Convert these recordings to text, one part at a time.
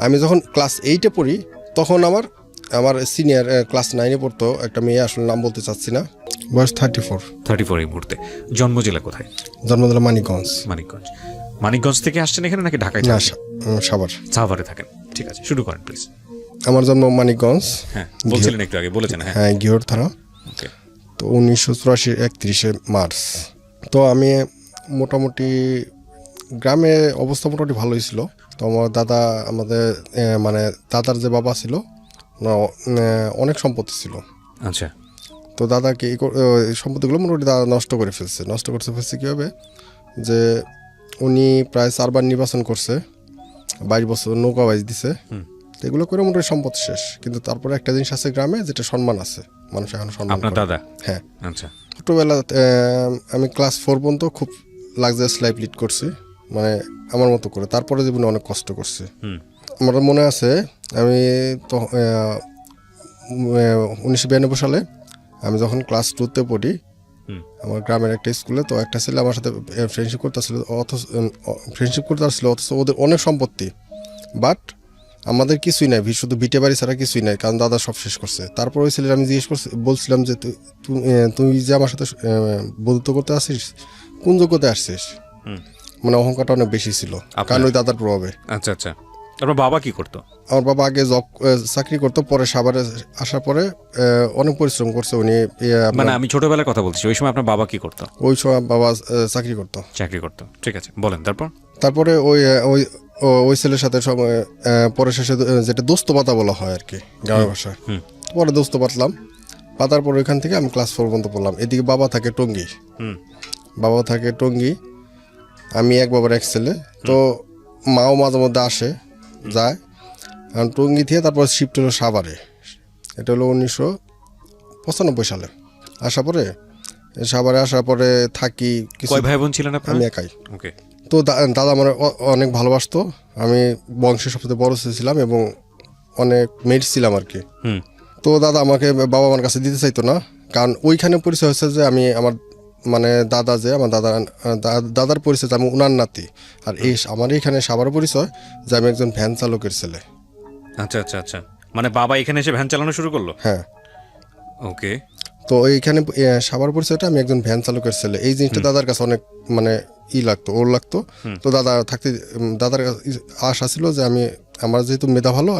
আমি যখন ক্লাস 8-এ পড়ি তখন আমার সিনিয়র ক্লাস 9-এ পড়তো একটা মেয়ে, আসলে নাম বলতে চাচ্ছি না, বয়স 34 এই মুহূর্তে। জন্ম জেলা কোথায়? জন্ম জেলা মানিকগঞ্জ। মানিকগঞ্জ থেকে আসছেন এখানে নাকি ঢাকায়? না, থাকেন? সাভারে থাকেন। ঠিক আছে, শুরু করেন প্লিজ। আমার জন্ম মানিকগঞ্জ। হ্যাঁ, বলছিলেন একটু আগে, বলেছেন। হ্যাঁ, ঘিওর থানা। তো 1984 31শে মার্চ। তো আমি মোটামুটি গ্রামে অবস্থা মোটামুটি ভালোই ছিল। তো আমার আমাদের মানে দাদার যে বাবা ছিল, অনেক সম্পত্তি ছিল। আচ্ছা। তো দাদাকে এই সম্পত্তিগুলো মোটামুটি দাদা নষ্ট করে ফেলছে কীভাবে, যে উনি প্রায় 4 বার নির্বাচন করছে, 22 বছর নৌকা বাইজ দিছে, এগুলো করে মোটামুটি সম্পত্তি শেষ। কিন্তু তারপরে একটা জিনিস আছে গ্রামে, যেটা সম্মান আছে, মানুষ এখন সম্মান। আপনার দাদা? হ্যাঁ। আচ্ছা। ছোটোবেলা আমি ক্লাস 4 পর্যন্ত খুব লাক্সারিয়াস লাইফ লিড করছি, মানে আমার মতো করে। তারপরে জীবনে অনেক কষ্ট করছি। আমার মনে আছে, আমি তো 1992 সালে আমি যখন ক্লাস 2-তে পড়ি, আমার গ্রামের একটা স্কুলে, তো একটা ছেলে আমার সাথে ফ্রেন্ডশিপ করতেছিল, অথচ ওদের অনেক সম্পত্তি, বাট আমাদের কিছুই নাই, শুধু ভিটে বাড়ি ছাড়া কিছুই নাই, কারণ দাদা সব শেষ করছে। তারপর ওই ছেলের আমি বলছিলাম যে তুই যে আমার সাথে বন্ধুত্ব করতে আসছিস, কোন যোগ্যতায় আসছিস? মানে অহংকারটা অনেক বেশি ছিল, কারণ ওই দাদার প্রভাবে। আচ্ছা আচ্ছা। আপনার বাবা কি করতো? আমার বাবা আগে চাকরি করতো, পরে সাভারে আসার পরে অনেক পরিশ্রম করছে উনি। মানে আমি ছোটবেলার কথা বলছি, ওই সময় আপনার বাবা কি করতো? ওই সময় বাবা চাকরি করতো। ঠিক আছে, বলেন। তারপরে ওই ছেলের সাথে পরে শেষে যেটা দোস্ত পাতা বলা হয় আর কি গ্রামের ভাষায়, পরে দোস্ত পাতার পর ওইখান থেকে আমি ক্লাস 4 পর্যন্ত পড়লাম। এদিকে বাবা থাকে টঙ্গী, আমি এক বাবার এক ছেলে। তো মাও মাঝে মধ্যে আসে যায়, কারণ টঙ্গী থেকে তারপর শিফট হলো সাভারে। এটা হলো 1995 সালে। সাভারে আসার পরে থাকি। কয় ভাই বোন ছিলেন আপনারা? আমি একাই। ওকে। তো দাদা আমার অনেক ভালোবাসতো, আমি বংশের সবচেয়ে বড় ছিলাম এবং অনেক মেট ছিলাম আর কি। তো দাদা আমাকে বাবা আমার কাছে দিতে চাইতো না, কারণ ওইখানে পরিচয় হচ্ছে যে আমি আমার দাদার পরিচয় আমি উনার নাতি, আর আমার এইখানে সাভার পরিচয় যে আমি একজন ভ্যান চালকের ছেলে। আচ্ছা আচ্ছা আচ্ছা, মানে বাবা এখানে এসে ভ্যান চালানো শুরু করলো? হ্যাঁ। ওকে। তো এইখানে সাভার পরিচয়টা আমি একজন ভ্যান চালকের ছেলে, এই জিনিসটা দাদার কাছে অনেক মানে ওর লাগতো। তো দাদার আশা ছিল যে আমার যেহেতু মেধা ভালো,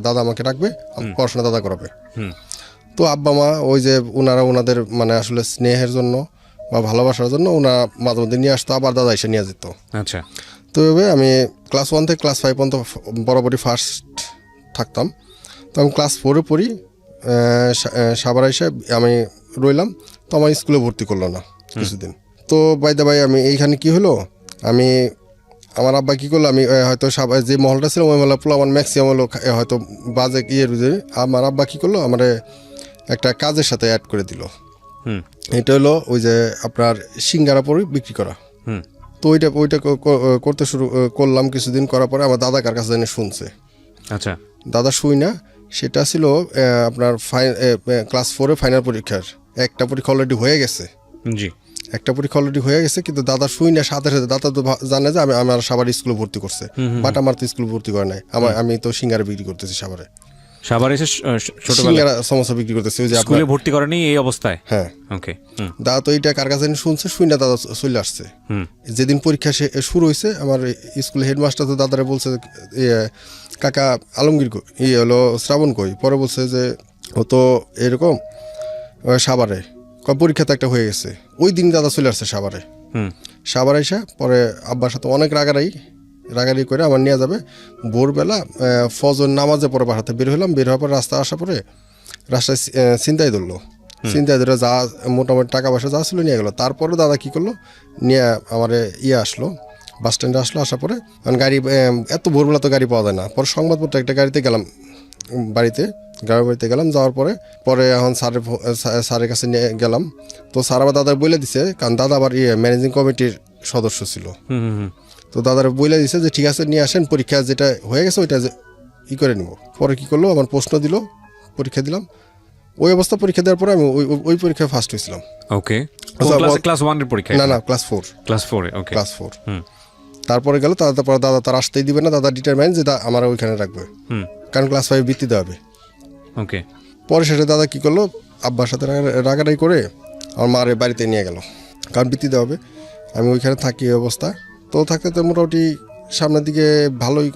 দাদা আমাকে রাখবে, পড়াশোনা দাদা করাবে। তো আব্বা মা ওই যে ওনাদের মানে আসলে স্নেহের জন্য বা ভালোবাসার জন্য ওনারা মাঝে মধ্যে নিয়ে আসতো, আবার দাদা এসে নিয়ে যেত। আচ্ছা। তো এভাবে আমি ক্লাস 1 থেকে ক্লাস 5 পর্যন্ত বরাবরই ফার্স্ট থাকতাম। তো আমি ক্লাস 4-এ পড়ি, সাভার এসে আমি রইলাম। তো আমার স্কুলে ভর্তি করলো না কিছুদিন। তো ভাই আমি এইখানে কি হলো, আমার আব্বা কী করলো, আমি হয়তো যে মহলটা ছিল ওই মহলটা পুরো আমার ম্যাক্সিমাম হলো হয়তো বাজে আমার আব্বা কী করলো, আমার একটা কাজের সাথে অ্যাড করে দিল। এটা হলো ওই যে আপনার সিঙ্গারা পরে বিক্রি করা। তো ওইটা করতে শুরু করলাম। কিছুদিন করার পরে আমার দাদা কার কাছে জানি শুনছে। আচ্ছা। দাদা শুই না, সেটা ছিল আপনার ক্লাস 4-এ ফাইনাল পরীক্ষার একটা পরীক্ষা অলরেডি হয়ে গেছে। জি। একটা পরীক্ষা অলরেডি হয়ে গেছে, কিন্তু দাদা শুই না, সাথে দাদা তো জানে যে আমার সাভার স্কুলে ভর্তি করছে, বাট আমার তো স্কুলে ভর্তি করে নাই। আমি তো সিঙ্গারা বিক্রি করতেছি সাভারে এসে সিঙ্গারা সমস্যা বিক্রি করতেছি। ওই যে স্কুলে ভর্তি করেনি এই অবস্থায়? হ্যাঁ। ওকে। দাদা তো এইটা কার কাছে শুনছে, শুই না দাদা চলে আসছে। যেদিন পরীক্ষা শুরু হয়েছে, আমার স্কুলের হেডমাস্টার তো দাদারে বলছে, কাকা আলমগীর হলো শ্রাবণ কই, পরে বলছে যে ও তো এরকম সাভারে পরীক্ষা তো একটা হয়ে গেছে। ওই দিন দাদা চলে আসছে সাভারে এসে পরে আব্বার সাথে অনেক রাগারাগি করে আমার নিয়ে যাবে। ভোরবেলা ফজর নামাজে পরে বাসাতে বের হওয়ার পর রাস্তায় ছিনতাই ধরলো। ছিনতাই ধরে যা মোটামুটি টাকা পয়সা যা ছিল নিয়ে গেলো। তারপরে দাদা কী করলো, নিয়ে আমার আসলো, বাস স্ট্যান্ডে আসার পরে গাড়ি এত ভোরবেলা তো গাড়ি পাওয়া যায় না। পরে সংবাদপত্র একটা গাড়িতে গেলাম, গ্রামের বাড়িতে গেলাম। যাওয়ার পরে এখন স্যারের কাছে নিয়ে গেলাম। তো স্যার আবার দাদা বলে দিছে, কারণ দাদা আবার ম্যানেজিং কমিটির সদস্য ছিল। তো দাদার বলে দিছে যে ঠিক আছে নিয়ে আসেন, পরীক্ষা যেটা হয়ে গেছে ওইটা করে নিব। পরে কি করলো, আমার প্রশ্ন দিল, পরীক্ষা দিলাম। ওই অবস্থা পরীক্ষা দেওয়ার পরে আমি ওই পরীক্ষায় ফার্স্ট হয়েছিলাম। ওকে। ক্লাস 1 এর পরীক্ষা? না, ক্লাস 4। ক্লাস 4 এ? ওকে, ক্লাস 4। তারপরে গেল তারপরে দাদা তার আসতেই দিবে না, দাদা ডিটারমাইন যে আমার ওইখানে রাখবে, কারণ ক্লাস 5 বৃত্তি দেওয়া। ওকে। পরে সেটা দাদা কী করলো, আব্বার সাথে রাগারাগি করে আমার মারে বাড়িতে নিয়ে গেল, কারণ বৃত্তি দেওয়া হবে। আমি ওইখানে থাকি এই অবস্থা। তো থাকতে তো মোটামুটি সামনের দিকে ভালোই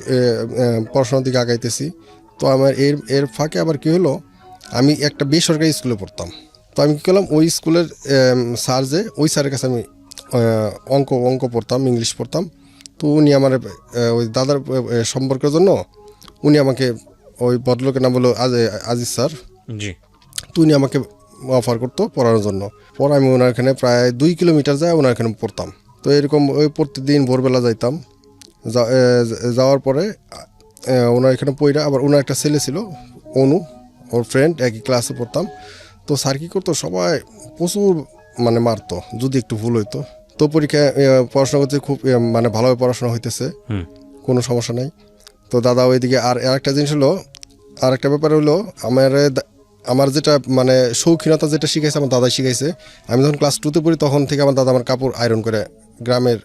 পড়াশোনার দিকে আগাইতেছি। তো আমার এর ফাঁকে আবার কী হলো, আমি একটা বেসরকারি স্কুলে পড়তাম। তো আমি কী করলাম, ওই স্কুলের স্যার যে, ওই স্যারের কাছে আমি অঙ্ক পড়তাম, ইংলিশ পড়তাম। তো উনি আমার ওই দাদার সম্পর্কের জন্য উনি আমাকে, ওই ভদ্রলোকের নাম হলো আজিজ স্যার, জি। তো উনি আমাকে অফার করতো পড়ানোর জন্য। পর আমি ওনার এখানে প্রায় 2 কিলোমিটার যায় ওনার এখানে পড়তাম। তো এরকম ওই প্রতিদিন ভোরবেলা যাইতাম। যাওয়ার পরে ওনার এখানে পড়া, আবার ওনার একটা ছেলে ছিল অনু, ওর ফ্রেন্ড, একই ক্লাসে পড়তাম। তো স্যার কী করতো, সবাই প্রচুর মানে মারতো যদি একটু ভুল হইতো। তো পরীক্ষায় পড়াশোনা করতে খুব মানে ভালোভাবে পড়াশোনা হইতেছে, কোনো সমস্যা নাই। তো দাদা ওইদিকে, আর একটা জিনিস হলো, আর একটা ব্যাপার হলো, আমার যেটা মানে শৌখিনতা যেটা শিখাইছে আমার দাদাই শিখাইছে। আমি যখন ক্লাস 2তে পড়ি তখন থেকে আমার দাদা আমার কাপড় আয়রন করে, গ্রামের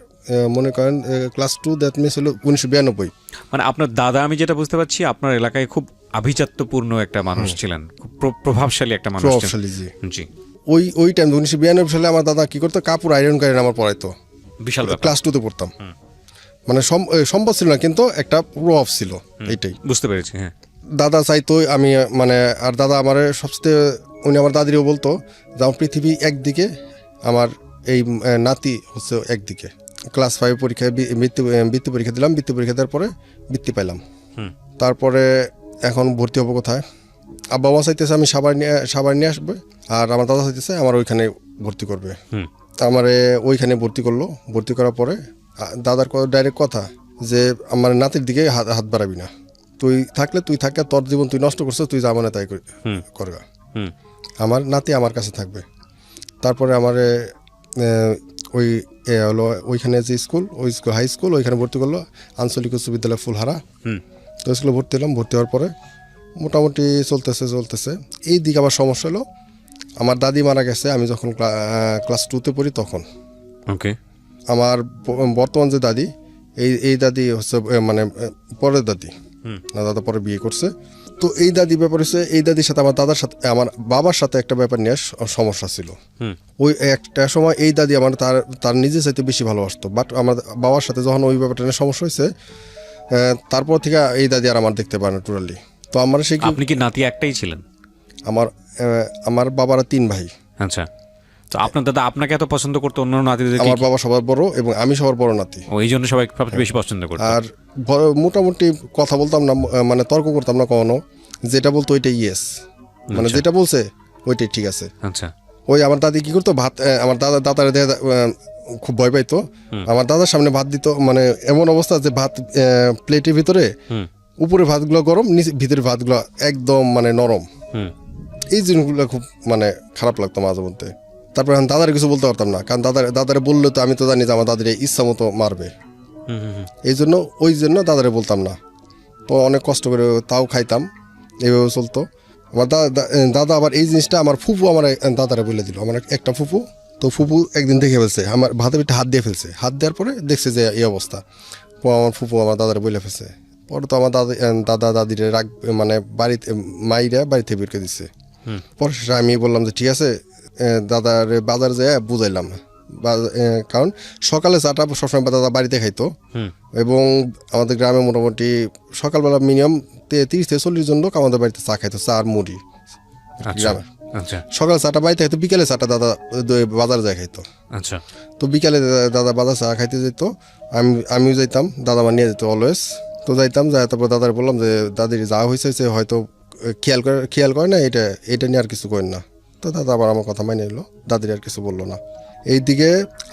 মনে করেন ক্লাস 2, দ্যাট মিনস হলো 1992। মানে আপনার দাদা, আমি যেটা বুঝতে পারছি, আপনার এলাকায় খুব আভিজাত্যপূর্ণ একটা মানুষ ছিলেন, খুব প্রভাবশালী একটা মানুষ ছিলেন। প্রভাবশালী, জি। জি। ওই টাইম 1992 সালে আমার দাদা কি করতো, কাপড় আয়রন করে আমার পড়াইতো। বিশাল ব্যাপার। ক্লাস 2তে পড়তাম, মানে সম্ভব ছিল না, কিন্তু একটা প্রভাব ছিল, এইটাই। বুঝতে পেরেছি, হ্যাঁ। দাদা চাইতো আমি মানে, আর দাদা আমার সবচেয়ে, উনি আমার দাদিরও বলতো যে আমার পৃথিবী একদিকে, আমার এই নাতি হচ্ছে একদিকে। ক্লাস 5 পরীক্ষায় বৃত্তি পরীক্ষা দিলাম, বৃত্তি পরীক্ষা দেওয়ার পরে বৃত্তি পাইলাম। তারপরে এখন ভর্তি হবো কোথায়, আব্বা মা চাইতেছে আমি সাভার নিয়ে আসবে, আর আমার দাদা চাইতেছে আমার ওইখানে ভর্তি করবে। আমার ওইখানে ভর্তি করলো। ভর্তি করার পরে দাদার ডাইরেক্ট কথা যে আমার নাতির দিকে হাত বাড়াবি না, তুই থাকলে তোর জীবন তুই নষ্ট করছো, তুই যা মনে তাই করবা, আমার নাতি আমার কাছে থাকবে। তারপরে আমার ওই হলো ওইখানে যে স্কুল, ওই স্কুল হাই স্কুল, ওইখানে ভর্তি করলো, আঞ্চলিক উচ্চ বিদ্যালয় ফুলহারা। তো স্কুলে ভর্তি হলাম। ভর্তি হওয়ার পরে মোটামুটি চলতেছে। এই দিকে আবার সমস্যা হলো, আমার দাদি মারা গেছে আমি যখন ক্লাস 2তে পড়ি তখন। ওকে। আমার বর্তমান যে দাদি, এই দাদি হচ্ছে মানে পরের দাদি, দাদা পরে বিয়ে করছে। তো এই দাদি ব্যাপার হচ্ছে, এই দাদির সাথে আমার দাদার সাথে, আমার বাবার সাথে একটা ব্যাপার নিয়ে সমস্যা ছিল। ওই একটা সময় এই দাদি আমার তার নিজের চাইতে বেশি ভালোবাসতো, বাট আমার বাবার সাথে যখন ওই ব্যাপারটা নিয়ে সমস্যা হয়েছে, তারপর থেকে এই দাদি আর আমার দেখতে পারে না টোটালি। তো আমার আপনি কি নাতি একটাই ছিলেন? আমার বাবারা 3 ভাই। আচ্ছা। তো আপনার দাদা আপনাকে এত পছন্দ করতো, অন্য নাতিদের? আমার বাবা সবার বড় এবং আমি সবার বড় নাতি, এই জন্য সবাই সবচেয়ে বেশি পছন্দ করতো। আর মোটামুটি কথা বলতাম না, মানে তর্ক করতাম না কখনো, যেটা বলতো ওইটাই ইয়েস, মানে যেটা বলছে ওইটাই ঠিক আছে। আচ্ছা। ওই আমার দাদি কি করতো, ভাত আমার দাদার খুব ভয় পাইতো, আমার দাদার সামনে ভাত দিত, মানে এমন অবস্থা যে ভাত প্লেটের ভিতরে, উপরে ভাতগুলো গরম, ভিতরে ভাতগুলো একদম মানে নরম। এই জিনিসগুলো খুব মানে খারাপ লাগতো মাঝে মধ্যে। তারপরে আমি দাদারে কিছু বলতে পারতাম না, কারণ দাদারে বললে তো আমি তো জানি যে আমার দাদির ইচ্ছা মতো মারবে, এই জন্য দাদারে বলতাম না। তো অনেক কষ্ট করে তাও খাইতাম, এইভাবে চলতো। আমার দাদা আবার এই জিনিসটা আমার ফুফু আমার দাদারে বলে দিল, আমার একটা ফুফু। তো ফুফু একদিন দেখে ফেলছে, আমার ভাতে পিঠে হাত দিয়ে ফেলছে, হাত দেওয়ার পরে দেখছে যে এই অবস্থা। আমার ফুফু আমার দাদারে বলে ফেলছে। পরে তো আমার দাদা দাদিরে রাগ, মানে বাড়িতে মাইরা বাড়িতে বের করে দিচ্ছে। পরে সেটা আমি বললাম যে ঠিক আছে, দাদার বাজার যেয়ে বুঝাইলাম, কারণ সকালে চাটা সবসময় দাদা বাড়িতে খাইতো, এবং আমাদের গ্রামে মোটামুটি সকালবেলা মিনিমাম 30 থেকে 40 জন লোক আমাদের বাড়িতে চা খাইতো, চা আর মুড়ি গ্রামে। সকালে চাটা বাড়িতে খাইতো, বিকেলে চাটা দাদা বাজারে যায় খাইতো। আচ্ছা। তো বিকালে দাদা বাজার চা খাইতে যেত, আমিও যাইতাম, দাদা আমার নিয়ে যেত অলওয়েজ। তো যাইতাম, যাই তারপর দাদার বললাম যে দাদির যা হয়েছে হয়তো খেয়াল করে না, এটা নিয়ে আর কিছু করেন না। তো দাদা আবার আমার কথা মানিয়ে নিল, দাদির আর কিছু বললো না। এইদিকে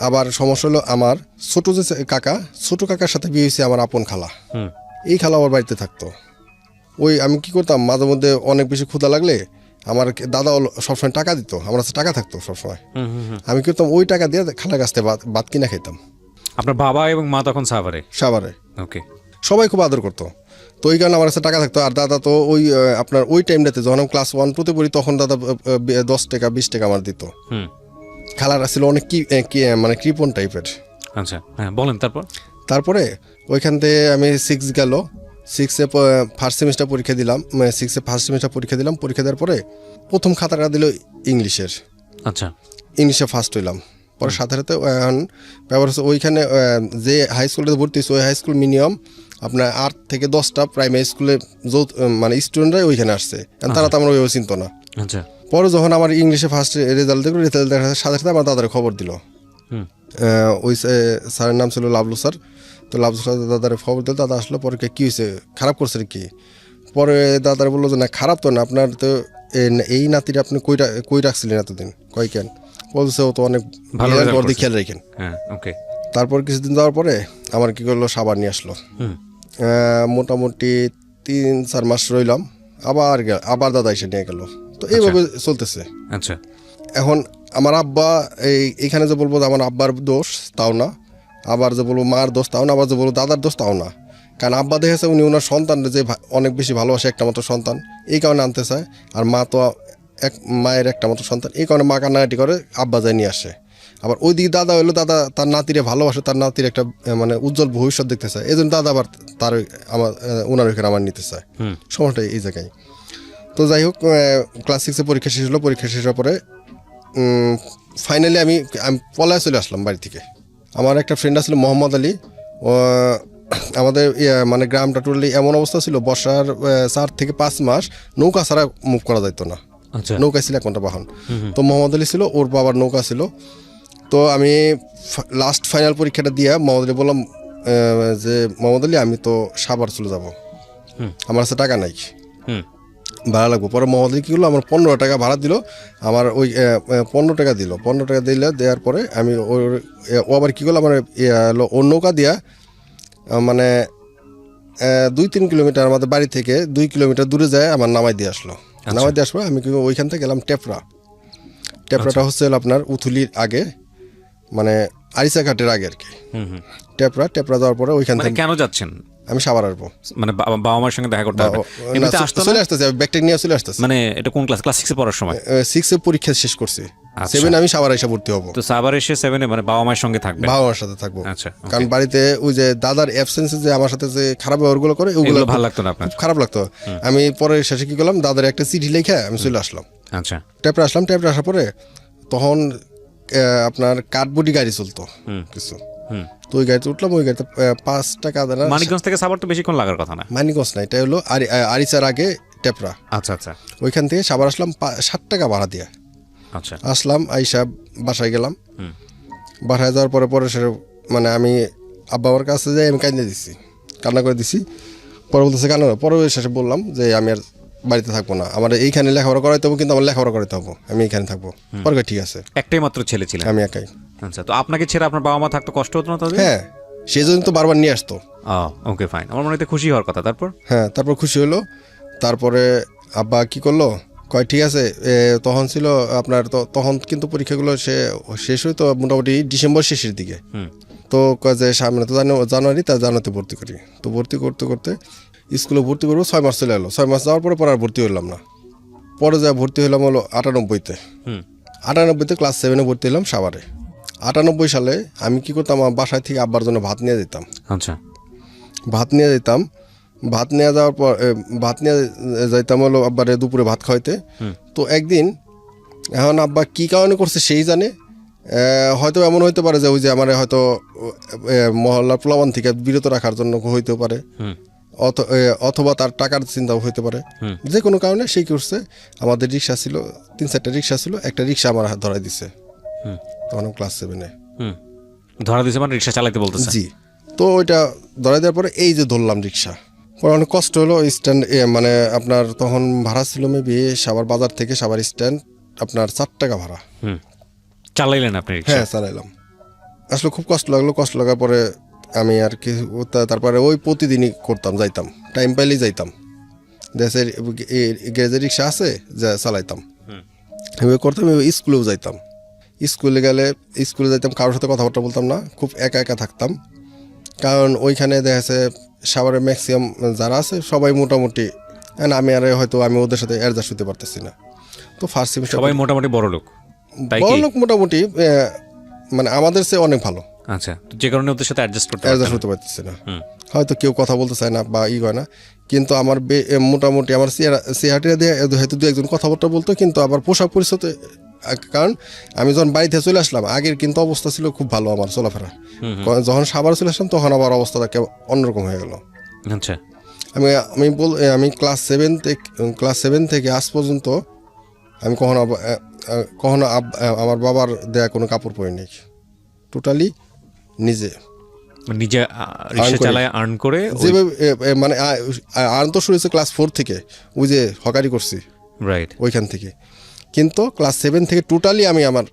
আবার সমস্যা হলো, আমার ছোট কাকার সাথে বিয়ে হয়েছে আমার আপন খালা। এই খালা আমার বাড়িতে থাকতো। ওই আমি কি করতাম, মাঝে মধ্যে অনেক বেশি ক্ষুধা লাগলে আমার দাদা সবসময় টাকা দিত, আমার কাছে টাকা থাকতো সবসময়। আমি কি করতাম, ওই টাকা দিয়ে খালার কাছ থেকে ভাত কিনা খেতাম। আপনার বাবা এবং মা তখন সাভারে? ওকে। সবাই খুব আদর করতো। তো ওই কারণে আমার কাছে টাকা থাকতো। আর দাদা তো ওই আপনার ওই টাইমটাতে যখন আমি ক্লাস 1-2 পড়ি তখন দাদা 10 টাকা 20 টাকা আমার দিত। খালারা ছিল অনেক মানে কৃপণ টাইপের। আচ্ছা, হ্যাঁ বলেন। তারপরে ওইখান থেকে আমি 6 গেল, 6-এ ফার্স্ট সেমিস্টার পরীক্ষা দিলাম, 6-এ ফার্স্ট সেমিস্টার পরীক্ষা দিলাম। পরীক্ষা দেওয়ার পরে প্রথম খাতাটা দিল ইংলিশের, আচ্ছা ইংলিশে ফার্স্ট হইলাম। পরে সাথে সাথে এখন ব্যাপার হচ্ছে ওইখানে যে হাই স্কুলটাতে ভর্তি হয়েছে ওই হাই স্কুল মিনিমাম আপনার 8 থেকে 10টা প্রাইমারি স্কুলে মানে স্টুডেন্টরাই ওইখানে আসছে, তারা তো আমরা ওইভাবে চিনতো না। আচ্ছা পরে যখন আমার ইংলিশে ফার্স্ট রেজাল্ট দেখলো, রেজাল্ট দেখার সাথে সাথে আমার দাদার খবর দিল। ওই স্যারের নাম ছিল লাভলু স্যার। তো লাভলু স্যার দাদার খবর দিল, দাদা আসলো। পরে কী হয়েছে, খারাপ করছে কি? পরে দাদার বললো যে না খারাপ তো না, আপনার তো এই নাতিটা আপনি কই রাখছিলেন এতদিন? কয় কেন? বলছে ও তো অনেক ভালো খেয়াল রাখেন। ওকে। তারপর কিছুদিন যাওয়ার পরে আমার কী করলো, সাবার নিয়ে আসলো। মোটামুটি 3-4 মাস রইলাম, আবার দাদা এসে নিয়ে গেল। তো এইভাবে চলতেছে। আচ্ছা এখন আমার আব্বা এইখানে যে বলবো যে আমার আব্বার দোষ তাও না, আবার যে বলবো মার দোষ তাও না, আবার যে বলবো দাদার দোষ তাও না। কারণ আব্বা দেখেছে উনি ওনার সন্তান যে অনেক বেশি ভালোবাসে, একটা মতো সন্তান, এই কারণে আনতে চায়। আর মা তো মায়ের একটা মতো সন্তান, এই কারণে মা কান্নাকাটি করে, আব্বা যায় নিয়ে আসে। আবার ওই দিকে দাদা হলো, দাদা তার নাতিরে ভালোবাসে, তার নাতির একটা মানে উজ্জ্বল ভবিষ্যৎ দেখতে চায়, এই জন্য দাদা আবার তার ওনার ওইখানে আমার নিতে চায়। সমস্যা এই জায়গায়। তো যাই হোক, ক্লাস 6-এ পরীক্ষা শেষ হলো। পরীক্ষা শেষ হওয়ার পরে ফাইনালি আমি পলায় চলে আসলাম বাড়ি থেকে। আমার একটা ফ্রেন্ড আসলো মোহাম্মদ আলী। আমাদের মানে গ্রামটা টোটালি এমন অবস্থা ছিল, বর্ষার 4 থেকে 5 মাস নৌকা ছাড়া মুভ করা যেত না। নৌকা ছিল একটা বাহন। তো মোহাম্মদ আলী ছিল, ওর বাবার নৌকা ছিল। তো আমি লাস্ট ফাইনাল পরীক্ষাটা দিয়ে মোহাম্মদ আলী বললাম যে মোহাম্মদ আলী আমি তো সাভার চলে যাব, আমার কাছে টাকা নাই, ভাড়া লাগবো। পরে মোহাম্মদ আলী কী করলো, আমার 15 টাকা ভাড়া দিল। আমার ওই 15 টাকা দিল। 15 টাকা দেওয়ার পরে আমি ও আবার কী করলো, আমার ওর নৌকা দিয়া মানে 2-3 কিলোমিটার আমাদের বাড়ি থেকে 2 কিলোমিটার দূরে যায় আমার নামাই দিয়ে আসলো। নামাই দিয়ে আসবো আমি ওইখান থেকে গেলাম টেপরাটা হচ্ছে আপনার উথুলির আগে, মানে আরিচাঘাটের আগে আর কি। টেপরা যাওয়ার পরে ওইখান থেকে কেন যাচ্ছেন? আমি সাভার আসবো, মানে বাবা মার সঙ্গে দেখা করতে হবে। চলে আসতেছে, ব্যাগটা নিয়ে চলে আসতেছে। মানে এটা কোন ক্লাস? ক্লাস 6-এ পড়ার সময়? 6-এ পরীক্ষা শেষ করছি, 7 আমি সাভার এসে ভর্তি হবো। তো সাভার এসে 7-এ মানে বাবা মায়ের সঙ্গে থাকবে? বাবা মার সাথে থাকবো। আচ্ছা। কারণ বাড়িতে ওই যে দাদার অ্যাবসেন্সে যে আমার সাথে যে খারাপ ব্যবহারগুলো করে ওগুলো ভালো লাগতো না আপনার? খারাপ লাগতো। আমি পরে শেষে কি করলাম, দাদার একটা চিঠি লিখে আমি চলে আসলাম। আচ্ছা। টেপরা আসার পরে তখন আপনার কাঠবুটি গাড়ি চলতো কিছু। তো ওই গাড়িতে উঠলাম। ওই গাড়িতে 5 টাকা দেনা। মানিকগঞ্জ থেকে সাভার তো বেশিক্ষণ লাগার কথা না? মানিকগঞ্জ না, এটা হলো আরিচার আগে টেপরা। আচ্ছা আচ্ছা। ওইখান থেকে সাভার আসলাম 60 টাকা ভাড়া দিয়ে। আচ্ছা। আসলাম, আইসা বাসায় গেলাম। বাসায় যাওয়ার পরে সে মানে আমি আব্বার কাছে যাই, আমি কান্না করে দিছি। পরে বলতেছে কান্না, পরে শেষে বললাম যে আমি আর বাড়িতে থাকবো না, আমার এইখানে লেখাপড়া করাইতে হবে, কিন্তু আমার লেখাপড়া করাইতে হবে, আমি এইখানে থাকবো। পরে ঠিক আছে। একটাই মাত্র ছেলে ছিলেন? আমি একাই। আচ্ছা। তো আপনাকে ছেড়ে আপনার বাবা মা থাকতো, কষ্ট হতো না তাদের? হ্যাঁ, সেই জন্য তো বারবার নিয়ে আসতো। Okay fine. আমার মনে হয় খুশি হওয়ার কথা। তারপর? হ্যাঁ, তারপর খুশি হলো। তারপরে আব্বা কি করলো, কয় ঠিক আছে। তখন ছিল আপনার তখন কিন্তু পরীক্ষাগুলো শেষ হইতো মোটামুটি ডিসেম্বর শেষের দিকে। তো যে সামনে তো জানুয়ারি, তার জানুয়ারিতে ভর্তি করি। তো ভর্তি করতে করতে স্কুলে ভর্তি করবো, 6 মাস চলে এলো। 6 মাস যাওয়ার পরে আর ভর্তি হইলাম না। পরে যা ভর্তি হইলাম হলো 98-তে। 98-তে ক্লাস 7-এ ভর্তি হলাম সাভারে। 98 সালে আমি কি করতাম, আমার বাসায় থেকে আব্বার জন্য ভাত নিয়ে যেতাম। আচ্ছা। ভাত নিয়ে যেতাম। ভাত নিয়ে যাওয়ার পর ভাত নিয়ে যাইতাম হলো আব্বারে দুপুরে ভাত খাওয়াইতে। তো একদিন এখন আব্বা কী কারণে করছে সেই জানে, হয়তো এমন হইতে পারে যে ওই যে আমার হয়তো মহল্লার প্লাবন থেকে বিরত রাখার জন্য হইতে পারে, অথবা তার টাকার চিন্তাও হইতে পারে। যে কোনো কারণে সেই করছে। আমাদের রিক্সা ছিল, 3-4টা রিক্সা ছিল, একটা রিক্সা আমার হাত ধরাই দিছে। তখন ক্লাস 7-এ ধরা দিছে, মানে রিক্সা চালাইতে বলতেছে? জি। তো ওইটা ধরাই দেওয়ার পরে এই যে ধরলাম রিক্সা, পরে অনেক কষ্ট হলো। স্ট্যান্ড মানে আপনার তখন ভাড়া ছিল মেবি সাভার বাজার থেকে সাভার স্ট্যান্ড আপনার 4 টাকা ভাড়া। চালাইলেন আপনি রিক্সা? হ্যাঁ, চালাইলাম। আসলে খুব কষ্ট লাগলো। কষ্ট লাগার পরে আমি আর কি তারপরে ওই প্রতিদিনই করতাম, যাইতাম, টাইম পাইলেই যাইতাম। দেশের গ্যারেজের রিক্সা আছে, যা চালাইতাম। আমি করতাম। স্কুলেও যাইতাম। স্কুলে যাইতাম, কারোর সাথে কথাবার্তা বলতাম না, খুব একা একা থাকতাম। কারণ ওইখানে দেখা যাচ্ছে সাভারের ম্যাক্সিমাম যারা আছে সবাই মোটামুটি, আমি ওদের সাথে অ্যাডজাস্ট হতে পারতেছি না। তো ফার্স্ট সেমিস্টার সবাই মোটামুটি বড় লোক মোটামুটি মানে আমাদের চেয়ে অনেক ভালো। আচ্ছা, তো যে কারণে ওদের সাথে অ্যাডজাস্ট করতে অ্যাডজাস্ট পারতেন হতে পারতেছে না। হুম। হয়তো কেউ কথা বলতে চায় না বা করে না, কিন্তু আমার মোটামুটি আমার চেহারা দিয়ে হয়তো দু একজন কথাবার্তা বলতো, কিন্তু আবার পোশাক পরিচ্ছদ, কারণ আমি যখন বাড়িতে চলে আসলাম আগের কিন্তু অবস্থা ছিল খুব ভালো আমার চলাফেরা, যখন সাভারে চলে আসলাম তখন আবার অবস্থাটা অন্যরকম হয়ে গেল। আচ্ছা, আমি ক্লাস 7 থেকে আজ পর্যন্ত আমি কখনো আমার বাবার দেয়া কোনো কাপড় পরিনি, টোটালি নিজে নিজে রিক্সা করে। চালায় আর্ন করে যেভাবে মানে আর্ন তো শুরু হয়েছে ক্লাস 4 থেকে, ওই যে হকারি করছি রাইট। ওইখান থেকে, কিন্তু ক্লাস 7 থেকে টোটালি আমি আমার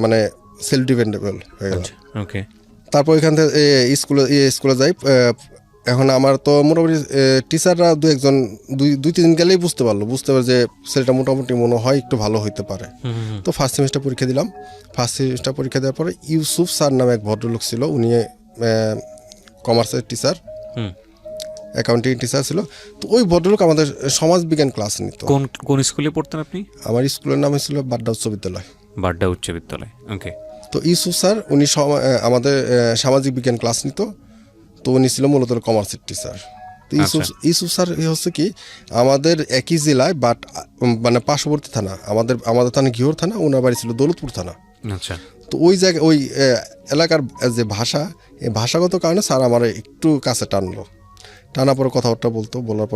মানে সেলফ ডিপেন্ডেবল হয়ে গেলাম। ওকে, তারপর ওইখান থেকে স্কুলে যাই। এখন আমার তো মোটামুটি টিচাররা দুই তিন গেলেই বুঝতে পারে যে ছেলেটা মোটামুটি মনে হয় একটু ভালো হইতে পারে। তো ফার্স্ট সেমিস্টার পরীক্ষা দিলাম। ফার্স্ট সেমিস্টার পরীক্ষা দেওয়ার পরে ইউসুফ স্যার নামে এক ভদ্রলোক ছিল, উনি কমার্সের টিচার, অ্যাকাউন্টিং টিচার ছিল। তো ওই ভদ্রলোক আমাদের সমাজ বিজ্ঞান ক্লাস নিত। কোন স্কুলে পড়তেন আপনি? আমার স্কুলের নাম ছিল বাড্ডা উচ্চ বিদ্যালয়। বাড্ডা উচ্চ বিদ্যালয়, ওকে। তো ইউসুফ স্যার উনি আমাদের সামাজিক বিজ্ঞান ক্লাস নিত। তো উনি ছিল মূলত কমার্সের টিচার। তো ইউসুফ স্যার হচ্ছে কি আমাদের একই জেলায়, বাট মানে পার্শ্ববর্তী থানা, আমাদের থানা ঘিওর থানা, ওনার বাড়ি ছিল দৌলতপুর থানা। আচ্ছা, তো ওই জায়গায় ওই এলাকার যে ভাষা, এই ভাষাগত কারণে স্যার আমার একটু কাছে টানা পরে কথাবার্তা বলার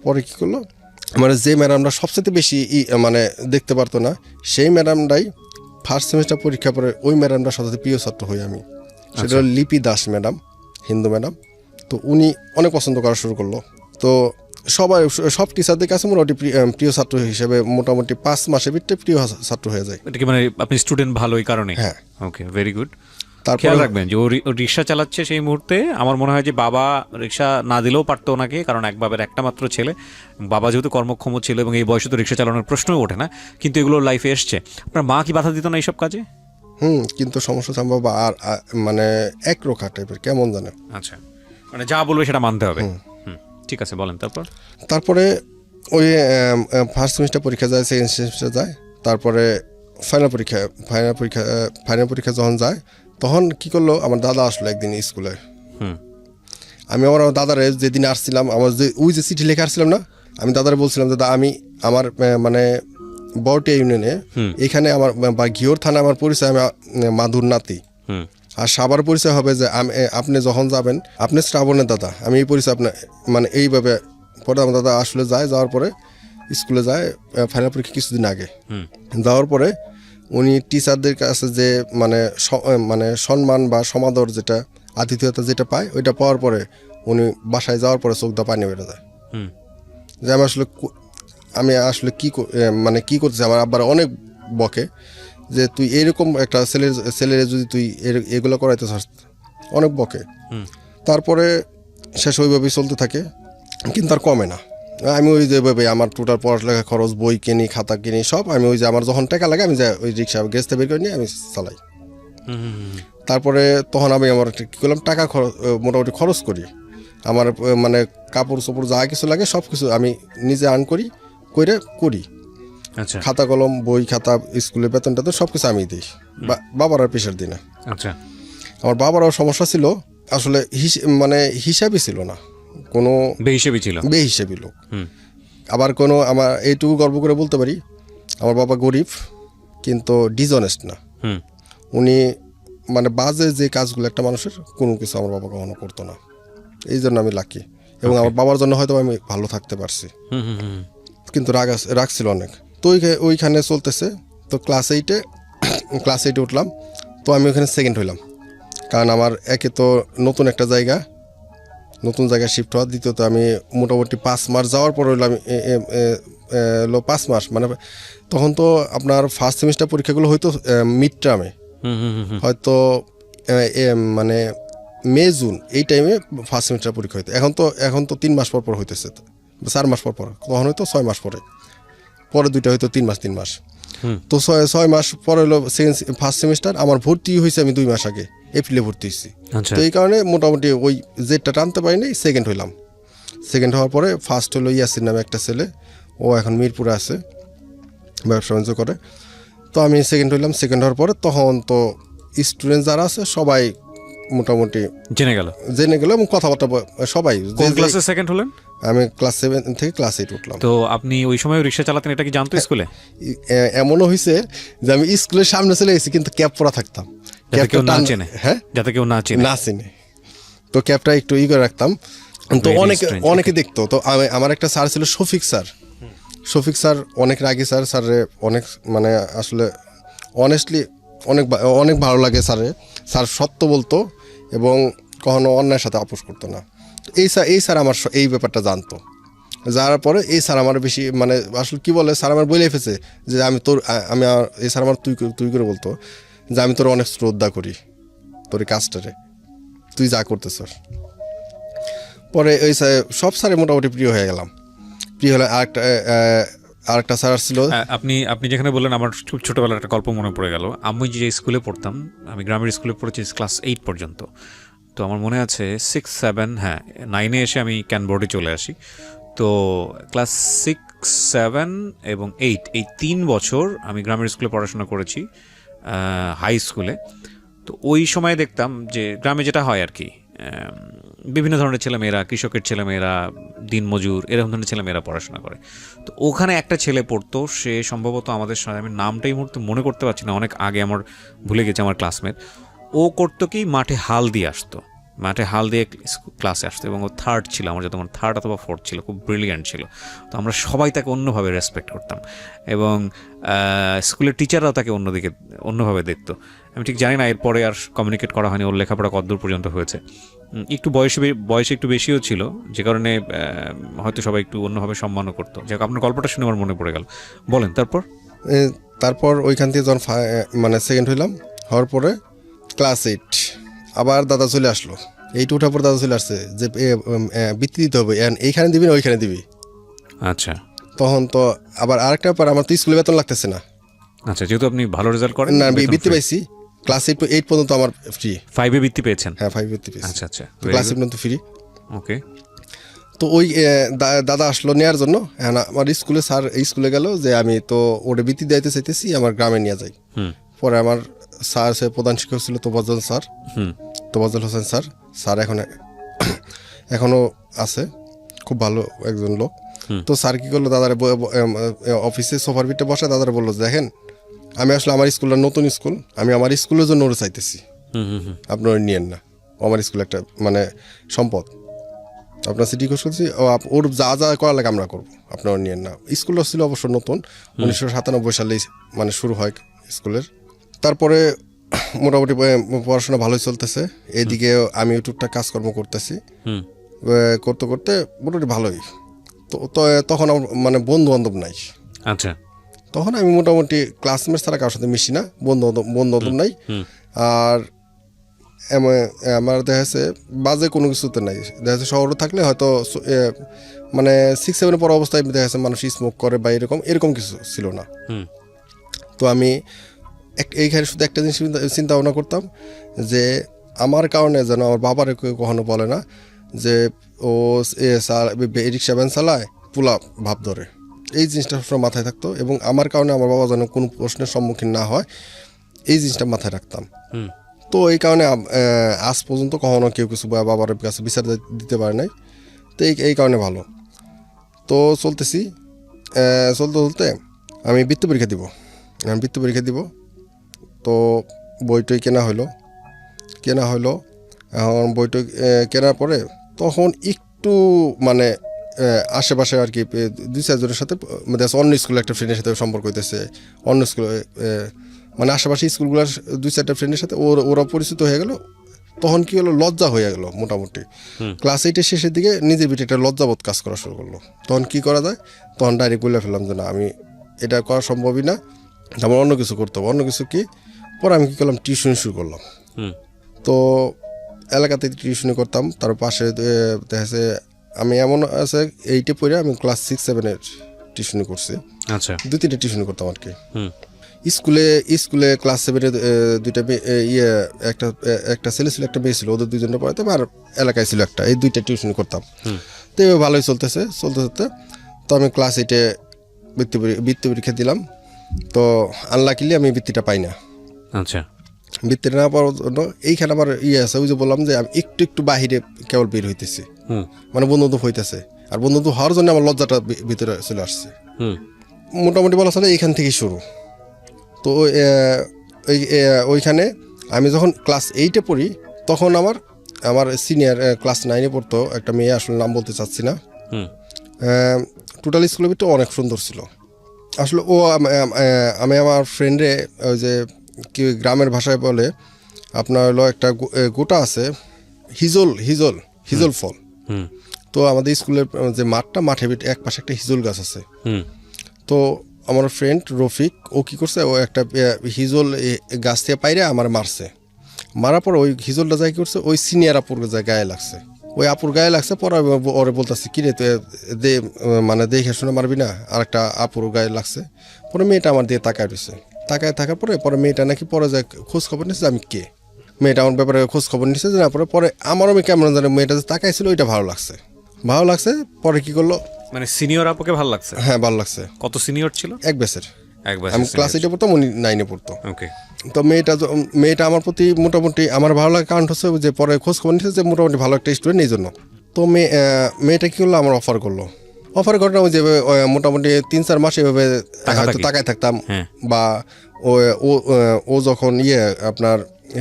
পরে কী করলো, মানে যে ম্যাডামরা সবচেয়ে বেশি মানে দেখতে পারতো না, সেই ম্যাডামটাই ফার্স্ট সেমিস্টার পরীক্ষা পরে ওই ম্যাডামটার সাথে প্রিয় ছাত্র হই আমি। সেটা হলো লিপি দাস ম্যাডাম, হিন্দু ম্যাডাম। তো উনি অনেক পছন্দ করা শুরু করলো। তো সব টিচারদের কাছে মোটামুটি প্রিয় ছাত্র হিসেবে মোটামুটি 5 মাসের ভিতরে প্রিয় ছাত্র হয়ে যায়। এটা কি মানে আপনি স্টুডেন্ট ভালো এই কারণে? হ্যাঁ, ওকে, ভেরি গুড। তারপর খেয়াল রাখবেন যে ও রিক্সা চালাচ্ছে সেই মুহূর্তে, আমার মনে হয় যে বাবা রিক্সা না দিলেও পারতো ওনাকে, কারণ এক বাবার একটা মাত্র ছেলে, বাবা যেহেতু কর্মক্ষম ছিল এবং এই বয়সে তো রিক্সা চালানোর প্রশ্নই ওঠে না, কিন্তু এগুলো লাইফে এসছে। আপনার মা কি বাধা দিত না এইসব কাজে? কিন্তু সমস্যা সম্ভব আর মানে একরোখা টাইপের, কেমন জানে। আচ্ছা, মানে যা বলবে সেটা মানতে হবে। ঠিক আছে, বলেন তারপরে ওই ফার্স্ট সেমিস্টার পরীক্ষা যায়, সেকেন্ড সেমিস্টার যায়, তারপরে ফাইনাল পরীক্ষা যখন যায় তখন কি করলো, আমার দাদা আসলো একদিন স্কুলে। আমি আমার দাদারে যেদিন আসছিলাম, আমার ওই যে চিঠি লেখা আসছিলাম না, আমি দাদারে বলছিলাম দাদা আমি আমার মানে বড়টিয়া ইউনিয়নে এখানে আমার বা ঘিওর থানা আমার পরিচয়, আমি মাধুর নাতি। আর সাবার পরিচয় হবে যে আপনি যখন যাবেন আপনি শ্রাবণের দাদা, আমি এই পরিচয় আপনার মানে এইভাবে। পরে আমার দাদা আসলে যাওয়ার পরে স্কুলে যায় ফাইনাল পরীক্ষা কিছুদিন আগে। যাওয়ার পরে উনি টিচারদের কাছে যে মানে সম্মান বা সমাদর যেটা আতিথেয়তা যেটা পায়, ওইটা পাওয়ার পরে উনি বাসায় যাওয়ার পরে চোখটা পানি বেড়ে যায় যে আমি আসলে কি করতেছি। আমার আব্বার অনেক বকে যে তুই এরকম একটা ছেলের যদি তুই এগুলো করাইতে চাস, অনেক বকে। তারপরে শেষ ওইভাবেই চলতে থাকে, কিন্তু আর কমে না। আমি ওই যেভাবে আমার টোটাল পড়ালেখা খরচ, বই কিনি, খাতা কিনি, সব আমি ওই যে আমার যখন টাকা লাগে আমি যাই ওই রিক্সা গ্যাসটা বের করে নিয়ে আমি চালাই। তারপরে তখন আমি আমার কী করলাম, টাকা মোটামুটি খরচ করি। আমার মানে কাপড় চোপড় যা কিছু লাগে সব কিছু আমি নিজে আর্ন করি। আচ্ছা, খাতা কলম, বই খাতা, স্কুলের বেতন টেতন সব কিছু আমি দিই, বাবার আর প্রেশার দিই না। আচ্ছা, আমার বাবারও সমস্যা ছিল, আসলে মানে হিসাবই ছিল না, কোনো বেহিসাবি লোক। আবার কোনো আমার এইটুকু গর্ব করে বলতে পারি, আমার বাবা গরিব কিন্তু ডিসঅনেস্ট না। উনি মানে বাজে যে কাজগুলো একটা মানুষের, কোনো কিছু আমার বাবা কখনো করতো না। এই জন্য আমি লাকি, এবং আমার বাবার জন্য হয়তো আমি ভালো থাকতে পারছি। কিন্তু রাগ ছিল অনেক। তো ওইখানে চলতেছে। তো ক্লাস এইটে উঠলাম। তো আমি ওইখানে সেকেন্ড হইলাম, কারণ আমার একে তো নতুন জায়গায় শিফট হওয়া, দ্বিতীয়ত আমি মোটামুটি 5 মাস যাওয়ার পর হইলাম 5 মাস, মানে তখন তো আপনার ফার্স্ট সেমিস্টার পরীক্ষাগুলো হয়তো মিড টার্মে, হয়তো মানে মে জুন এই টাইমে ফার্স্ট সেমিস্টার পরীক্ষা হইতো। এখন তো 3 মাস পর হইতেছে, 4 মাস পর, তখন হয়তো 6 মাস পরে দুইটা হয়তো 3 মাস। তো 6 মাস পরে হলো ফার্স্ট সেমিস্টার। আমার ভর্তি হয়েছে আমি 2 মাস আগে, এপ্রিলে ভর্তি হয়েছি। তো এই কারণে মোটামুটি ওই জেটটা টানতে পারিনি, সেকেন্ড হইলাম। সেকেন্ড হওয়ার পরে ফার্স্ট হলো ইয়াসির নামে একটা ছেলে, ও এখন মিরপুরে আছে, ব্যবসা বাণিজ্য করে। তো আমি সেকেন্ড হইলাম। সেকেন্ড হওয়ার পরে তখন তো স্টুডেন্ট যারা আছে সবাই মোটামুটি জেনে গেল এবং কথাবার্তা সবাই। কোন ক্লাসে সেকেন্ড হলেন? আমি ক্লাস 7 থেকে ক্লাস 8 উঠলাম। তো আপনি ওই সময় রিক্সা চালাতেন, এটা কি জানতো স্কুলে? এমনও হয়েছে যে আমি স্কুলের সামনে চলে গেছি কিন্তু ক্যাপ পরা থাকতাম, যাতে কেউ না চেনে। হ্যাঁ, যাতে কেউ না চিনে। তো ক্যাপটা একটু করে রাখতাম। তো অনেকে দেখতো। তো আমার একটা স্যার ছিল শফিক স্যার, অনেক রাগী স্যার অনেক মানে আসলে অনেস্টলি অনেক ভালো লাগে স্যার সত্য বলতো এবং কখনো অন্যায়ের সাথে আপোষ করতো না। এই স্যার আমার এই ব্যাপারটা জানতো। যাওয়ার পরে এই স্যার আমার বেশি মানে আসলে কি বলে, স্যার আমার বলে ফেছে যে এই স্যার আমার তুই করে বলতো যে আমি তোর অনেক শ্রদ্ধা করি, তোর এই কাজটারে, তুই যা করতেছ। পরে ওই সব স্যারে মোটামুটি প্রিয় হয়ে গেলাম। প্রিয় হলে আরেকটা স্যার ছিল। আপনি যেখানে বললেন, আমার ছোটবেলার একটা গল্প মনে পড়ে গেল। আমি যে স্কুলে পড়তাম, আমি গ্রামের স্কুলে পড়েছি ক্লাস 8 পর্যন্ত। তো আমার মনে আছে 6, 7, 9-এ এসে আমি ক্যানবোর্ডে চলে আসি। তো ক্লাস 6, 7 এবং 8 এই 3 বছর আমি গ্রামের স্কুলে পড়াশোনা করেছি, হাই স্কুলে। তো ওই সময় দেখতাম যে গ্রামে যেটা হয় আর কি, বিভিন্ন ধরনের ছেলেমেয়েরা, কৃষকের ছেলেমেয়েরা, দিনমজুর, এরকম ধরনের ছেলেমেয়েরা পড়াশোনা করে। তো ওখানে একটা ছেলে পড়তো, সে সম্ভবত আমাদের সাথে, আমি নামটা এই মুহূর্তে মনে করতে পারছি না, অনেক আগে আমার ভুলে গেছে, আমার ক্লাসমেট। ও করতো কি, মাঠে হাল দিয়ে ক্লাসে আসতো এবং ও থার্ড ছিল, আমার যত থার্ড অথবা ফোর্থ ছিল, খুব ব্রিলিয়ান্ট ছিল। তো আমরা সবাই তাকে অন্যভাবে রেসপেক্ট করতাম এবং স্কুলের টিচাররাও তাকে অন্যভাবে দেখতো। আমি ঠিক জানি না এরপরে আর কমিউনিকেট করা হয়নি, ওর লেখাপড়া কতদূর পর্যন্ত হয়েছে। একটু বয়সে একটু বেশিও ছিল, যে কারণে হয়তো সবাই একটু অন্যভাবে সম্মানও করতো। যাক, আপনার গল্পটা শুনে আমার মনে পড়ে গেল, বলেন। তারপর ওইখান থেকে যখন মানে সেকেন্ড হওয়ার পরে ক্লাস 8 আবার দাদা চলে আসলো। 8 ওঠার পর দাদা চলে আসছে যে বৃত্তি দিতে হবে, এইখানে দিবি না ওইখানে দিবি। আচ্ছা, তখন তো আবার আরেকটা ব্যাপার, আমার তো স্কুলে বেতন লাগতেছে না। আচ্ছা, যেহেতু আপনি ভালো রেজাল্ট করেন, না বৃত্তি পাইছি ক্লাস 8 পর্যন্ত আমার ফ্রি। 5-এ বৃত্তি পেয়েছেন? হ্যাঁ, 5 বৃত্তি পেয়েছি। আচ্ছা, ক্লাস 8 পর্যন্ত ফ্রি। ওকে। তো ওই দাদা আসলো নেওয়ার জন্য। আমার স্কুলে গেল যে আমি তো ওটা বৃত্তি দিতে চাইতেছি, আমার গ্রামে নিয়ে যাই। পরে আমার স্যার, সে প্রধান শিক্ষক ছিল তোফাজ্জল হোসেন স্যার এখনো আছে, খুব ভালো একজন লোক। তো স্যার কি করলো, দাদারে অফিসে সোফার পিঠে বসে দাদারে বললো, দেখেন আমি আসলে আমার স্কুলটা নতুন স্কুল, আমি আমার স্কুলের জন্য ওরা চাইতেছি, আপনারা নিয়েন না, আমার স্কুল একটা মানে সম্পদ, আপনার সিটি কোর্স করছি, ওর যা করা লাগে আমরা করবো, আপনারা নিয়েন না। স্কুলটা ছিল অবশ্য নতুন, 1997 সালেই মানে শুরু হয় স্কুলের। তারপরে মোটামুটি পড়াশোনা ভালোই চলতেছে, এদিকে আমি টুকটাক কাজকর্ম করতেছি, করতে করতে মোটামুটি ভালোই। তো তখন আমার মানে বন্ধু বান্ধব নাই। আচ্ছা, তখন আমি মোটামুটি ক্লাসমেট ছাড়া কারোর সাথে মিশি না, বন্ধু বান্ধব নাই। আর আমার দেখা যাচ্ছে বাজে কোনো কিছুতে নাই। দেখা যাচ্ছে শহরে থাকলে হয়তো মানে 6, 7 পর অবস্থায় দেখা যাচ্ছে মানুষ স্মোক করে বা এরকম কিছু ছিল না। তো আমি এইখানে শুধু একটা জিনিস চিন্তা ভাবনা করতাম যে আমার কারণে যেন আমার বাবার কখনো বলে না যে ও রিক্সা ভ্যান চালায়, পোলা ভাব ধরে। এই জিনিসটা সবসময় মাথায় থাকতো এবং আমার কারণে আমার বাবা যেন কোনো প্রশ্নের সম্মুখীন না হয়, এই জিনিসটা মাথায় রাখতাম। তো এই কারণে আজ পর্যন্ত কখনো কেউ কিছু বাবার কাছে বিচার দিতে পারে নাই। তো এই কারণে ভালো। তো চলতে আমি বৃত্তি পরীক্ষা দিব। তো বইটই কেনা হলো। এখন বইটই কেনার পরে তখন একটু মানে আশেপাশে আর কি 2-4 জনের সাথে অন্য স্কুলে একটা ফ্রেন্ডের সাথে সম্পর্ক হইতেছে, অন্য স্কুলে মানে আশেপাশে স্কুলগুলোর 2-4টা ফ্রেন্ডের সাথে ওরা পরিচিত হয়ে গেল। তখন কি হলো, লজ্জা হয়ে গেল মোটামুটি। ক্লাস 8-এর শেষের দিকে নিজের ভিতরে একটা লজ্জাবোধ কাজ করা শুরু করলো। তখন কি করা যায়, তখন ডাইরেক্ট বলে ফেললাম যে না, আমি এটা করা সম্ভবই না, আমার অন্য কিছু করতে হবে। অন্য কিছু কি? পরে আমি কী করলাম, টিউশনি শুরু করলাম। তো এলাকাতে টিউশনি করতাম। তার পাশে দেখা যাচ্ছে আমি এমন আছে 8-এ পড়ে আমি ক্লাস 6-7-এর টিউশনি করছি। আচ্ছা, 2-3টা টিউশনি করতাম আর কি। স্কুলে ক্লাস 7-এ দুইটা একটা ছেলে ছিল, একটা মেয়ে ছিল, ওদের 2জনটা পড়াতাম, আর এলাকায় ছিল একটা, এই 2টা টিউশনি করতাম। তো এভাবে ভালোই চলতে তো আমি ক্লাস 8-এ বৃত্তি পরীক্ষা দিলাম। তো আনলাকিলি আমি বৃত্তিটা পাই না। আচ্ছা, বৃত্তি না পাওয়ার জন্য এইখানে আমার ইয়ে আছে, ওই যে বললাম যে আমি একটু একটু বাহিরে কেবল বের হইতেছি, মানে বন্ধু হইতেছে, আর বন্ধু হওয়ার জন্য আমার লজ্জাটা ভিতরে চলে আসছে। মোটামুটি বলা চলে এইখান থেকেই শুরু। তো ওইখানে আমি যখন ক্লাস 8-এ পড়ি তখন আমার সিনিয়র ক্লাস 9-এ পড়তো একটা মেয়ে, আসলে নাম বলতে চাচ্ছি না, টোটাল স্কুলের ভিতরে অনেক সুন্দর ছিল। আসলে ও আমি আমার ফ্রেন্ডে ওই যে কি গ্রামের ভাষায় বলে আপনার হলো একটা গোটা আছে হিজল ফল। তো আমাদের স্কুলের যে মাঠের এক পাশে একটা হিজল গাছ আছে। তো আমার ফ্রেন্ড রফিক ও কি করছে, ও একটা হিজল গাছ থেকে পাইরে আমার মারার পর ওই হিজলটা যাই করছে ওই সিনিয়র আপুর গায়ে লাগছে। ওই আপুর গায়ে লাগছে, পরে ওরে বলতেছি কিরে তুই মানে দেখে শুনে মারবি না, আর একটা আপুর গায়ে লাগছে। পরে মেয়েটা আমার দিয়ে তাকায় রয়েছে, তাকায় থাকার পরে মেয়েটা নাকি পরে যায় খোঁজ খবর নিচ্ছে যে আমি কে। মেয়েটা আমার ব্যাপারে খোঁজ খবর নিচ্ছে যে না, পরে আমারও আমি কেমন জানি মেয়েটা যে তাকাইছিল ওইটা ভালো লাগছে। পরে কি করলো, মানে সিনিয়র আপুকে ভালো লাগছে? হ্যাঁ ভালো লাগছে। কত সিনিয়র ছিল? এক ব্যাচের। আমি ক্লাস 8-এ পড়তাম, উনি 9-এ পড়তো। ওকে। তো মেয়েটা আমার প্রতি মোটামুটি আমার ভালো লাগার কারণ হচ্ছে যে পরে খোঁজ খবর নিচ্ছে যে মোটামুটি ভালো একটা স্টুডেন্ট, এই জন্য। তো মেয়েটা কী করলো, আমার অফার ঘটনা ওই যে মোটামুটি 3-4 মাস এভাবে হয়তো তাকায় থাকতাম। বা ও যখন আপনার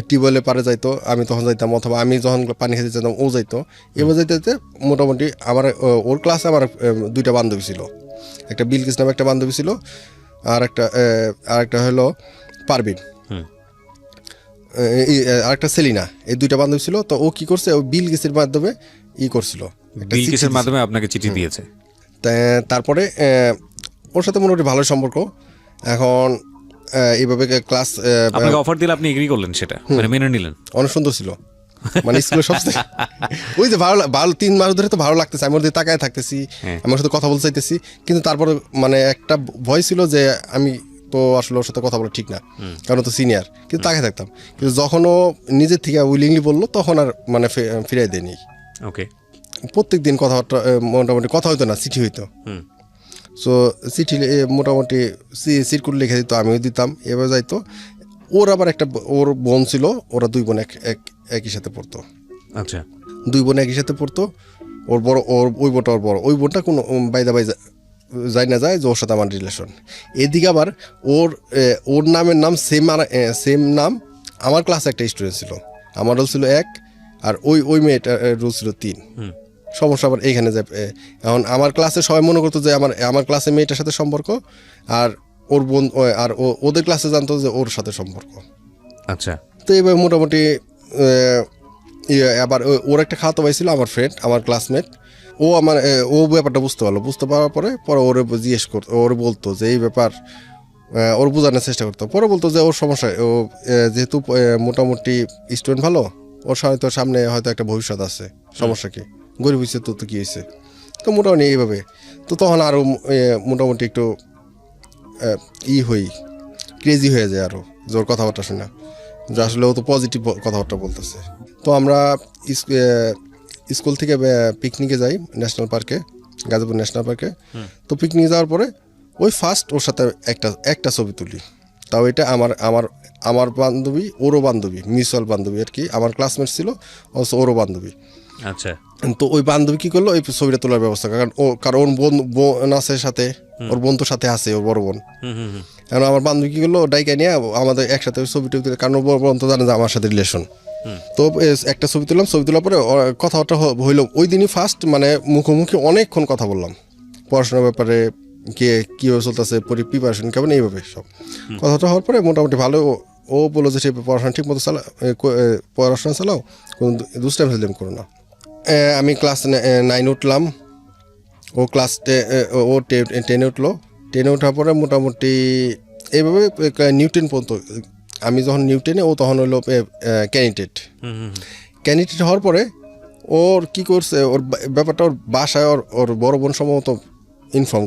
টিউবওয়েলে পারে যাইতো আমি তখন যাইতাম, অথবা আমি যখন পানি খেতে যেতাম ও যাইতো। এবার যাইতে মোটামুটি আমার ওর ক্লাসে আমার 2টা বান্ধবী ছিল, একটা বিলকিস নামে একটা বান্ধবী ছিল, আর একটা হলো পারবিন, আরেকটা সেলিনা, এই 2টা বান্ধবী ছিল। তো ও কি করছে, ও বিলকিসের মাধ্যমে করছিল, বিলকিসের মাধ্যমে আপনাকে চিঠি দিয়েছে। তারপরে ওর সাথে মোটামুটি ভালো সম্পর্ক। এখন এইভাবে ক্লাস আপনাকে অফার দিলে আপনি এগ্রি করলেন, সেটা মানে মেনে নিলেন? অনেক সুন্দর ছিল, মানে স্কুলের সবচেয়ে ওই যে ভালো 3 মাস ধরে তো ভালো লাগতেছে, আমি ওর দিকে তাকায় থাকতেছি, আমার সাথে কথা বলতে চাইতেছি, কিন্তু তারপরে মানে একটা ভয় ছিল যে আমি তো আসলে ওর সাথে কথা বলা ঠিক না, কারণ তো সিনিয়র, কিন্তু তাকায় থাকতাম। কিন্তু যখন ও নিজের থেকে উইলিংলি বললো তখন আর মানে ফিরাই দেয়নি। ওকে। প্রত্যেক দিন কথাবার্তা মোটামুটি কথা হইতো না, চিঠি হইতো। সো চিঠি মোটামুটি সিরকুট লিখে দিত, আমিও দিতাম, এবার যাইতো। ওর আবার ওর বোন ছিল, ওরা 2 বোন একই সাথে পড়তো। আচ্ছা। 2 বোন একই সাথে পড়তো। ওর ওই বোনটা ওর বড়, ওই বোনটা কোনো বাইদা যায় না যায় যে ওর সাথে আমার রিলেশন। এদিকে আবার ওর নামের নাম সেম নাম আমার ক্লাসে একটা স্টুডেন্ট ছিল, আমার রোল ছিল 1, আর ওই মেয়েটার রোল ছিল 3। সমস্যা আবার এইখানে যে এখন আমার ক্লাসে সবাই মনে করতো যে আমার ক্লাসে মেয়েটার সাথে সম্পর্ক, আর ওর বোন আর ওদের ক্লাসে জানতো যে ওর সাথে সম্পর্ক। আচ্ছা। তো এইভাবে মোটামুটি আবার ওর একটা খাওয়াতো ভাই ছিল আমার ফ্রেন্ড, আমার ক্লাসমেট। ও ব্যাপারটা বুঝতে পারার পরে ওরে জিজ্ঞেস করতো, ওর বলতো যে এই ব্যাপার, ওর বোঝানোর চেষ্টা করতো। পরে বলতো যে ওর সমস্যা, ও যেহেতু মোটামুটি স্টুডেন্ট ভালো, ওর সামনে হয়তো একটা ভবিষ্যৎ আছে, সমস্যা কি, গরিব হয়েছে তো কী হয়েছে। তো মোটামুটি এইভাবে তো তখন আরও মোটামুটি একটু ক্রেজি হয়ে যায় আরও, জোর কথাবার্তা শোনা যে আসলে ও তো পজিটিভ কথাবার্তা বলতেছে। তো আমরা স্কুল থেকে পিকনিকে যাই ন্যাশনাল পার্কে, গাজীপুর ন্যাশনাল পার্কে। তো পিকনিকে যাওয়ার পরে ওই ফার্স্ট ওর সাথে একটা ছবি তুলি, তাও এটা আমার বান্ধবী, ওরও বান্ধবী, মিউচুয়াল বান্ধবী আর কি, আমার ক্লাসমেট ছিল, ওরও বান্ধবী। আচ্ছা। তো ওই বান্ধবী কী করলো, ওই ছবিটা তোলার ব্যবস্থা, কারণ ওর বোন আছে সাথে, ওর বোন তো সাথে আছে, ওর বড় বোন। এখন আমার বান্ধবী কী করলো, ডাইকা নিয়ে আমাদের একসাথে ছবিটা তুলে, কারণ ওর বড় বোন তো জানে যে আমার সাথে রিলেশন। তো একটা ছবি তোলার পরে কথাবার্তা হইলো ওই দিনই ফার্স্ট, মানে মুখোমুখি অনেকক্ষণ কথা বললাম পড়াশোনার ব্যাপারে, কীভাবে চলতেছে, প্রিপারেশন কেমন, এইভাবে সব কথাটা হওয়ার পরে মোটামুটি ভালো। ও বললো যে সে পড়াশোনা ঠিক মতো পড়াশোনা চালাও, কোনো দুষ্টামি ফেললাম করো না। আমি ক্লাস 9 উঠলাম, ও ক্লাস 10-এ উঠলো। 10-এ ওঠার পরে মোটামুটি এইভাবে নিউটেন পর্যন্ত, আমি যখন নিউটেনে, ও তখন হলো ক্যান্ডিডেট হওয়ার পরে ওর কি করছে, ওর ব্যাপারটা ওর বাসায় ওর বড় বোন সম্ভবত ইনফর্ম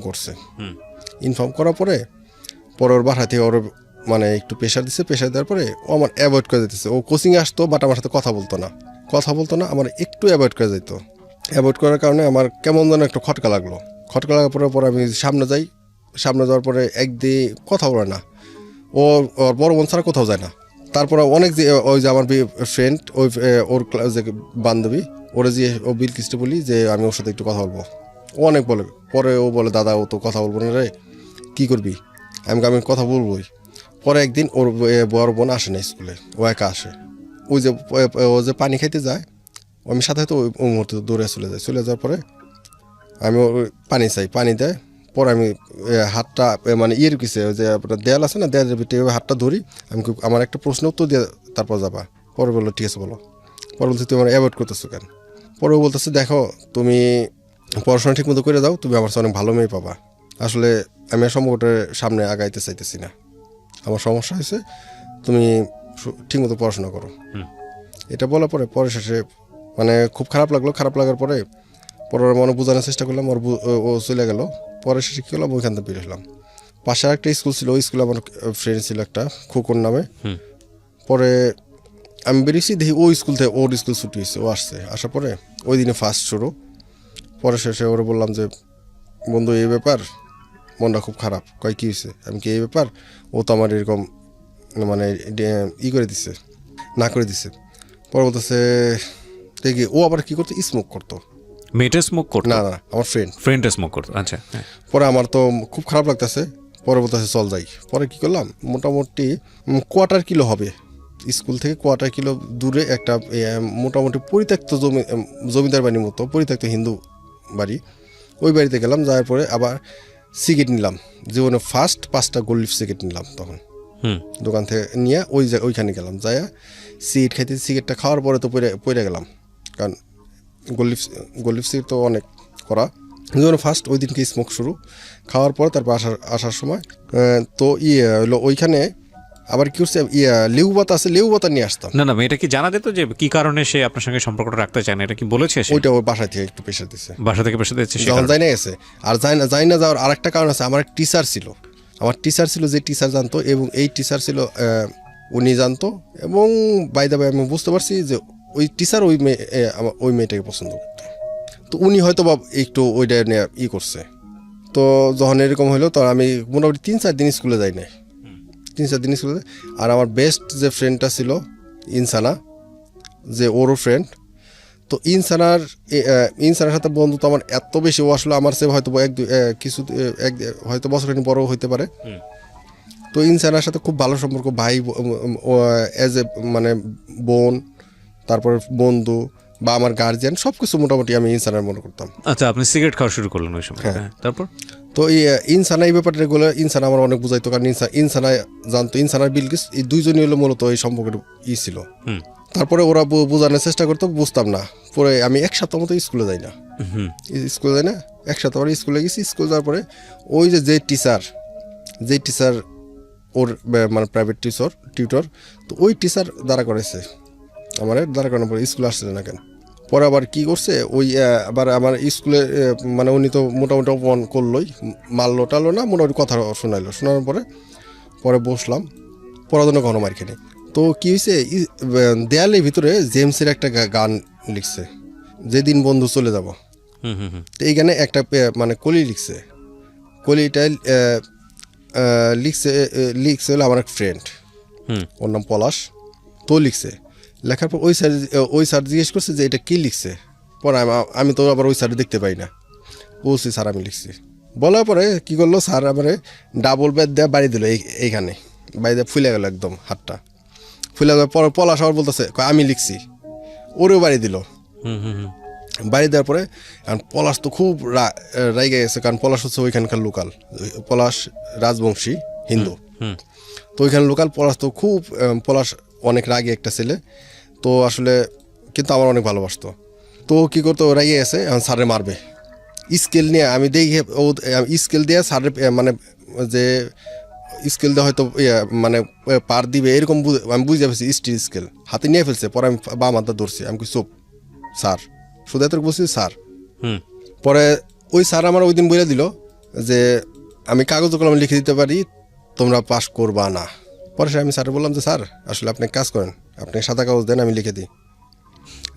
করার পরে ওর বাসা থেকে ওর মানে একটু প্রেশার দেওয়ার পরে ও আমার অ্যাভয়েড করে দিতেছে। ও কোচিংয়ে আসতো, বাট আমার সাথে কথা বলতো না, আমার একটু অ্যাভয়েড করে যেত। অ্যাভয়েড করার কারণে আমার কেমন যেন একটু খটকা লাগার পরে আমি সামনে যাওয়ার পরে একদিন কথা বলে না, ওর বড় বোন ছাড়া কোথাও যায় না, তারপর অনেক যে ওই যে আমার ফ্রেন্ড ওই ওর যে বান্ধবী ওরা যে ও বিলকিসটা বলি যে আমি ওর সাথে একটু কথা বলবো, ও অনেক বলে। পরে ও বলে দাদা ও তো কথা বলবো না রে, কী করবি? আমি কথা বলবোই। পরে একদিন ওর বড় বোন আসে না স্কুলে, ও একা আসে। ওই যে ও যে পানি খাইতে যায়, আমি সাথে সাথে ওই মুহূর্তে দৌড়ে চলে যাওয়ার পরে আমি পানি চাই, পানি দেয়। পরে আমি হাতটা মানে ইয়ের কিসে যে আপনার দেয়াল আছে না, দেয়ালের ভিতরে হাতটা ধরি। আমার একটা প্রশ্ন উত্তর দিয়ে তারপর যাবা। পরে বললো ঠিক আছে বলো। পরে বলছে তুমি আমার অ্যাভয়েড করতেছো কেন? পরে বলতেছে দেখো তুমি পড়াশোনা ঠিক মতো করে দাও, তুমি আমার অনেক ভালো মেয়ে পাবা। আসলে আমি সম্পর্কটার সামনে আগাইতে চাইতেছি না, আমার সমস্যা হয়েছে, তুমি ঠিকমতো পড়াশোনা করো। এটা বলার পরে শেষে মানে খুব খারাপ লাগলো। খারাপ লাগার পরে ওর মনে বোঝানোর চেষ্টা করলাম, ও চলে গেল। পরে শেষে কী করলাম, ওইখান থেকে বেরোলাম। পাশে একটা স্কুল ছিল, ওই স্কুলে আমার ফ্রেন্ড ছিল একটা খোকন নামে। পরে আমি বেরিয়েছি, দেখি ওর স্কুল ছুটি হয়েছে, ও আসছে। আসার পরে ওই দিনে ফার্স্ট শুরু। পরে শেষে ওরা বললাম যে বন্ধু এই ব্যাপার, মনটা খুব খারাপ। কয় কী হয়েছে? আমি কি এই ব্যাপার, ও তো আমার এরকম মানে করে দিছে, না করে দিছে। পরে বলতেছে দেখি ও আবার কী করতো, স্মোক করতো। মেয়েটা স্মোক করতো? না আমার ফ্রেন্ডটা স্মোক করতো। আচ্ছা। পরে আমার তো খুব খারাপ লাগতেছে। পরে বলতেছে চল যাই। পরে কী করলাম, মোটামুটি কোয়ার্টার কিলো হবে স্কুল থেকে, কোয়ার্টার কিলো দূরে একটা মোটামুটি পরিত্যক্ত জমিদার বাড়ির মতো পরিত্যক্ত হিন্দু বাড়ি, ওই বাড়িতে গেলাম। যাওয়ার পরে আবার সিগারেট নিলাম, জীবনে ফার্স্ট 5টা গোল্ড লিফ সিগারেট নিলাম তখন দোকান থেকে নিয়ে। ওইখানে গেলাম, যাইয়া সিগারেট খাইতে, সিগারেটটা খাওয়ার পরে তো পড়ে গেলাম, কারণ গোল্ড লিফ সিগারেট তো অনেক করা। জীবনে ফার্স্ট ওই দিনকে স্মোক শুরু। খাওয়ার পরে তারপর আসার সময় তো হলো ওইখানে আবার কি করছে, লেবু পাতা আছে, লেবু পাতা নিয়ে আসতাম। না মেয়েটা কি জানা যেত যে কি কারণে সে আপনার সঙ্গে সম্পর্কটা রাখতে চায় না? এটা কি বলেছে? ওইটা ওই বাসা থেকে একটু প্রেশার দিচ্ছে, বাসা থেকে প্রেশার দিচ্ছে যখন যাই না গেছে। আর যাই না যাওয়ার আরেকটা কারণ আছে, আমার টিচার ছিল যে টিচার জানতো, এবং এই টিচার ছিল উনি জানতো। এবং বাই দ্য ওয়ে আমি বুঝতে পারছি যে ওই টিচার ওই মেয়েটাকে পছন্দ করতো। তো উনি হয়তো বা একটু ওইটা নিয়ে করছে। তো যখন এরকম হলো, তখন আমি মোটামুটি 3-4 দিন স্কুলে যাই নাই, 3-4 দিন স্কুলে। আর আমার বেস্ট যে ফ্রেন্ডটা ছিল ইনসানা, যে ওরও ফ্রেন্ড, তো ইনসানের সাথে বন্ধুত্ব আমার এত বেশি। ও আসলে আমার সে হয়তো হয়তো বছরখানি বড় হইতে পারে। তো ইনসানের সাথে খুব ভালো সম্পর্ক, ভাই অ্যাজ এ মানে বোন, তারপর বন্ধু বা আমার গার্জিয়ান, সব কিছু মোটামুটি আমি ইনসানের মনে করতাম। আচ্ছা, আপনি সিগারেট খাওয়া শুরু করলেন ওই সময়? হ্যাঁ, তারপর? তো এই ইনসানা এই ব্যাপারটাগুলো ইনসানা আমার অনেক বুঝাইতো, কারণ ইনসানা জানতো, ইনসানার বিলকিস এই দুইজনই হলো মূলত এই সম্পর্কের ছিল। তারপরে ওরা বোঝানোর চেষ্টা করতো, বুঝতাম না। পরে আমি 1 সপ্তাহ মতো স্কুলে যাই না, 1 সপ্তাহ পরে স্কুলে গেছি। স্কুল যাওয়ার পরে ওই যে টিচার ওর মানে প্রাইভেট টিউটর, তো ওই টিচার দাঁড়া করেছে আমার, দাঁড়া করানোর পরে স্কুলে আসছিল না কেন। পরে আবার কী করছে, ওই আবার আমার স্কুলে মানে উনি তো মোটামুটি অপমান করলোই, মারলো টালো না, মোটামুটি কথা শোনানোর পরে বসলাম, পড়ার জন্য ঘন মার খেয়ে। তো কী হয়েছে, দেয়ালের ভিতরে জেমসের একটা গান লিখছে, যেদিন বন্ধু চলে যাব। তো এইখানে একটা মানে কলি লিখছে, কলিটা লিখছে হলো আমার এক ফ্রেন্ড, ওর নাম পলাশ। তো লিখছে, লেখার পর ওই স্যার জিজ্ঞেস করছে যে এটা কী লিখছে। পরে আমি তো আবার ওই স্যার দেখতে পাই না, বলছি স্যার আমি লিখছি। বলার পরে কী করলো, স্যার আবার ডাবল ব্যাট দেওয়া বাড়ি দিল, এইখানে বাড়ি দিয়ে ফুলে গেল একদম হাতটা, ফুলে যাওয়ার পর পলাশ আবার বলতেছে আমি লিখছি, ওরেও বাড়ি দিল। বাড়ি দেওয়ার পরে পলাশ তো খুব রাইগে গেছে, কারণ পলাশ হচ্ছে ওইখানকার লোকাল, পলাশ রাজবংশী হিন্দু, তো ওইখানে লোকাল। পলাশ অনেক রাগে একটা ছেলে, তো আসলে কিন্তু আমার অনেক ভালোবাসতো। তো কী করতো, রাগে গেছে, এখন স্যারে মারবে স্কেল নিয়ে। আমি দেখি ও স্কেল দিয়ে স্যারের মানে যে স্কেল দিয়ে হয়তো মানে পার দিবে এরকম আমি বুঝে ফেলছি, স্টিল স্কেল হাতে নিয়ে ফেলছে। পরে আমি বাম হাতটা ধরছি, আমি কি চুপ স্যার, শুধু এত বলছি স্যার। পরে ওই স্যার আমার ওই দিন বলে দিল যে আমি কাগজ কলমে লিখে দিতে পারি, তোমরা পাস করবা না। পরে আমি স্যার বললাম যে স্যার আসলে আপনি কাজ করেন, আপনি সাদা কাগজ দেন, আমি লিখে দিই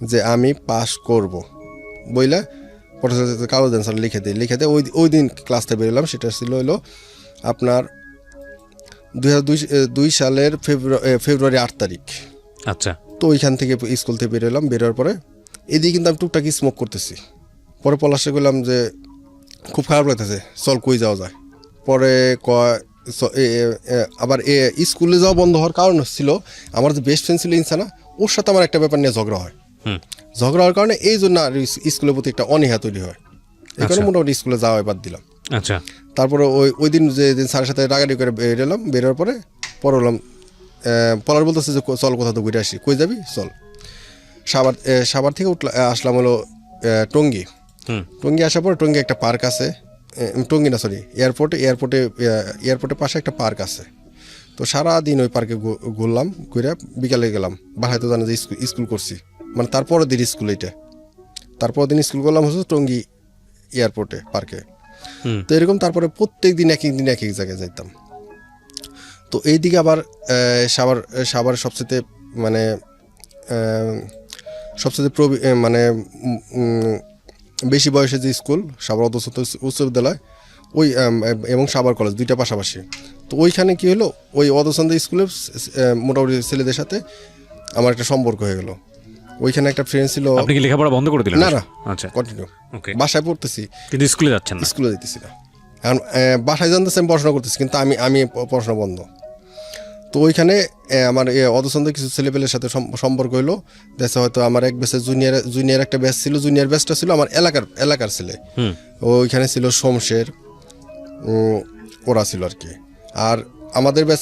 যে আমি পাস করব বইলা। পরে কাগজ দেন স্যার, লিখে দিই। ওই দিন ক্লাস থেকে বেরোলাম, সেটা ছিল হলো আপনার 2002 সালের ফেব্রুয়ারি 8 তারিখ। আচ্ছা। তো ওইখান থেকে স্কুল থেকে বেরোলাম, বেরোর পরে এদিকে কিন্তু আমি টুকটাক স্মোক করতেছি। পরে পলাশে গেলাম যে খুব খারাপ লাগতেছে, চল কই যাওয়া যায়। পরে আবার স্কুলে যাওয়া বন্ধ হওয়ার কারণ ছিল আমার যে বেস্ট ফ্রেন্ড ছিল ইনসানা, ওর সাথে আমার একটা ব্যাপার নিয়ে ঝগড়া হয়। ঝগড়া হওয়ার কারণে এই জন্য আর স্কুলের প্রতি একটা অনীহা তৈরি হয়। এই কারণে মোটামুটি স্কুলে যাওয়া বাদ দিলাম। আচ্ছা। তারপরে ওই দিন যেদিন স্যারের সাথে রাগারাগি করে বেরোলাম, বেরোর পরে হলাম পলার বলতেছে যে চল কোথাও তো ঘুরে আসি। কই যাবি? চল। সাভার থেকে আসলাম হলো টঙ্গী। টঙ্গী আসার পরে টঙ্গী একটা পার্ক আছে, টঙ্গী না সরি এয়ারপোর্টের পাশে একটা পার্ক আছে। তো সারাদিন ওই পার্কে ঘুরলাম, ঘুরে বিকালে গেলাম। বাসায় তো জানা যে স্কুল করছি, মানে তারপরের দিন স্কুল, এইটা তারপরের দিন স্কুল করলাম হচ্ছে টঙ্গী এয়ারপোর্টে পার্কে। তো এরকম তারপরে প্রত্যেক দিন এক এক জায়গায় যাইতাম। তো এইদিকে আবার সাভার সবচেয়ে মানে মানে বেশি বয়সে যে স্কুল সাভার অধ্যুষিত উচ্চ বিদ্যালয়, ওই এবং সাভার কলেজ দুইটা পাশাপাশি। তো ওইখানে কি হলো, ওই অধ্যুষিত স্কুলের মোটামুটি ছেলেদের সাথে আমার একটা সম্পর্ক হয়ে গেল। ওইখানে একটা ফ্রেন্ড ছিল। আপনি কি লেখাপড়া বন্ধ করে দিলেন? না। আচ্ছা, কন্টিনিউ। ওকে। বাসায় পড়তেছি কিন্তু স্কুলে যাচ্ছেন না? স্কুলে যেতেছি না, এখন বাসায় জানতেছি আমি পড়াশোনা করতেছি, কিন্তু আমি পড়াশোনা বন্ধ। তো ওইখানে আমার অধসন্ধ কিছু ছেলেপেলের সাথে সম্পর্ক হইলো। দেশে হয়তো আমার এক ব্যাচের জুনিয়র একটা ব্যাচ ছিল, জুনিয়র ব্যাচটা ছিল আমার এলাকার ছেলে। ওইখানে ছিল শমশের, ওরা ছিল আর কি। আর আমাদের ব্যাচ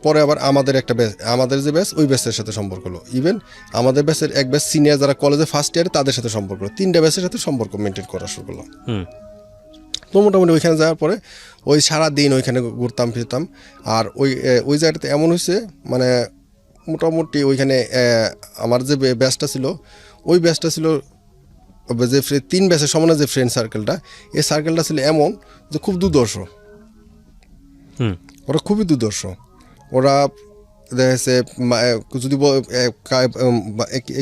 পরে আবার আমাদের যে ব্যাচ, ওই ব্যাচের সাথে সম্পর্ক হলো। ইভেন আমাদের ব্যাচের এক ব্যাচ সিনিয়র যারা কলেজে ফার্স্ট ইয়ারে, তাদের সাথে সম্পর্ক হলো। 3টা ব্যাচের সাথে সম্পর্ক মেনটেন করা শুরু করলাম। তো মোটামুটি ওইখানে যাওয়ার পরে ওই সারাদিন ওইখানে ঘুরতাম ফিরতাম। আর ওই জায়গাটাতে এমন হয়েছে, মানে মোটামুটি ওইখানে আমার যে ব্যাচটা ছিল, ওই ব্যাচটা ছিল যে 3 ব্যাচের সমানে যে ফ্রেন্ড সার্কেলটা, এই সার্কেলটা ছিল এমন যে খুব দুর্দর্শ। ওরা খুবই দুর্দর্শ। ওরা দেখা যাচ্ছে যদি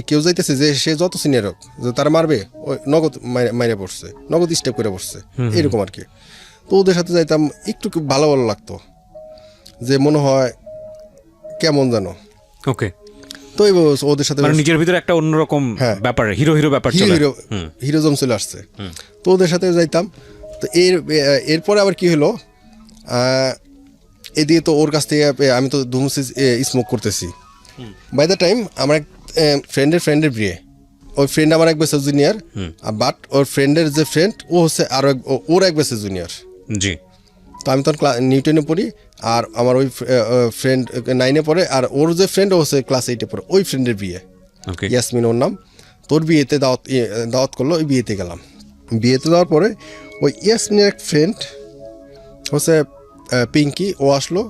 কেউ যাইতেছে যে সে যত সিনিয়র হোক, যে তারা মারবে, ওই নগদ মাইরে পড়ছে, নগদ স্টেপ করে পড়ছে, এরকম আর কি। তো ওদের সাথে যাইতাম, একটু ভালো লাগতো, যে মনে হয় কেমন যেন। ওকে। তো ওদের সাথে নিজের ভিতরে একটা অন্যরকম ব্যাপার, হিরো ব্যাপার, হিরোজম চলে আসছে। তো ওদের সাথে যাইতাম। তো এরপরে আবার কি হলো, এদিকে তো ওর কাছ থেকে আমি তো ধুমসি স্মোক করতেছি। বাই দ্য টাইম আমার এক ফ্রেন্ডের বিয়ে। ওই ফ্রেন্ড আমার এক বছর জুনিয়র, বাট ওর ফ্রেন্ডের যে ফ্রেন্ড ও হচ্ছে আরো ওর এক বছর জুনিয়র। জি। তো আমি তখন নিউটনে পড়ি, আর আমার ওই ফ্রেন্ড 9-এ পড়ে, আর ওর যে ফ্রেন্ড ও হচ্ছে ক্লাস 8-এ পড়ে। ওই ফ্রেন্ডের বিয়ে, ইয়াসমিন ওর নাম। তোর বিয়েতে দাওয়াত করলো, ওই বিয়েতে গেলাম। বিয়েতে যাওয়ার পরে ওই ইয়াসমিনের এক ফ্রেন্ড হচ্ছে পিঙ্কি, ও আসলো,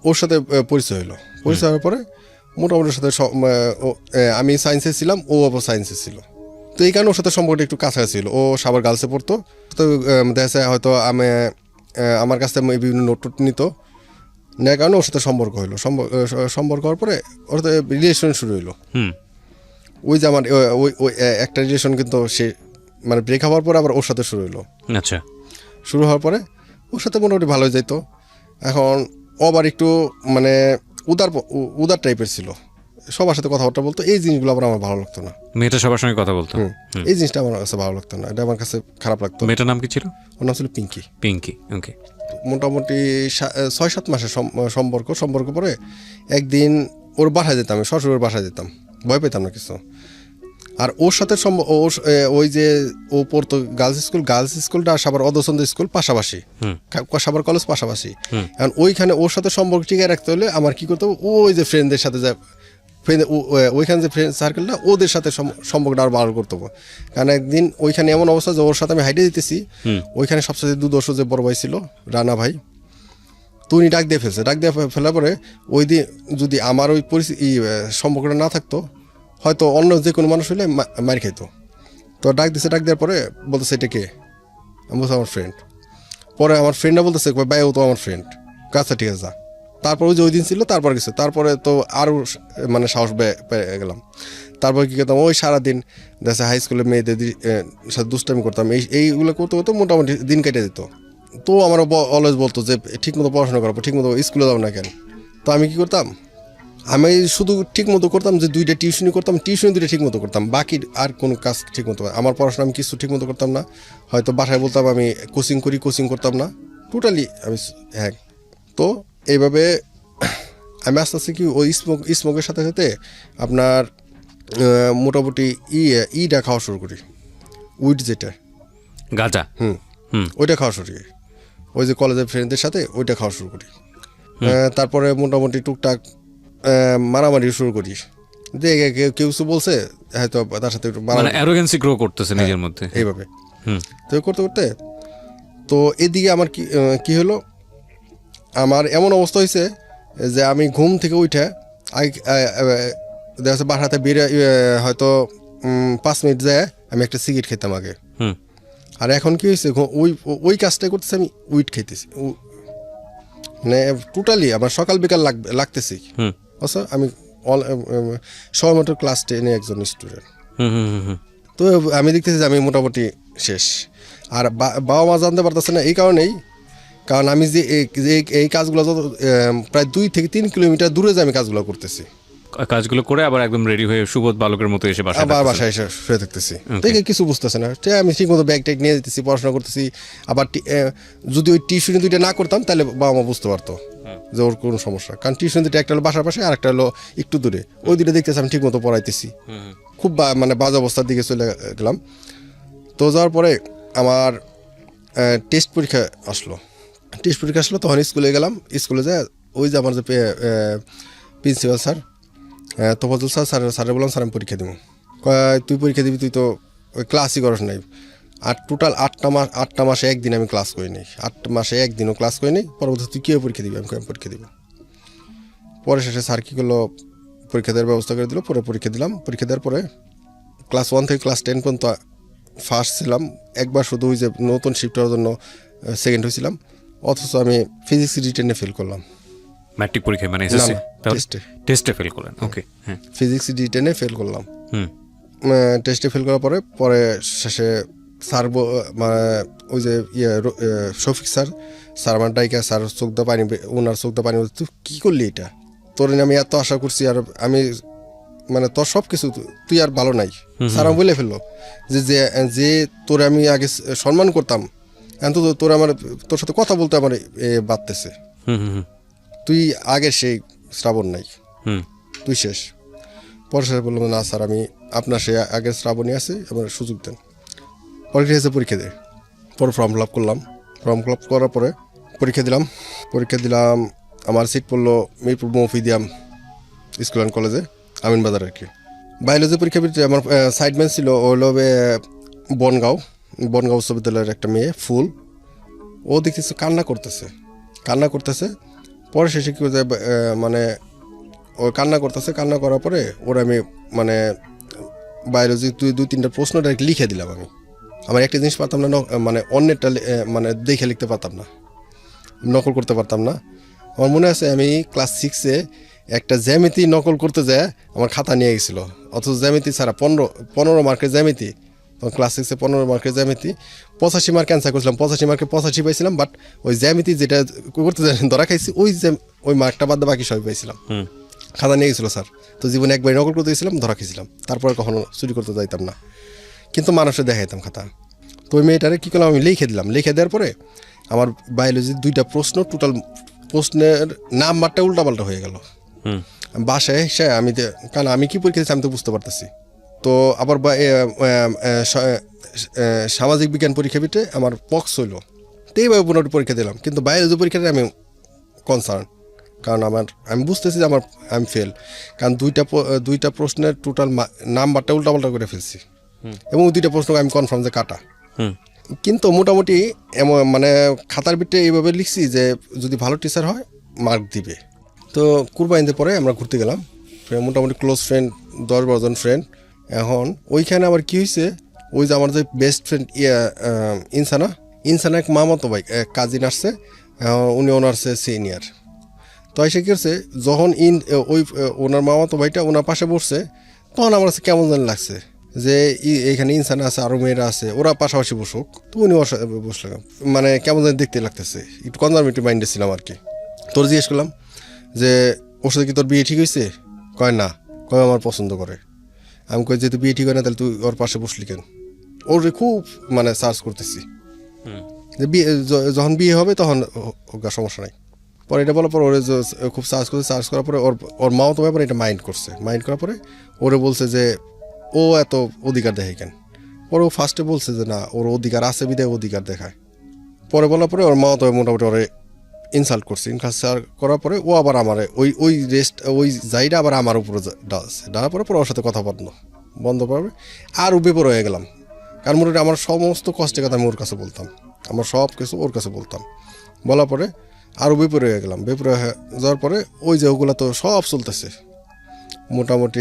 ওর সাথে পরিচয় হলো। পরিচয় হওয়ার পরে মোটামুটি সাথে আমি সায়েন্সে ছিলাম, ও আবার সায়েন্সে ছিল। তো এই কারণে ওর সাথে সম্পর্কটা একটু কাছাকাছি ছিল। ও সাভার গার্লসে পড়তো। তো দেখা যায় হয়তো আমার কাছ থেকে বিভিন্ন নোট নিত, নেওয়ার কারণে ওর সাথে সম্পর্ক হইলো। সম্পর্ক হওয়ার পরে ওর সাথে রিলেশন শুরু হইলো। ওই যে আমার ওই একটা রিলেশন কিন্তু সে মানে ব্রেক হওয়ার পরে আবার ওর সাথে শুরু হইলো। আচ্ছা। শুরু হওয়ার পরে ওর সাথে মোটামুটি ভালোই যেত। এখন ও আবার একটু মানে উদার টাইপের ছিল, সবার সাথে কথাবার্তা বলতো। এই জিনিসগুলো আবার আমার ভালো লাগতো না। মেয়েটা সবার সঙ্গে কথা বলতো, এই জিনিসটা আমার কাছে ভালো লাগতো না, এটা আমার কাছে খারাপ লাগতো। মেয়েটার নাম কি ছিল? ওর নাম ছিল পিঙ্কি। ওকে। মোটামুটি 6-7 মাসের সম্পর্ক পরে একদিন ওর বাসায় যেতাম, শ্বশুরের বাসায় যেতাম, ভয় পেতাম না কিছু। আর ওর সাথে ওই যে ও পড়তো গার্লস স্কুলটা সাভার অধসন্ধ স্কুল পাশাপাশি, সাভার কলেজ পাশাপাশি। এখন ওইখানে ওর সাথে সম্পর্ক টিকে রাখতে হলে আমার কি করতে হবে, ওই যে ফ্রেন্ডদের সাথে ওইখানে যে ফ্রেন্ড সার্কেলটা, ওদের সাথে সম্পর্কটা আরো ভালো করতে হবে। কারণ একদিন ওইখানে এমন অবস্থা যে ওর সাথে আমি হাইটে দিতেছি, ওইখানে সবচেয়ে দুর্দর্শ যে বড় ভাই ছিল রানা ভাই, তো উনি ডাক দিয়ে ফেলার পরে ওই দিন যদি আমার ওই সম্পর্কটা না থাকতো, হয়তো অন্য যে কোনো মানুষ হইলে মার খাইতো। তো ডাক দেওয়ার পরে বলতেছে এটা কে? আমি বলছি আমার ফ্রেন্ড। পরে আমার ফ্রেন্ডরা বলতেছে ভাই ও তো আমার ফ্রেন্ড। আচ্ছা ঠিক আছে যা। তারপর ওই যে ওই দিন ছিল, তারপর গেছে, তারপরে তো আরও মানে সাহস পেয়ে গেলাম। তারপর কী করতাম, ওই সারাদিন দেখা হাই স্কুলে মেয়েদের সাথে দুষ্টামি করতাম, এইগুলো করতে মোটামুটি দিন কেটে দিত। তো আমার অলওয়েজ বলতো যে ঠিকমতো পড়াশোনা করবো, ঠিকমতো স্কুলে যাবো না কেন। তো আমি কি করতাম, আমি শুধু ঠিক মতো করতাম যে 2টা টিউশনি করতাম, টিউশনি 2টা ঠিক মতো করতাম, বাকি আর কোনো কাজ ঠিক মতো, আমার পড়াশোনা আমি কিছু ঠিক মতো করতাম না। হয়তো বাসায় বলতাম আমি কোচিং করি, কোচিং করতাম না, টোটালি আমি হ্যাঁ। তো এইভাবে আমি আস্তে আস্তে কি ওই স্মোকের সাথে সাথে আপনার মোটামুটি ইটা খাওয়া শুরু করি, উইড যেটা গাঁজা। ওইটা খাওয়া শুরু করি, ওই যে কলেজের ফ্রেন্ডদের সাথে ওইটা খাওয়া শুরু করি। তারপরে মোটামুটি টুকটাক মারামারি শুরু করি, যে কেউ কিছু বলছে হয়তো তার সাথে একটু মানে অ্যারোগেন্সি গ্রো করতেছে নিজের মধ্যে এইভাবে। তো করতে করতে তো এদিকে আমার কি হলো, আমার এমন অবস্থা হয়েছে যে আমি ঘুম থেকে উঠে দেখা যাচ্ছে বাসাতে বেরিয়ে হয়তো 5 মিনিট যায় আমি একটা সিগারেট খেতাম আগে। আর এখন কি হয়েছে, ওই কাজটা করতেছি আমি উইট খেতেছি, মানে টোটালি আমার সকাল বিকাল লাগতেছি। আচ্ছা আমি সময় মতো ক্লাস 10-এ একজন স্টুডেন্ট। তো আমি দেখতেছি যে আমি মোটামুটি শেষ। আর বাবা মা জানতে পারতেছে না এই কারণেই, কারণ আমি যে এই কাজগুলো যত প্রায় 2 থেকে 3 কিলোমিটার দূরে যে আমি কাজগুলো করতেছি, কাজগুলো করে আবার একদম রেডি হয়ে সুবোধ বালকের মতো এসে বাসায় এসে শুয়ে থাকতেছি, দেখে কিছু বুঝতেছে না। আমি ঠিক মতো ব্যাগ ট্যাগ নিয়ে যেতেছি, পড়াশোনা করতেছি। আবার যদি ওই টিউশনি 2টা না করতাম তাহলে বাবা মা বুঝতে পারতো যে ওর কোনো সমস্যা, কারণ টিউশন 2টা একটা হলো বাসার পাশে আর একটা হলো একটু দূরে, ওই 2টা দেখতেছি আমি ঠিক মতো পড়াইতেছি। খুব মানে বাজে অবস্থার দিকে চলে গেলাম। তো যাওয়ার পরে আমার টেস্ট পরীক্ষা আসলো, তখন স্কুলে গেলাম। স্কুলে যায় ওই যে আমার যে প্রিন্সিপাল স্যার তোফাজুল স্যার বললাম স্যার আমি পরীক্ষা দেবো। তুই পরীক্ষা দিবি, তুই তো ওই ক্লাসই করস নাই। আর টোটাল 8টা মাসে একদিন আমি ক্লাস করি নি, 8 মাসে একদিনও ক্লাস করি নি। পরবর্তী তুই কীভাবে পরীক্ষা দিবি? আমি পরীক্ষা দিব। পরে শেষে স্যার কী করলো, পরীক্ষা দেওয়ার ব্যবস্থা করে দিল। পরে পরীক্ষা দিলাম। পরীক্ষা দেওয়ার পরে ক্লাস 1 থেকে ক্লাস 10 পর্যন্ত ফার্স্ট ছিলাম। একবার শুধু ওই যে নতুন শিফট হওয়ার জন্য সেকেন্ড হয়েছিলাম। অথচ আমি ফিজিক্স রিটেনে ফেল করলাম ম্যাট্রিক পরীক্ষায়, মানে টেস্টে ফেল করলেন? ওকে, হ্যাঁ, ফিজিক্স রিটেনে ফেল করলাম। টেস্টে ফেল করার পরে শেষে স্যার ওই যে শফিক স্যার আমার ডাইকা স্যার চোখদা পানি, ওনার চোখদা পানি, তুই কী করলি এটা? তোর আমি এত আশা করছি, আর আমি মানে তোর সব কিছু তুই আর ভালো নাই। স্যার আমি বলে ফেললো যে তোর আমি আগে সম্মান করতাম, এখন তো তোর সাথে কথা বলতে আমার বাড়তেছে। তুই আগে সেই শ্রাবণ নাই, তুই শেষ। পরে স্যার বললাম না স্যার, আমি আপনার সে আগের শ্রাবণই আছে, আমার সুযোগ দেন। পরীক্ষা দে। পরে ফর্ম ফিল আপ করলাম। ফর্ম ফিল আপ করার পরে পরীক্ষা দিলাম। আমার সিট পড়লো মিরপুর মফিদিয়াম স্কুল অ্যান্ড কলেজে, আমিনবাজার আর কি। বায়োলজি পরীক্ষা আমার সাইডম্যান ছিল হলো বনগাঁও উচ্চ বিদ্যালয়ের একটা মেয়ে ফুল। ও দেখতেছে কান্না করতেছে। পরে শেষে কী যায়, মানে ও কান্না করার পরে ওর আমি মানে বায়োলজি 2-3টা প্রশ্ন ডাইরেক্ট লিখে দিলাম। আমার একটা জিনিস পারতাম না, মানে অন্যেরটা মানে দেখে লিখতে পারতাম না, নকল করতে পারতাম না। আমার মনে আছে আমি ক্লাস 6-এ একটা জ্যামিতি নকল করতে যায় আমার খাতা নিয়ে গেছিলো, অথচ জ্যামিতি ছাড়া 15 মার্কের জ্যামিতি, তখন ক্লাস 6-এ 15 মার্কের জ্যামিতি 85 মার্ক অ্যান্সার করেছিলাম। 85 মার্কে 85 পাইছিলাম, বাট ওই জ্যামিতি যেটা করতে যাই ধরা খাইছি, ওই মার্কটা বাদ বাকি সবই পাইছিলাম। খাতা নিয়ে গেছিলো স্যার। তো জীবনে একবার নকল করতে গেছিলাম, ধরা খেয়েছিলাম। তারপরে কখনো চুরি করতে যাইতাম না, কিন্তু মানুষের দেখাইতাম খাতা। তো ওই মেয়েটারে কী করলাম, আমি লিখে দিলাম। লিখে দেওয়ার পরে আমার বায়োলজির 2টা প্রশ্ন, টোটাল প্রশ্নের নাম্বারটা উল্টাপাল্টা হয়ে গেল। বাসায় এসে কারণ আমি কি পরীক্ষা দিচ্ছি আমি তো বুঝতে পারতেছি। তো আবার সামাজিক বিজ্ঞান পরীক্ষা পিঠে আমার পক্স হইলো। তো এইভাবে পুনরায় পরীক্ষা দিলাম, কিন্তু বায়োলজি পরীক্ষাতে আমি কনসার্ন, কারণ আমি বুঝতেছি যে আমি ফেল, কারণ 2টা প্রশ্নের টোটাল নাম্বারটা উল্টাপাল্টা করে ফেলছি, এবং 2টা প্রশ্ন আমি কনফার্ম যে কাটা। কিন্তু মোটামুটি মানে খাতার বিটে এইভাবে লিখছি যে যদি ভালো টিচার হয় মার্ক দিবে। তো কুরবানিতে পরে আমরা ঘুরতে গেলাম, মোটামুটি ক্লোজ ফ্রেন্ড 10-12 জন ফ্রেন্ড। এখন ওইখানে আবার কী হয়েছে, ওই যে আমার যে বেস্ট ফ্রেন্ড ইনসানা এক মামাতো ভাই কাজিন আসছে, উনি ওনার সিনিয়র। তো এসে কী করছে, যখন ওই ওনার মামাতো ভাইটা ওনার পাশে বসছে, তখন আমার কাছে কেমন যেন লাগছে যে এইখানে ইনসানা আছে, আরও মেয়েরা আছে, ওরা পাশাপাশি বসুক। তো উনি বসলাম, মানে কেমন যেন দেখতে লাগতেছে, একটু কনজারভেটিভ মাইন্ডে ছিলাম আর কি। তোর জিজ্ঞেস করলাম যে ওর সাথে কি তোর বিয়ে ঠিক হয়েছে? কয় না। কয় আমার পছন্দ করে। আমি কই যেহেতু বিয়ে ঠিক হয় না তাহলে তুই ওর পাশে বসলি কেন? ওর খুব মানে সার্চ করতেছি যে বিয়ে যখন বিয়ে হবে তখন হোক, সমস্যা নাই। পরে এটা বলার পর ওরে খুব সার্চ করছে, সার্চ করার পরে ওর মাও তো ব্যাপারে এটা মাইন্ড করছে। মাইন্ড করার পরে ওরে বলছে যে ও এত অধিকার দেখায় কেন? পরে ও ফার্স্টে বলছে যে না, ওর অধিকার আছে বিদায় অধিকার দেখায়। পরে বলার পরে ওর মাও তো মোটামুটি ওরে ইনসাল্ট করছে। ইনসাল্ট করার পরে ও আবার আমার ওই জায়গা আবার আমার উপরে ডালার পরে ওর সাথে কথা বন্ধ করবে। আর ও বেপর হয়ে গেলাম, কারণ মোটামুটি আমার সমস্ত কষ্টের কথা আমি ওর কাছে বলতাম, আমার সব কিছু ওর কাছে বলতাম। বলার পরে আরও বেপরে হয়ে গেলাম। বেপরে হয়ে যাওয়ার পরে ওই যে ওগুলো তো সব চলতেছে, মোটামুটি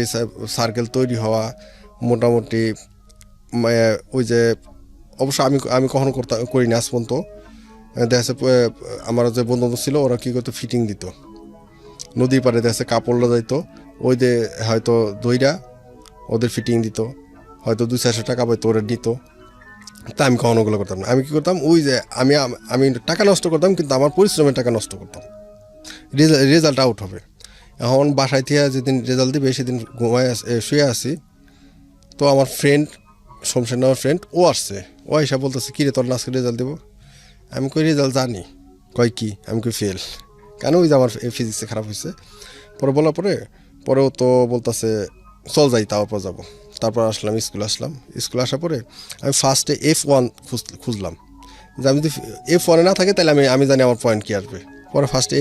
সার্কেল তৈরি হওয়া, মোটামুটি ওই যে অবশ্য আমি কখনো করিনি আজ পর্যন্ত। দেখা যাচ্ছে আমার যে বন্ধু ছিল ওরা কী করতো, ফিটিং দিত নদীর পাড়ে, দেখা যাচ্ছে কাপড় যাইতো, ওই যে হয়তো দইরা ওদের ফিটিং দিত, হয়তো 200-400 টাকা পাইতো, ওরা দিত। তা আমি কখনো ওগুলো করতাম না। আমি কী করতাম, ওই যে আমি টাকা নষ্ট করতাম, কিন্তু আমার পরিশ্রমের টাকা নষ্ট করতাম। রেজাল্ট আউট হবে। এখন বাসায় থেকে যেদিন রেজাল্ট দিবে সেদিন শুয়ে আসি, তো আমার ফ্রেন্ড শমশের নামের ফ্রেন্ড ও আসছে। ও এসে বলতেছে কী রে তোর আজকে রেজাল্ট দেবো? আমি কই রেজাল্ট জানি। কয় কি? আমি কই ফেল। কেন? ওই যে আমার ফিজিক্সে খারাপ হয়েছে। পরে বলার পরেও তো বলতেছে চল যাই, তারপর যাবো। তারপর স্কুলে স্কুলে আসার পরে আমি ফার্স্টে F1 খুঁজলাম, যে আমি যদি F1 না থাকে তাহলে আমি জানি আমার পয়েন্ট কী আসবে। পরে ফার্স্টে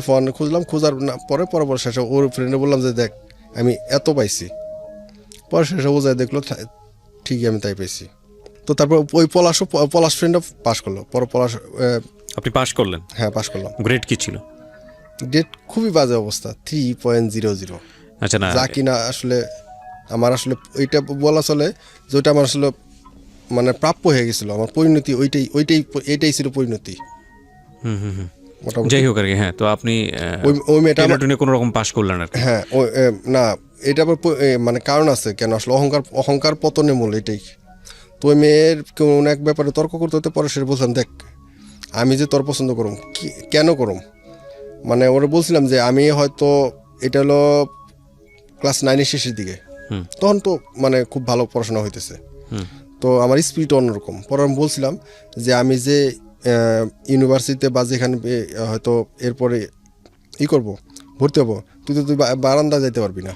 F1 খুঁজলাম, খোঁজার পরে শেষে ওর ফ্রেন্ডে বললাম যে দেখ আমি এত পাইছি। পরে শেষে ও যায় দেখলো ঠিকই আমি তাই পেয়েছি। তো তারপর ওই পলাশ ফ্রেন্ডও পাশ করলো। পরে আপনি পাশ করলেন? হ্যাঁ, পাশ করলাম। গ্রেড কি ছিল? ডেট খুবই বাজে অবস্থা, 3.00। আচ্ছা, না যা কিনা আসলে আমার আসলে ওইটা বলা চলে যে ওইটা আমার আসলে মানে প্রাপ্য হয়ে গেছিলো। আমার পরিণতি এইটাই ছিল পরিণতি মোটামুটি। যাই হোক আর কি। হ্যাঁ, তো আপনি ওই মেয়েটা কোনো রকম পাশ করলেন আর কি? হ্যাঁ, না এটা আবার মানে কারণ আছে কেন, আসলে অহংকার পতনের মূল এটাই। তো ওই মেয়ের কোন এক ব্যাপারে তর্ক করতে পরে সে বলছিলাম দেখ আমি যে তোর পছন্দ করুম, কেন করুম, মানে ওরা বলছিলাম যে আমি হয়তো এটা হলো ক্লাস 9-এর শেষের দিকে, তখন তো মানে খুব ভালো পড়াশোনা হইতেছে, তো আমার স্পিরিট অন্যরকম। পরে আমি বলছিলাম যে আমি যে ইউনিভার্সিটিতে বা যেখানে হয়তো এরপরে করবো, ভর্তি হবো, তুই বারান্দা যাইতে পারবি না,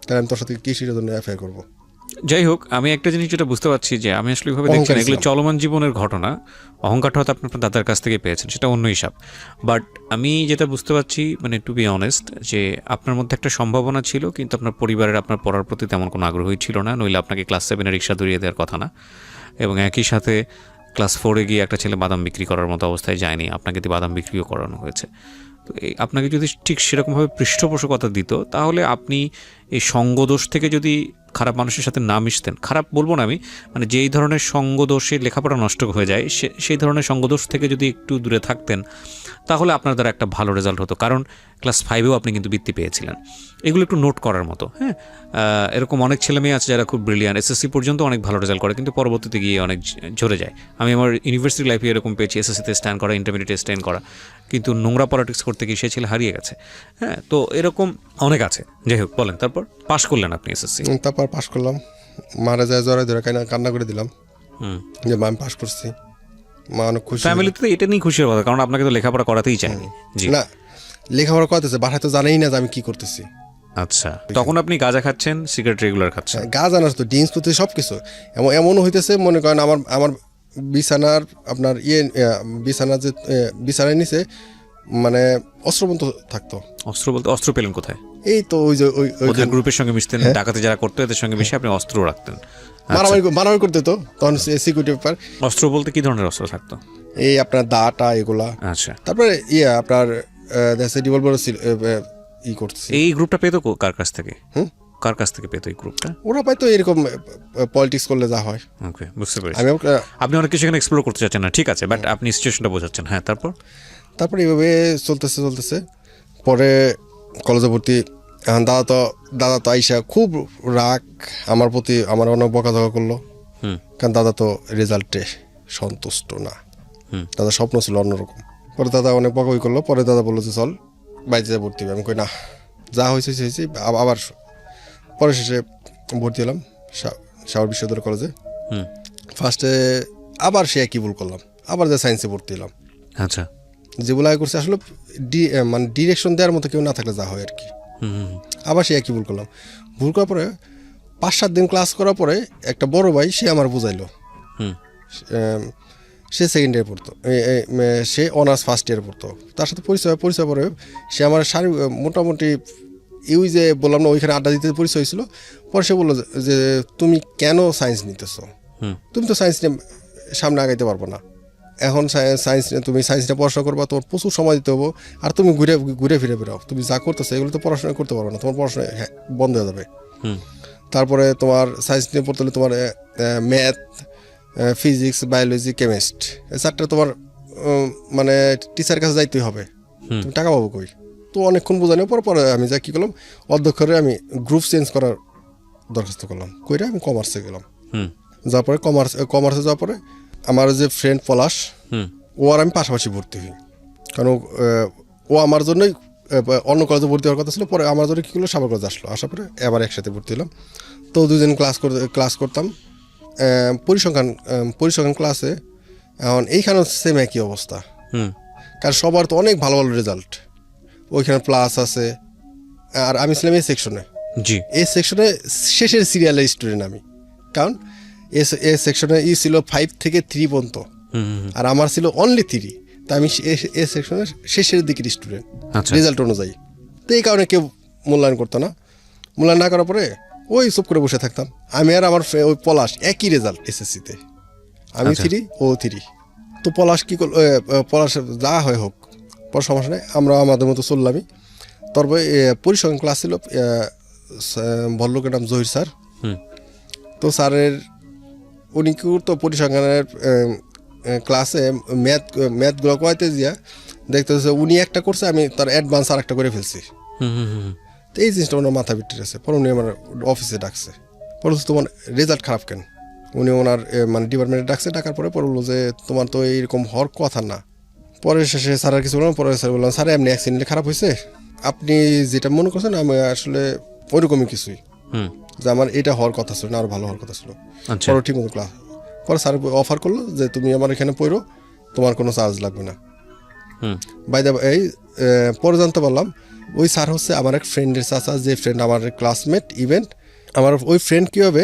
তাহলে আমি তোর সাথে কিসের জন্য অ্যাফেয়ার করবো। যাই হোক, আমি একটা জিনিস যেটা বুঝতে পারছি যে আমি আসলে এইভাবে দেখছি না, এগুলো চলমান জীবনের ঘটনা। অহংকারটা হয়তো আপনি আপনার দাদার কাছ থেকে পেয়েছেন, সেটা অন্য হিসাব। বাট আমি যেটা বুঝতে পারছি, মানে টু বি অনেস্ট, যে আপনার মধ্যে একটা সম্ভাবনা ছিল, কিন্তু আপনার পরিবারের আপনার পড়ার প্রতি তেমন কোনো আগ্রহই ছিল না, নইলে আপনাকে ক্লাস 7-এ রিক্সা ধরিয়ে দেওয়ার কথা না। এবং একই সাথে ক্লাস 4-এ গিয়ে একটা ছেলে বাদাম বিক্রি করার মতো অবস্থায় যায়নি, আপনাকে দিয়ে বাদাম বিক্রিও করানো হয়েছে। তো আপনাকে যদি ঠিক সেরকমভাবে পৃষ্ঠপোষকতা দিত, তাহলে আপনি এই সঙ্গদোষ থেকে যদি খারাপ মানুষের সাথে না মিশতেন, খারাপ বলবো না আমি, মানে যেই ধরনের সঙ্গদোষে লেখাপড়া নষ্ট হয়ে যায়, সেই ধরনের সঙ্গদোষ থেকে যদি একটু দূরে থাকতেন, তাহলে আপনার দ্বারা একটা ভালো রেজাল্ট হতো। কারণ ক্লাস 5-এও আপনি কিন্তু বৃত্তি পেয়েছিলেন। এগুলো একটু নোট করার মতো। হ্যাঁ, এরকম অনেক ছেলে মেয়ে আছে যারা খুব ব্রিলিয়ান্ট, এসএসসি পর্যন্ত অনেক ভালো রেজাল্ট করে, কিন্তু পরবর্তীতে গিয়ে অনেক ঝরে যায়। আমি আমার ইউনিভার্সিটি লাইফে এরকম পেয়েছি, এসএসসিতে স্ট্যান্ড করা, ইন্টারমিডিয়েটে স্ট্যান্ড করা, কিন্তু নোংরা পলিটিক্স করতে গিয়ে সে ছেলে হারিয়ে গেছে। হ্যাঁ, তো এরকম অনেক আছে। যাই হোক, বলেন, তারপর পাশ করলেন আপনি এসএসসি? তারপর পাশ করলাম, মারা যায় জড়াই ধরে কান্না করে দিলাম যে মা আমি পাশ করছি। মা অনেক খুশি। ফ্যামিলিতে এটা নিয়ে খুশির কথা, কারণ আপনাকে তো লেখাপড়া করাতেই চায়নি। জি না, লেখাপড়া করতেছে, বাসায় তো জানেই না যে আমি কি করতেছি। আচ্ছা, তখন আপনি গাঁজা খাচ্ছেন, সিগারেট রেগুলার খাচ্ছেন? গাঁজা না, তো ড্রিঙ্কস করতে সব কিছু এমনও হইতেছে, মনে করেন আমার বিছানার আপনার বিছানার যে বিছানার নিচে মানে অস্ত্রবন্ধ থাকতো। অস্ত্র বলতে অস্ত্র পেলেন কোথায়? এই তো ওই যে ওদের গ্রুপের সঙ্গে মিশতেন, ডাকাতে যারা করতো এদের সঙ্গে মিশে আপনি অস্ত্র রাখতেন? মারামারি করতে তো তখন সিকিউরিটি ব্যাপার। অস্ত্র বলতে কি ধরনের অস্ত্র থাকতো? এই আপনার দাটা এগুলা। আচ্ছা, তারপরে আপনার রিভলভার করতেছে। এই গ্রুপটা পেতো কার কাছ থেকে? কার কাছ থেকে পেতো এই গ্রুপটা? ওরা পাইতো এরকম পলিটিক্স করলে যা হয়। ওকে, বুঝতে পেরেছি। আপনি অনেক কিছু এখানে এক্সপ্লোর করতে চাচ্ছেন না, ঠিক আছে, বাট আপনি সিচুয়েশনটা বোঝাচ্ছেন। হ্যাঁ, তারপর এইভাবে চলতেছে। পরে কলেজে ভর্তি। এখন দাদা তো আইসা খুব রাগ আমার প্রতি, আমার অনেক বকাঝকা করলো, কারণ দাদা তো রেজাল্টে সন্তুষ্ট না। দাদা স্বপ্ন ছিল অন্যরকম। পরে দাদা অনেক বকাবকি করলো, পরে দাদা বললো যে চল বাইরে যা ভর্তি হবে। আমি কই না, যা হয়েছে হয়েছে। আবার পরে শেষে ভর্তি হলাম সাভার বিশ্ববিদ্যালয় কলেজে। ফার্স্টে আবার সে একই ভুল করলাম, আবার যা সায়েন্সে ভর্তি হলাম। আচ্ছা, যেগুলো আগে করছে আসলে মানে ডিরেকশন দেওয়ার মতো কেউ না থাকলে যা হয় আর কি। আবার সে একই ভুল করলাম। ভুল করার পরে 5-7 দিন ক্লাস করার পরে একটা বড় ভাই সে আমার বুঝাইলো। সে সেকেন্ড ইয়ার পড়তো, সে অনার্স ফার্স্ট ইয়ার পড়তো। তার সাথে পরিচয় পরে সে আমার মোটামুটি ওই যে বললাম না ওইখানে আড্ডা দিতে পরিচয় হয়েছিল। পরে সে বললো যে তুমি কেন সায়েন্স নিতেছো, তুমি তো সায়েন্স নিয়ে সামনে আগাইতে পারবো না, এখন তুমি সায়েন্স নিয়ে পড়াশোনা করবা, তোমার প্রচুর সময় দিতে হবো, আর তুমি ঘুরে ফিরে বেরোও, তুমি যা করতেছো এগুলো তো পড়াশোনা করতে পারবো না, তোমার পড়াশোনা বন্ধ হয়ে যাবে। তারপরে তোমার সায়েন্স নিয়ে পড়তে হলে তোমার ম্যাথ, ফিজিক্স, বায়োলজি, কেমিস্ট এই চারটা তোমার মানে টিচারের কাছে যাইতেই হবে, তুমি টাকা পাবো কই। তো অনেকক্ষণ বোঝানোর পরে আমি যা কী করলাম, অধ্যক্ষরে আমি গ্রুপ চেঞ্জ করার দরখাস্ত করলাম, কইরা আমি কমার্সে গেলাম। যাওয়ার পরে কমার্সে যাওয়ার পরে আমার যে ফ্রেন্ড পলাশ, ও আর আমি পাশাপাশি ভর্তি হই। কারণ ও আমার জন্যই অন্য কলেজে ভর্তি হওয়ার কথা ছিল, পরে আমার জন্য কী করলো সাভার কলেজে আসলো, আসার পরে এবার একসাথে ভর্তি হলাম। তো দুজন ক্লাস করতাম পরিসংখ্যান ক্লাসে। এখন এইখানেও সেম একই অবস্থা, কারণ সবার তো অনেক ভালো ভালো রেজাল্ট, ওইখানে প্লাস আছে। আর আমি ছিলাম এই সেকশনে, এই সেকশনে শেষের সিরিয়ালের স্টুডেন্ট আমি, কারণ এ সেকশনে ছিল 5 থেকে 3 পর্যন্ত, আর আমার ছিল অনলি 3। তা আমি এ সেকশনের শেষের দিকের স্টুডেন্ট রেজাল্ট অনুযায়ী। তো এই কারণে কেউ মূল্যায়ন করতো না। মূল্যায়ন না করার পরে ওই চুপ করে বসে থাকতাম। আমি আর আমার ওই পলাশ একই রেজাল্ট এসএসসিতে, আমি 3 ও 3। তো পলাশ কী করল, পলাশ যা হয় হোক, পর সমস্যা নেই, আমরা আমাদের মতো চললামই। তারপরে পরিসংখ্যান ক্লাস ছিল, ভদ্রলোকের নাম জহির স্যার। তো স্যারের উনি কি করতো, পরিসংখ্যানের ক্লাসে ম্যাথগুলো করাইতে দিয়া দেখতে হচ্ছে উনি একটা করছে, আমি তার অ্যাডভান্স আর একটা করে ফেলছি। তো এই জিনিসটা ওনার মাথা ভিতরে আছে। পরে উনি আমার অফিসে ডাকছে, পরে তোমার রেজাল্ট খারাপ কেন। উনি ওনার মানে ডিপার্টমেন্টে ডাকার পরে বললো যে তোমার তো এইরকম হওয়ার কথা না। পরে শেষে স্যার আর কিছু বললাম, পরে স্যার বললাম স্যার এমনি অ্যাক্সিডেন্টলি খারাপ হয়েছে, আপনি যেটা মনে করছেন আমি আসলে ওইরকমই কিছুই, যে আমার এটা হওয়ার কথা ছিল না, আরও ভালো হওয়ার কথা ছিল। পরে ঠিক মতো ক্লাস, পরে স্যার অফার করলো যে তুমি আমার এখানে পড়ো, তোমার কোনো চার্জ লাগবে না। এই পরে জানতে পারলাম ওই স্যার হচ্ছে আমার এক ফ্রেন্ডের চাচা, যে ফ্রেন্ড আমার ক্লাসমেট ইভেন্ট। আমার ওই ফ্রেন্ড কী হবে,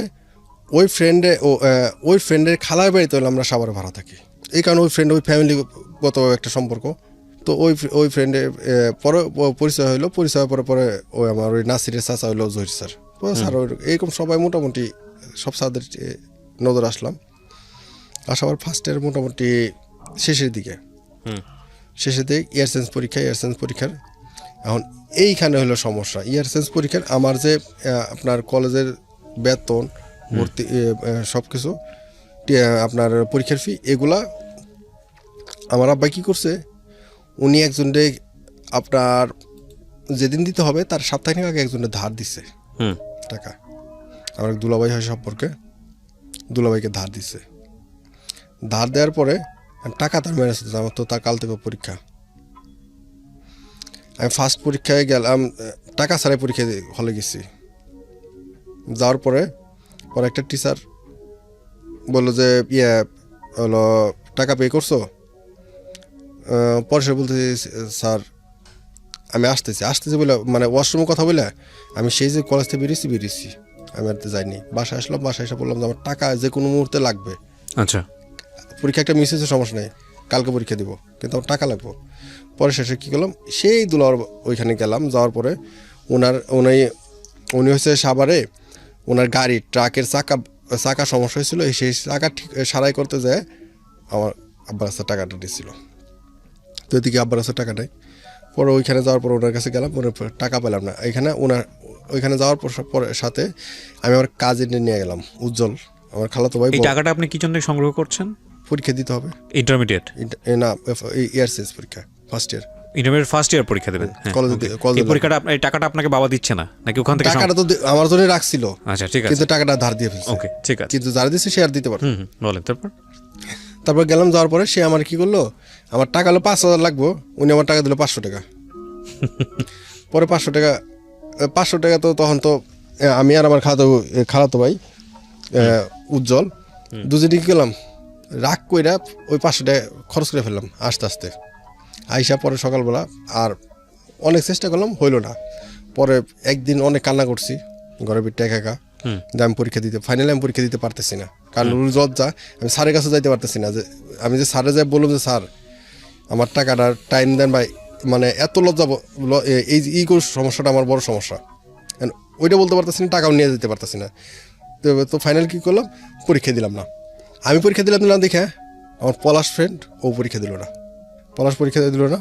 ওই ফ্রেন্ডের খালার বাড়িতে হলে আমরা সাভারে ভাড়া থাকি, এই কারণে ওই ফ্রেন্ড ওই ফ্যামিলিগত একটা সম্পর্ক। তো ওই ফ্রেন্ডের পরে পরিচয় হইলো, পরিচয় হওয়ার পরে ওই আমার ওই নাসিরের চাচা হইলো জহির স্যার। স্যার এইরকম সবাই মোটামুটি সব স্যারদের নজর আসলাম। আসার ফার্স্ট ইয়ার মোটামুটি শেষের দিকে ইয়ার সেন্স পরীক্ষার এখন এইখানে হলো সমস্যা। ইয়ার সেন্স পরীক্ষার আমার যে আপনার কলেজের বেতন, ভর্তি, সব কিছু, আপনার পরীক্ষার ফি, এগুলা আমার আব্বা কী করছে, উনি একজনকে আপনার যেদিন দিতে হবে তার সপ্তাহে আগে একজনের ধার দিছে টাকা। আমার দুলাভাই হয় সম্পর্কে, দুলাভাইকে ধার দিছে। ধার দেওয়ার পরে টাকা তার ম্যানেজ হচ্ছে, আমার তো তার কাল থেকে পরীক্ষা। আমি ফার্স্ট পরীক্ষায় গেলাম, টাকা ছাড়াই পরীক্ষা হলে গেছি। যাওয়ার পরে একটা টিচার বললো যে হলো টাকা পে করছো। পরে সে বলতেছি স্যার আমি আসতেছি বলে, মানে ওয়াশরুমের কথা বলে আমি সেই যে কলেজ থেকে বেরিয়েছি আমি আর যাইনি। বাসায় আসলাম, বাসায় এসে বললাম যে আমার টাকা যে কোনো মুহূর্তে লাগবে। আচ্ছা, পরীক্ষা একটা মিস হয়েছে, সমস্যা নেই, কালকে পরীক্ষা দিব, কিন্তু আমার টাকা লাগবে। পরে শেষে কী করলাম, সেই দুলার ওইখানে গেলাম। যাওয়ার পরে উনি হচ্ছে সাভারে, ওনার গাড়ি ট্রাকের চাকা সমস্যা হয়েছিল, সেই চাকা ঠিক সারাই করতে যায় আমার আব্বার কাছে টাকাটা দিয়েছিল। তো এদিকে আব্বার কাছে টাকা নেই। পরে ওইখানে যাওয়ার পর ওনার কাছে গেলাম, ওনার টাকা পেলাম না। ওইখানে যাওয়ার পরে সাথে আমি আমার কাজে নিয়ে গেলাম উজ্জ্বল, আমার খালাতো ভাই। এই টাকাটা আপনি কি জন্য সংগ্রহ করছেন? পরীক্ষা দিতে হবে, ইন্টারমিডিয়েট না ইয়ার শেষ পরীক্ষা, first year, intermediate first year পরীক্ষা দেবেন। এই পরীক্ষাটা এই টাকাটা আপনাকে বাবা দিচ্ছে না নাকি ওখান থেকে? টাকাটা তো আমার জন্য রাখছিল। আচ্ছা, ঠিক আছে, কিন্তু টাকাটা ধার দিয়ে ফেলছে। ওকে, ঠিক আছে, কিন্তু যারা দিচ্ছে সে আর দিতে পারে। বলেন। তারপর গেলাম, যাওয়ার পরে সে আমার কি করলো, আমার টাকা হলো 5,000 লাগবো, উনি আমার টাকা দিল 500 টাকা। পরে 500 টাকা তো তখন তো আমি আর আমার খালাতো ভাই উজ্জ্বল দুজনে কি করলাম, রাগ কইরা ওই 500 টাকা খরচ করে ফেললাম আস্তে আস্তে। আইসা পরে সকালবেলা আর অনেক চেষ্টা করলাম, হইলো না। পরে একদিন অনেক কান্না করছি ঘরের ভিতরে একা একা, যে আমি পরীক্ষা দিতে, ফাইনালি আমি পরীক্ষা দিতে পারতেছি না, কারণ লজ্জা। আমি স্যারের কাছে যাইতে পারতেছি না, যে আমি যে স্যারে যাই বললাম যে স্যার আমার টাকাটা টাইম দেন ভাই, মানে এত লজ্জা। এই সমস্যাটা আমার বড় সমস্যা, ওইটা বলতে পারতেছি না, টাকাও নিয়ে যেতে পারতেছি না। তো ফাইনাল কী করলাম, পরীক্ষা দিলাম না। আমি পরীক্ষা দিলাম দেখে আমার পলাশ ফ্রেন্ড ও পরীক্ষা দিল না, পরীক্ষা দিল না।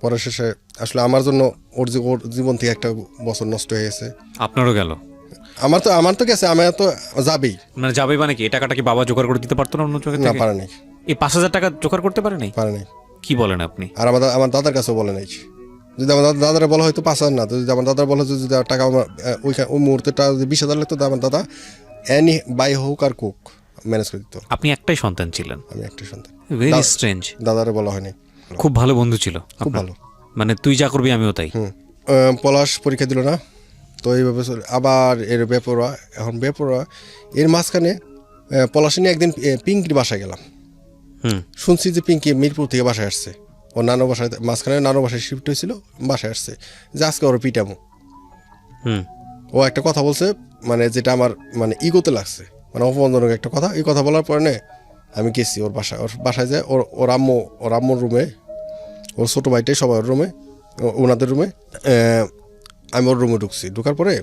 পরে শেষে আসলে আমার জন্য ওর জীবন থেকে একটা বছর নষ্ট হয়ে গেছে। আপনারও গেল? আমার তো গেছে, আমার তো যাবেই। মানে যাবে মানে কি, এই টাকাটা কি বাবা জোগাড় করে দিতে পারতো না অন্য জায়গা না, থেকে? পারে নাই। এই 5,000 টাকা জোগাড় করতে পারে নাই? পারে নাই। কি বলেন আপনি? আর আমার দাদার কাছেও বলে নাই। যদি আমার দাদারা বলা হয়তো 5,000 না, যদি আমার দাদার বলা হতো যদি টাকা আমার ওই মুহূর্তে টাকা যদি 20,000 লাগতো, আমার দাদা এনি বাই হোক আর কুক ম্যানেজ করে দিত। আপনি একটাই সন্তান ছিলেন? আমি একটা সন্তান। Very strange. দাদারে বলা হয়নি। খুব ভালো বন্ধু ছিল? খুব ভালো। মানে তুই যা করবি আমিও তাই? পলাশ পরীক্ষা দিল না, তো এইভাবে আবার এর বেপরোয়া। এখন বেপরোয়া এর মাঝখানে পলাশ নিয়ে একদিন পিঙ্কির বাসায় গেলাম। শুনছি যে পিঙ্কি মিরপুর থেকে বাসায় আসছে, ও নানু বাসায়, মাঝখানে নানু বাসায় শিফট হয়েছিল, বাসায় আসছে যে আজকে ওর পিটামো। ও একটা কথা বলছে, মানে যেটা আমার মানে ইগোতে লাগছে, মানে অপমানজনক একটা কথা। এই কথা বলার পরে আমি গেছি ওর বাসায় যায়, ওর আম্মুর রুমে, ওর ছোটো ভাইটাই সবাই ওর রুমে, ওনাদের রুমে। আমি ওর রুমে ঢুকছি, ঢুকার পরে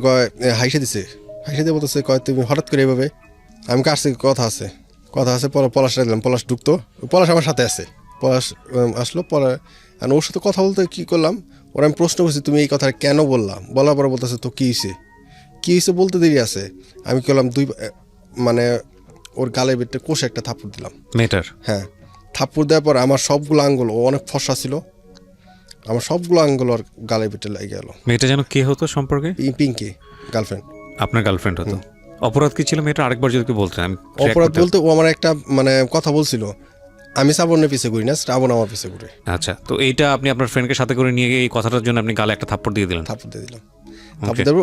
কয় হাইসে দিয়ে বলতেছে, কয় তুমি হঠাৎ করে এভাবে? আমি কাছে কথা আছে। পরে পলাশটা দিলাম, পলাশ ঢুকতো, পলাশ আমার সাথে আছে। পলাশ আসলো, পরে ওর সাথে কথা বলতে কী করলাম, ওরা আমি প্রশ্ন করছি তুমি এই কথা কেন বললাম, বলার পরে বলতেছে তো কী হয়েছে বলতে দেরি আছে। আমি করলাম মানে ওর গালে বেটে কষে একটা থাপ্পড় দিলাম মেয়েটার। হ্যাঁ, থাপ্পড় দেওয়ার পর আমার সবগুলো আঙ্গুল, ও অনেক ফর্সা ছিল, আমার সবগুলো আঙ্গুল ওর গালে বেটে লেগে গেল। মেয়েটা যেন কে হতো সম্পর্কে? পিঙ্কি, গার্লফ্রেন্ড। আপনার গার্লফ্রেন্ড হতো? অপরাধ কি ছিল মেয়েটা, আরেকবার যদি বলতেন? অপরাধ বলতে ও আমার একটা মানে কথা বলছিল, আমি শ্রাবণের পিছে ঘুরি না, শ্রাবণ আমার পিছে ঘুরে। আচ্ছা, তো এইটা আপনি আপনার ফ্রেন্ডকে সাথে করে নিয়ে গিয়ে এই কথাটার জন্য আপনি গালে একটা থাপ্পড় দিয়ে দিলেন? থাপ্পড় দিয়ে দিলাম।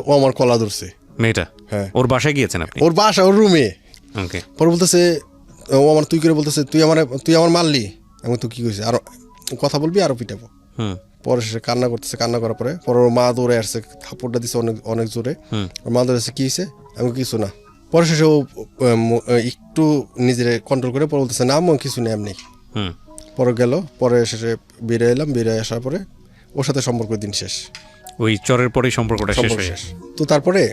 ও আমার কলা ধরছে। মেয়েটা? হ্যাঁ। ওর বাসায় গিয়েছেন আপনি? ওর বাসা, ওর রুমে। ওকে। পরে বলতেছে, ও আমার তুই করে বলতেছে, তুই আমার মারলি। আমি তুই কি কইছিস, আরো কথা বলবি, আরো পিটাবো। পরে সে কান্না করতেছে, কান্না করার পরে ওর মা দৌড়ে আসছে, থাপ্পড়টা দিচ্ছে অনেক অনেক জোরে। ওর মা দৌড়ে আসছে, কি হয়েছে? আমি কিছু না। পরে শেষে ও একটু নিজের কন্ট্রোল করে পরে বলতেছে, না কিছু নেই এমনি। পরে গেল, পরে শেষে বেরিয়ে এলাম, বেরিয়ে আসার পরে ওর সাথে সম্পর্ক দিন শেষ। ওই চরের পরেই সম্পর্কটা শেষ। তো তারপরে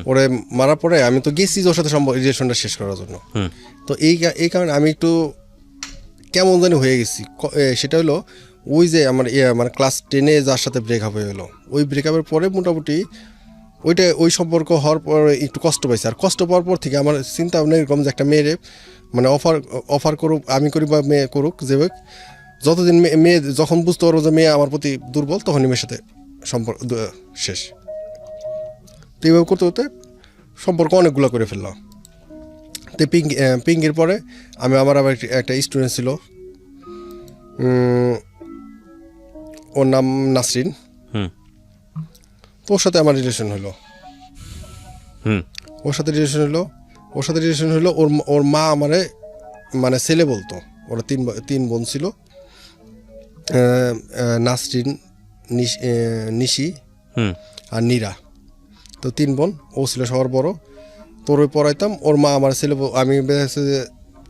ওরে মারার পরে আমি তো গেছি ওর সাথে রিলেশনটা শেষ করার জন্য। তো এই কারণে আমি একটু কেমন জানি হয়ে গেছি। সেটা হলো ওই যে আমার ক্লাস 10-এ যার সাথে ব্রেকআপ হয়ে গেলো, ওই ব্রেকআপের পরে মোটামুটি ওই সম্পর্ক হওয়ার পরে একটু কষ্ট পাইছি। আর কষ্ট পাওয়ার পর থেকে আমার চিন্তা ভাবনা এরকম যে একটা মেয়েরে মানে অফার করুক, আমি করি বা মেয়ে করুক, যে যতদিন মেয়ে যখন বুঝতে পারবো যে মেয়ে আমার প্রতি দুর্বল, তখনই মেয়ের সাথে সম্পর্ক শেষ। তো এইভাবে করতে করতে সম্পর্ক অনেকগুলো করে ফেললাম। তো পিঙ্কির পরে আমার আবার একটা স্টুডেন্ট ছিল, ওর নাম নাসরিন। তো ওর সাথে আমার রিলেশন হলো। ওর সাথে রিলেশন হলো। ওর মা আমারে মানে ছেলে বলতো। ওরা তিন বোন ছিল, নাসরিন, নিশি আর নীরা। তো 3 বোন, ও ছিল সবার বড়। তোর ওই পড়াইতাম, ওর মা আমার ছেলে, আমি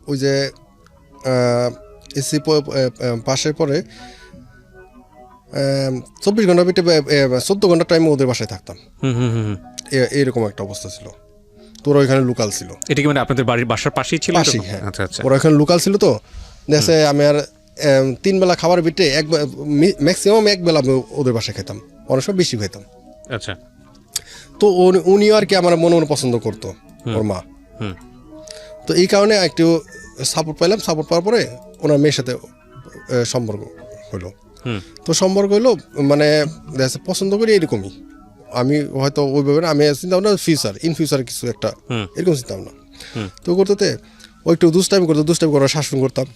ওই যে এসি পাশের পরে 24 ঘন্টা ভিতরে 14 ঘন্টা টাইমে ওদের বাসায় থাকতাম। এরকম একটা অবস্থা ছিল। তোরা ওইখানে লোকাল ছিল। এটা কি মানে আপনাদের বাসার পাশেই ছিল? হ্যাঁ। আচ্ছা। ওরা ওইখানে লোকাল ছিল। তো দেখে আমি আর 3 বেলা খাবার ভিতরে ম্যাক্সিমাম 1 বেলা আমি ওদের বাসায় খেতাম, অনেক সময় বেশি খেতাম। আচ্ছা। তো উনিও আর কি আমার মনে পছন্দ করতো, ওর মা। তো এই কারণে একটু সাপোর্ট পাইলাম। সাপোর্ট পাওয়ার পরে ওনার মেয়ের সাথে সম্পর্ক হলো। তো সম্পর্ক হলো মানে পছন্দ করি এরকমই। আমি হয়তো ওইভাবে আমি চিন্তা ভাবনা ইন ফিউচার কিছু একটা এরকম চিন্তা ভাবনা। তো করতে ও একটু দুষ্টামি করার শাসন করতাম।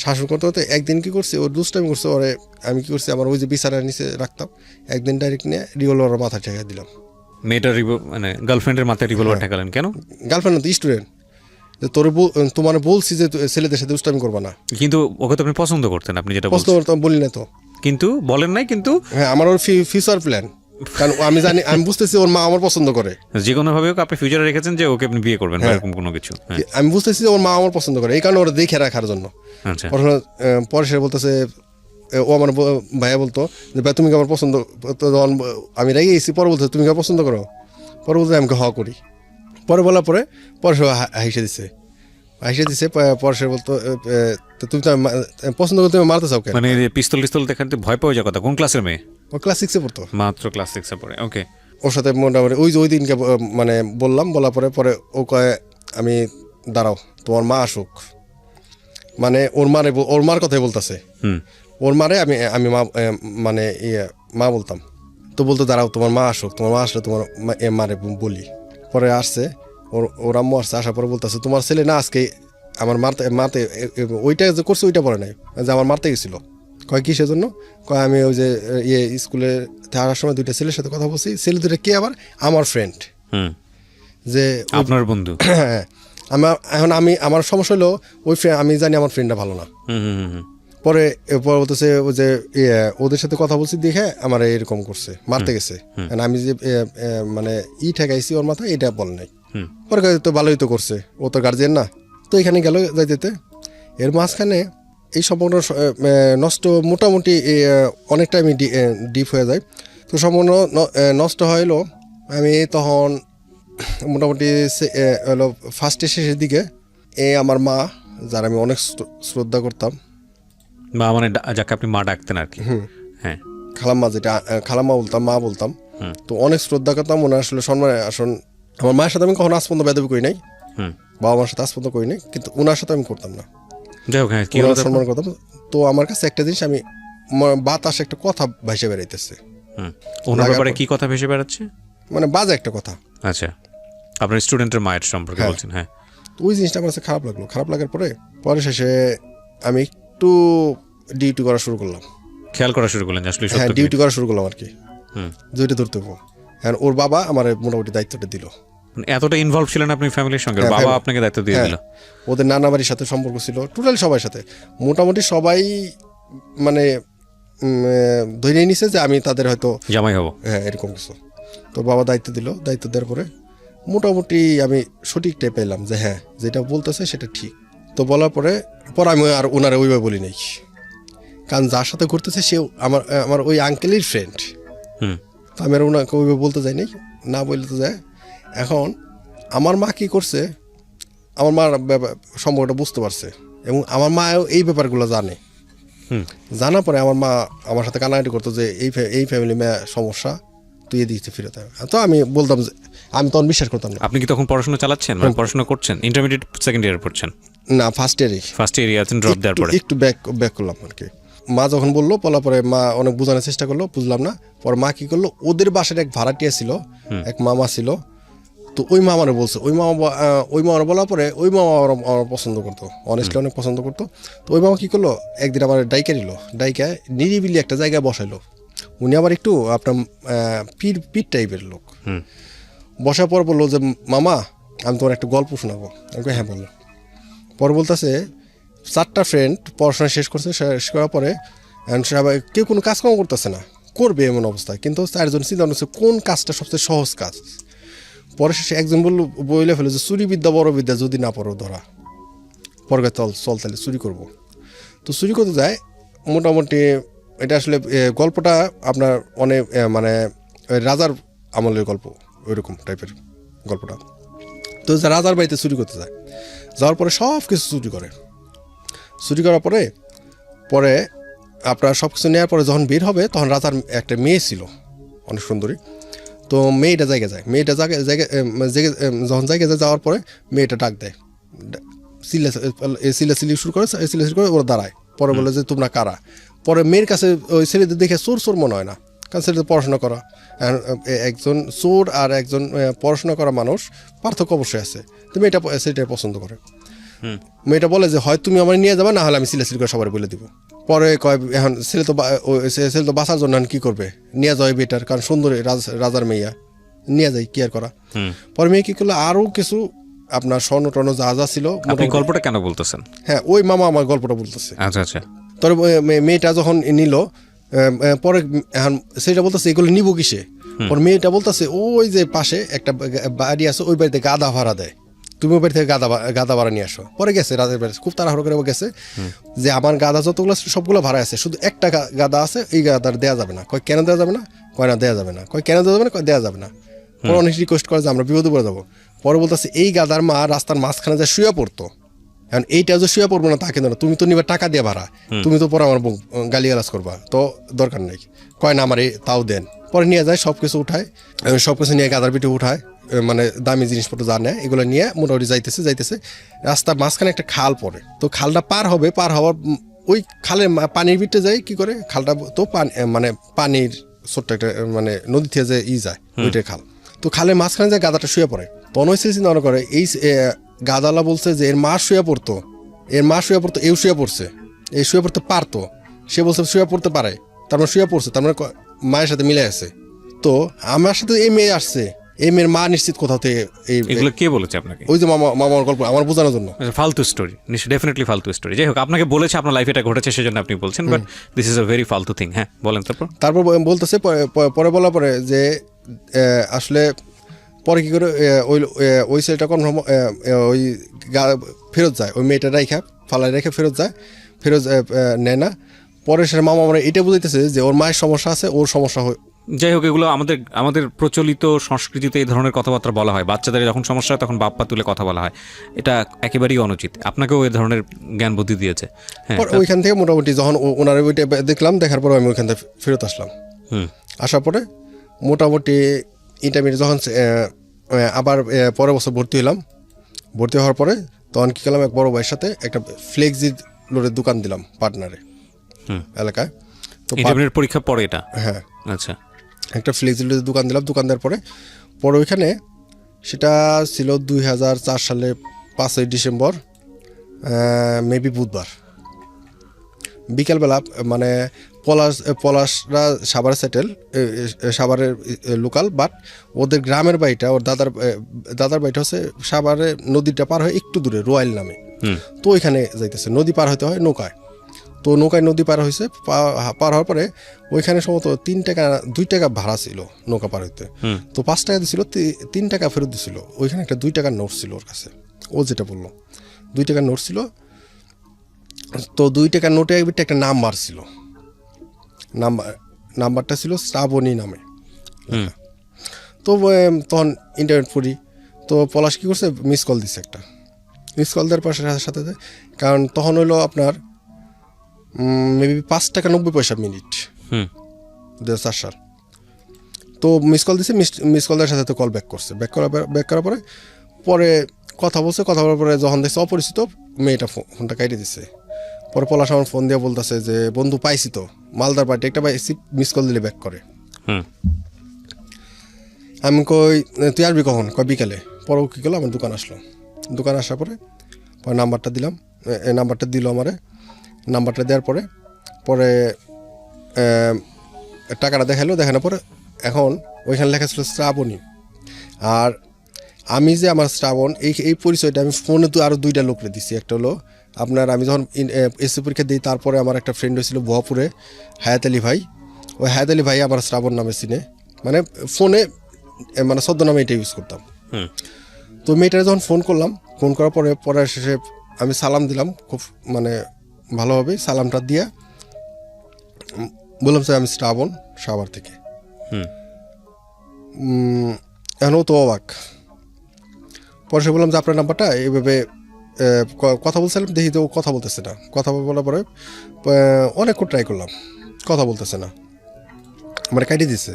শাসন করতে করতে একদিন কি করছি, ওর দুষ্টামি করছে, ওরে আমি কি করছি, আমার ওই যে বিছানার নিচে রাখতাম, একদিন ডাইরেক্ট নিয়ে রিভলভার মাথা ঠেকাই দিলাম। মেয়েটার মানে গার্লফ্রেন্ডের মাথায় রিভলভার ঠেকালেন কেন? গার্লফ্রেন্ড তো স্টুডেন্ট, যে তোমার বলছি যে ছেলেদের সাথে দুষ্টামি করবা না। কিন্তু ওকে তো আপনি পছন্দ করতেন, আপনি যেটা প্রশ্ন বলছেন। করতাম, বলি না তো। কিন্তু বলেন নাই, কিন্তু হ্যাঁ, আমার ওর ফিউচার প্ল্যান, কারণ আমি জানি, আমি বুঝতেছি ওর মা আমার পছন্দ করে। যে কোনো ভাবে আপনি ফিউচারে রেখেছেন যে ওকে আপনি বিয়ে করবেন বা এরকম কোনো কিছু। হ্যাঁ, আমি বুঝতেছি যে ওর মা আমার পছন্দ করে, এই কারণে ওরা দেখে রাখার জন্য। আচ্ছা। পরে সে বলতেছে, ও আমার ভাইয়া বলতো যে ভাই তুমি কি আমার পছন্দ, তো যখন আমি রেগে গেছি, পরে বলতে তুমি কি আমার পছন্দ করো, পরে বলতে আমি হ করি। পরে বলার পরে সে হাসে দিছে, পরে সে বলতো তো তুমি তো পছন্দ করতে তুমি মারতে চাও কেন? মানে পিস্তল টিস্তল দেখাতে ভয় পাওয়া যায় কথা। কোন ক্লাসের মেয়ে? ও ক্লাস 6-এ পড়তো। মাত্র ক্লাস 6-এ পড়ে, ওকে। ওর সাথে মোটামুটি ওই দিনকে মানে বলার পরে ও কয় আমি দাঁড়াও তোমার মা আসুক, মানে ওর মার কথাই বলতেছে। ওর মারে আমি মা মানে মা বলতাম, তো বলতো দাঁড়াও তোমার মা আসুক, তোমার মা আসলে তোমার মারে বলি। পরে আসছে ওর আম্মু আসছে, আসার পরে বলতেছে তোমার ছেলে না আজকে আমার মারতে ওইটা যে করছে ওইটা পরে নাই, যে আমার মারতে গেছিল। কয় কিসের জন্য? কয় আমি ওই যে স্কুলে থাকার সময় দুইটা ছেলের সাথে কথা বলছি, ছেলে দুইটা কে আবার আমার ফ্রেন্ড, যে আপনার বন্ধু। হ্যাঁ, আমার সমস্যা হলো ওই আমি জানি আমার ফ্রেন্ডটা ভালো না। পরে বলতেছে ও যে ওদের সাথে কথা বলছি দেখে আমার এরকম করছে, মারতে গেছে, আমি যে মানে ঠেকাইছি ওর মাথায় এটা বল নাই। পরে তো ভালোই তো করছে, ও তো গার্জিয়ান না। তো এখানে গেল যাইতে, এর মাঝখানে এই সম্পূর্ণ নষ্ট মোটামুটি অনেকটা আমি ডিপ হয়ে যায়। তো সম্পূর্ণ নষ্ট হইলো আমি তখন মোটামুটি হলো ফার্স্টের শেষের দিকে। আমার মা, যার আমি অনেক শ্রদ্ধা করতাম, মা মানে যাকে আপনি মা ডাকতেন আর কি। হ্যাঁ, খালাম্মা, যেটা খালাম্মা বলতাম, মা বলতাম, তো অনেক শ্রদ্ধা করতাম। ওনার আসলে সম্মান আসন, আমার মায়ের সাথে আমি কখনো আজ পর্যন্ত বেদবি করি নাই, বাবা মার সাথে আজ পর্যন্ত করি নাই, কিন্তু ওনার সাথে আমি করতাম না। যাই হোক, হ্যাঁ, কি সম্মান করতাম। তো আমার কাছে একটা জিনিস, আমি বাতাসে একটা কথা ভেসে বেড়াইতেছে। ওনার ব্যাপারে কি কথা ভেসে বেড়াচ্ছে? মানে বাজে একটা কথা। আচ্ছা, আপনার স্টুডেন্টের মায়ের সম্পর্কে বলছেন? হ্যাঁ। ওই জিনিসটা আমার কাছে খারাপ লাগলো। খারাপ লাগার পরে শেষে আমি একটু ডিউটি করা শুরু করলাম, খেয়াল করা শুরু করলেন আসলে? হ্যাঁ, ডিউটি করা শুরু করলাম আর কি, যেটা ধরতে হবো। হ্যাঁ, ওর বাবা আমার মোটামুটি দায়িত্বটা দিল। এতটা ইনভলভ ছিলেন আপনি ফ্যামিলির সঙ্গে? বাবা আপনাকে দায়িত্ব দিয়ে দিল? ওদের নানা বাড়ির সাথে সম্পর্ক ছিল, টোটাল সবার সাথে, মোটামুটি সবাই মানে ধরে নিছে যে আমি তাদের হয়তো জামাই হব, হ্যাঁ, এরকম কিছু। তো বাবা দায়িত্ব দিল, দায়িত্ব দেওয়ার পরে মোটামুটি আমি সঠিকটাই পেলাম যে হ্যাঁ, যেটা বলতেছে সেটা ঠিক। তো বলার পরে আমি আর ওনারা ওইভাবে বলি নাই, কারণ যার সাথে ঘুরতেছে সে আমার ওই আঙ্কেলের ফ্রেন্ড। তো আমি আর ওনাকে ওইভাবে বলতে যাই নাই, না বলতে তো যায়। এখন আমার মা কি করছে, আমার মা সম্পর্কটা বুঝতে পারছে, এবং আমার মা এই ব্যাপারগুলো জানে। জানার পরে আমার মা আমার সাথে কানাকাটি করতো যে এই ফ্যামিলি মেয়ে সমস্যা, তুই এদিকে ফিরে থাক। তো আমি বলতাম যে আমি তখন বিশ্বাস করতাম না। আপনি কি তখন পড়াশোনা চালাচ্ছেন, মানে পড়াশোনা করছেন? ইন্টারমিডিয়েট সেকেন্ড ইয়ার পড়ছেন? না, ফার্স্ট ইয়ারই আছেন, ড্রপ দেওয়ার পরে একটু ব্যাক করলাম আর কি। মা যখন বললো, বলার পরে মা অনেক বোঝানোর চেষ্টা করলো, বুঝলাম না। পর মা কি করলো, ওদের বাসার এক ভাড়াটিয়া ছিল, এক মামা ছিল, তো ওই মামারে বলছে, ওই মামার বলার পরে ওই মামা আমার পছন্দ করতো, অনেস্টলি অনেক পছন্দ করতো। তো ওই মামা কি করলো, একদিন আমার ডাইকা নিরিবিলি একটা জায়গায় বসাইলো। উনি আবার একটু আপনার পীর টাইপের লোক। বসার পর বললো যে মামা, আমি তোমার একটা গল্প শোনাবো। আমাকে হ্যাঁ বললো। পর বলতেছে 4টা ফ্রেন্ড পড়াশোনা শেষ করছে, শেষ করার পরে সবাই কেউ কোনো কাজকর্ম করতেছে না, করবে এমন অবস্থায়, কিন্তু 4জন চিন্তা করছে কোন কাজটা সবচেয়ে সহজ কাজ। পরে শেষে একজন বলে ফেলে যে চুরি বিদ্যা বড় বিদ্যা, যদি না পড়ো ধরা, পরে চল তাহলে চুরি করবো। তো চুরি করতে যায়, মোটামুটি এটা আসলে গল্পটা আপনার অনেক মানে রাজার আমলের গল্প, ওইরকম টাইপের গল্পটা। তো রাজার বাড়িতে চুরি করতে যায়, যাওয়ার পরে সব কিছু চুরি করার পরে আপনার সব কিছু নেওয়ার পরে যখন বের হবে, তখন রাজার একটা মেয়ে ছিল অনেক সুন্দরী। তো মেয়েটা যখন জায়গায় যাওয়ার পরে মেয়েটা ডাক দেয়, সিলাসিলি শুরু করে ওরা দাঁড়ায়। পরে বলে যে তোমরা কারা। পরে মেয়ের কাছে ওই ছেলেদের দেখে চোর মনে হয় না, কারণ ছেলেদের পড়াশোনা করা, একজন চোর আর একজন পড়াশোনা করা মানুষ পার্থক্য অবশ্যই আছে। তো মেয়েটা সেটাই পছন্দ করে। মেয়েটা বলে যে হয় তুমি আমার নিয়ে যাবে, না হলে আমি সিলেসিল করে সবার বলে দিব। পরে কয় এখন ছেলে তো বাঁচার জন্য এখন কী করবে, নিয়ে যাওয়াই বেটার, কারণ সুন্দর রাজার মেয়া, নিয়ে যাই কি আর করা। পরে মেয়ে কী করলো, আরও কিছু আপনার স্বর্ণ টর্ণ যা যা ছিল। আপনি গল্পটা কেন বলতেছেন? হ্যাঁ, ওই মামা আমার গল্পটা বলতেছে। আচ্ছা আচ্ছা। তোর মেয়েটা যখন নিল, পরে এখন সেটা বলতেছে এগুলো নিব কিসে। পরে মেয়েটা বলতেছে ওই যে পাশে একটা বাড়ি আছে, ওই বাড়িতে গাদা ভাড়া দেয়, তুমি ওই বাড়ি থেকে গাদা ভাড়া নিয়ে আসো। পরে গেছে রাতের বাড়ি, খুব তাড়াহুড়ো করে গেছে যে আমার গাদা যতগুলো সবগুলো ভাড়া আছে, শুধু একটা গাদা আছে, এই গাদার দেওয়া যাবে না। কয় কেন দেওয়া যাবে না? কয় না দেওয়া যাবে না। কয় কেন দেওয়া যাবে না? কয় দেওয়া যাবে না। পরে অনেক রিকোয়েস্ট করে যে আমরা বিপদে পড়ে যাবো। পরে বলতেছে এই গাদার মা রাস্তার মাঝখানে যা শুয়ে পড়তো, এখন এইটা যে শুয়ে পড়বো না তা কিন্তু না, তুমি তো নিবে টাকা দিয়ে ভাড়া, তুমি তো পরে আমার গালিগালাজ করবা, তো দরকার নেই। কয় না আমার তাও দেন। পরে নিয়ে যায়, সব কিছু উঠায়, সব কিছু নিয়ে গাদার পিঠে উঠায়, মানে দামি জিনিসপত্র যা নেয় এগুলো নিয়ে মোটামুটি যাইতেছে রাস্তার মাঝখানে একটা খাল পড়ে। তো খালটা পার হওয়ার ওই খালের পানির ভিতরে যায় কি করে, খালটা তো মানে পানির ছোট্ট একটা মানে নদী থেকে যে যায় ওইটাই খাল। তো খালের মাঝখানে যায় গাদাটা শুয়ে পড়ে। তখন ওই চিন্তা করে এই গাদালা বলছে যে এর মা শুয়ে পড়তো, এও শুয়ে পড়ছে, এই শুয়ে পড়তে পারতো, সে বলছে শুয়ে পড়তে পারে, তার মানে শুয়ে পড়ছে, তার মানে মায়ের সাথে মিলে আছে। তো আমার সাথে এই মেয়ে আসছে, এই মেয়ের মা নিশ্চিত কোথাও থেকে। এগুলো কে বলেছে আপনাকে? ওই যে মামার গল্প আমার বোঝানোর জন্য। ফালতু স্টোরি, ডেফিনেটলি ফালতু স্টোরি। যাই হোক, আপনাকে বলেছে, আপনার লাইফে এটা ঘটেছে সেজন্য আপনি বলছেন, but this is a very ফালতু থিং। হ্যাঁ বলেন। তারপর বলতেছে, পরে বলার পরে যে আসলে পরে কী করে ওই ছেলেটা কনফার্ম ওই ফেরত যায়, ওই মেয়েটা ফালাই রেখে ফেরত নেয় না। পরে সে মামা আমরা এটা বুঝাইতেছে যে ওর মায়ের সমস্যা আছে, ওর সমস্যা হয়। যাই হোক, এগুলো আমাদের প্রচলিত সংস্কৃতিতে এই ধরনের কথাবার্তা বলা হয়। বাচ্চাদের যখন সমস্যা হয় তখন বাপ্পা তুলে কথা বলা হয়, এটা একেবারেই অনুচিত। আপনাকেও এই ধরনের জ্ঞান বুদ্ধি দিয়েছে। হ্যাঁ, ওইখান থেকে মোটামুটি যখন ওনার ওইটা দেখলাম, দেখার পরে আমি ওইখান থেকে ফেরত আসলাম। আসার পরে মোটামুটি ইন্টারমিডিয়েট যখন আবার পরের বছর ভর্তি হলাম, ভর্তি হওয়ার পরে তখন কী করলাম, এক বড় ভাইয়ের সাথে একটা ফ্লেক্সি লোডের দোকান দিলাম পার্টনারে এলাকায়। তো পরীক্ষা পরে এটা? হ্যাঁ আচ্ছা। একটা ফ্লেক্সি লোডের দোকান দিলাম। দোকান দেওয়ার পরে ওইখানে সেটা ছিল 2004 সালে 5ই ডিসেম্বর, মেবি বুধবার বিকেলবেলা। মানে পলাশরা সাভারে সেটেল, সাভারের লোকাল, বাট ওদের গ্রামের বাড়িটা, ওর দাদার বাড়িটা হচ্ছে সাভারে নদীটা পার হয় একটু দূরে, রয়্যাল নামে। তো ওইখানে যাইতেছে, নদী পার হতে হয় নৌকায়। তো নৌকায় নদী পার হয়েছে, পার হওয়ার পরে ওইখানে সম্ভবত 2 টাকা ভাড়া ছিল নৌকা পার হইতে। তো 5 টাকা দিছিল, 3 টাকা ফেরত দিছিল। ওইখানে একটা 2 টাকার নোট ছিল ওর কাছে, ও যেটা বললো 2 টাকার নোট ছিল। তো 2 টাকার নোটে একটা নাম্বার ছিল, নাম্বারটা ছিল শ্রাবণী নামে। তো তখন ইন্টারনেট পড়ি, তো পলাশ কী করছে, মিস কল দিছে একটা। মিস কল দেওয়ার পাশে সাথে, কারণ তখন হইলো আপনার মেবি 5 টাকা 90 পয়সা মিনিট, 2004 সাল। তো মিস কল দিছে, মিস কল দেওয়ার সাথে কল ব্যাক করছে। ব্যাক করার পরে কথা বলার পরে যখন দেখছে অপরিচিত, মেয়েটা ফোনটা কাটিয়ে দিচ্ছে। পরে পলাশ আমার ফোন দিয়ে বলতেছে যে বন্ধু পাইছি তো, মালদার পার্টি একটা পাইছি, মিস কল দিলে ব্যাক করে। আমি কই তুই আসবি কখন? কয় বিকালে। পরে কী করলো, আমার দোকান আসলো। দোকান আসার পরে নাম্বারটা দিলাম, নাম্বারটা দিল আমারে। নাম্বারটা দেওয়ার পরে টাকাটা দেখানোর পরে এখন ওইখানে লেখা ছিল শ্রাবণী। আর আমি যে আমার শ্রাবণ, এই পরিচয়টা আমি ফোনে তো আরও 2টা লোকরে দিছি। একটা হলো আপনার, আমি যখন এসএসসি পরীক্ষা দিই, তারপরে আমার একটা ফ্রেন্ড হয়েছিল ভুয়াপুরে, হায়াত আলী ভাই। ওই হায়াত আলী ভাই আমার শ্রাবণ নামে চিনে, মানে ফোনে মানে ছদ্মনামে এটা ইউজ করতাম। তো মেয়েটারে যখন ফোন করার পরে শেষে আমি সালাম দিলাম, খুব মানে ভালোভাবে সালামটা দিয়া বললাম স্যার আমি শ্রাবণ, সাভার থেকে। এখনও তো অবাক। পরে সে বললাম যে আপনার নাম্বারটা এইভাবে কথা বলছিলাম, দেখি তো কথা বলতেছে না। কথা বলার পরে অনেকক্ষণ ট্রাই করলাম, কথা বলতেছে না, মানে কাটিয়ে দিচ্ছে।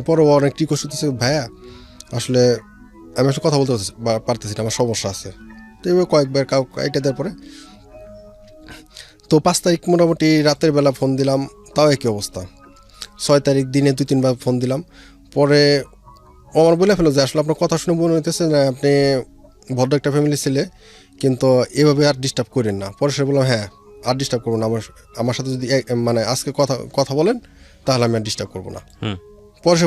পরে অনেক রিকোয়েস্ট করতেছে, ভাইয়া আসলে আমি আসলে কথা বলতে পারতেছি না, আমার সমস্যা আছে। তো এইভাবে কয়েকবার কাইটে দেওয়ার পরে তো 5 তারিখ মোটামুটি রাতের বেলা ফোন দিলাম, তাও একই অবস্থা। 6 তারিখ দিনে 2-3 বার ফোন দিলাম। পরে আমার বলে ফেলো যে আসলে আপনার কথা শুনে মনে হইতেছে না আপনি ভদ্র একটা ফ্যামিলি ছেলে, কিন্তু এভাবে আর ডিস্টার্ব করেন না। পরে সে বললাম হ্যাঁ আর ডিস্টার্ব করবো না, আমার সাথে যদি মানে আজকে কথা বলেন তাহলে আমি আর ডিস্টার্ব করবো না। পরে সে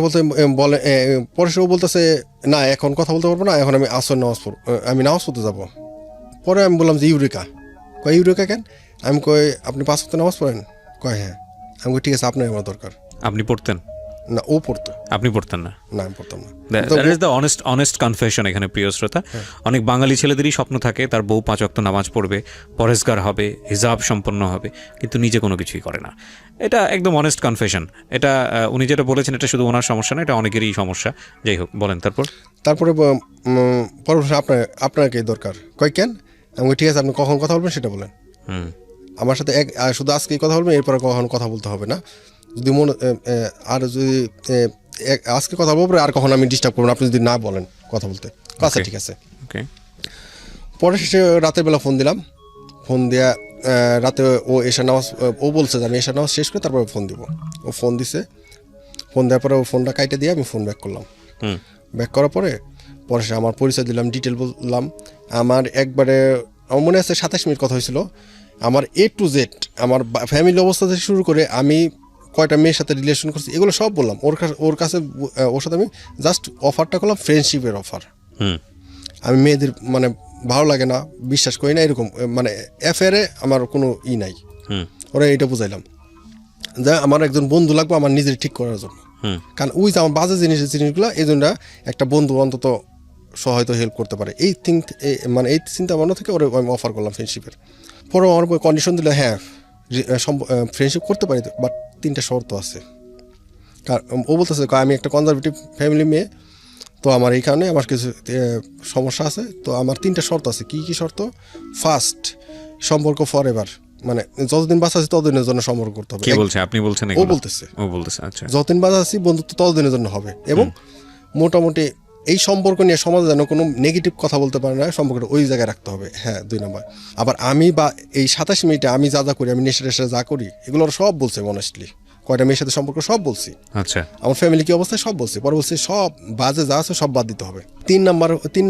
পরে সেও বলতেছে না এখন কথা বলতে পারবো না, এখন আমি আসর আমি নামাজ পড়তে যাবো। পরে আমি বললাম যে ইউরেকা। ইউরেকা কেন? আমি আপনি 5 ওয়াক্ত নামাজ পড়েন? হ্যাঁ। আমি ঠিক আছে, আপনার আমার দরকার। আপনি পড়তেন না? ও পড়তো। আপনি পড়তেন না? না আমি পড়তাম না। That is the honest confession এখানে, প্রিয় শ্রোতা। অনেক বাঙালি ছেলেদেরই স্বপ্ন থাকে তার বউ 5 ওয়াক্ত নামাজ পড়বে, পরেজগার হবে, হিজাব সম্পন্ন হবে, কিন্তু নিজে কোনো কিছুই করে না। এটা একদম অনেস্ট কনফেশন। এটা উনি যেটা বলেছেন এটা শুধু ওনার সমস্যা না, এটা অনেকেরই সমস্যা। যাই হোক, বলেন তারপরে পরবর্তী আপনার কি দরকার? কেন? আমি ঠিক আছে, আপনি কখন কথা বলবেন সেটা বলেন। আমার সাথে শুধু আজকেই কথা বলবেন, এরপরে কখনো কথা বলতে হবে না। যদি আর যদি আজকে কথা বলবো আর কখনো আমি ডিস্টার্ব করবো না আপনি যদি না বলেন কথা বলতে। আচ্ছা ঠিক আছে। পরে শেষে রাতের বেলা ফোন দিলাম। ফোন দেওয়া রাতে ও ও বলছে যে আমি এশার নামাজ শেষ করে তারপরে ফোন দিব। ও ফোন দিছে। ফোন দেওয়ার পরে ও ফোনটা কাইটে দিয়ে আমি ফোন ব্যাক করলাম। ব্যাক করার পরে সে আমার পরিচয় দিলাম, ডিটেল বললাম। আমার মনে আছে 27 মিনিট কথা হয়েছিল। আমার A to Z, আমার ফ্যামিলি অবস্থা থেকে শুরু করে আমি কয়টা মেয়ের সাথে রিলেশন করছি এগুলো সব বললাম ওর সাথে আমি জাস্ট অফারটা করলাম, ফ্রেন্ডশিপের অফার। আমি মেয়েদের মানে ভালো লাগে না, বিশ্বাস করি না, এরকম মানে অ্যাফেয়ারে আমার কোনো নাই। ওরা এটা বুঝাইলাম যে আমার একজন বন্ধু লাগবে আমার নিজের ঠিক করার জন্য। কারণ ওই যে আমার বাজে জিনিসগুলো এই জন্য একটা বন্ধু অন্তত সহায়তা হেল্প করতে পারে, এই চিন্তা ভাবনা থেকে ওরা আমি অফার করলাম ফ্রেন্ডশিপের। পরে আমার কন্ডিশন দিলে হ্যাঁ ফ্রেন্ডশিপ করতে পারি, বাট 3টা শর্ত আছে। কারণ ও বলতেছে আমি একটা কনজারভেটিভ ফ্যামিলি মেয়ে, তো আমার এই কারণে আমার কিছু সমস্যা আছে, তো আমার 3টা শর্ত আছে। কি কি শর্ত? ফার্স্ট, সম্পর্ক ফর এভার, মানে যতদিন বাঁচা আছি ততদিনের জন্য সম্পর্ক করতে হবে। আপনি বলছেন? ও বলতেছে। আচ্ছা, যতদিন বাঁচা আছি বন্ধুত্ব ততদিনের জন্য হবে, এবং মোটামুটি এই সম্পর্ক নিয়ে সমাজে যেন কোনো নেগেটিভ কথা বলতে পারে না, সম্পর্কটা ওই জায়গায় রাখতে হবে। হ্যাঁ 2 নম্বর। আবার আমি বা এই 27 মিনিটে আমি যা করি, আমি নেশা যা করি এগুলো সব বলছে অনেস্টলি, কয়টা মেয়ের সাথে সম্পর্ক সব বলছি। আচ্ছা, আমার ফ্যামিলি কি অবস্থায় সব বলছি। পরে বলছি সব বাজে যা আছে সব বাদ দিতে হবে। 3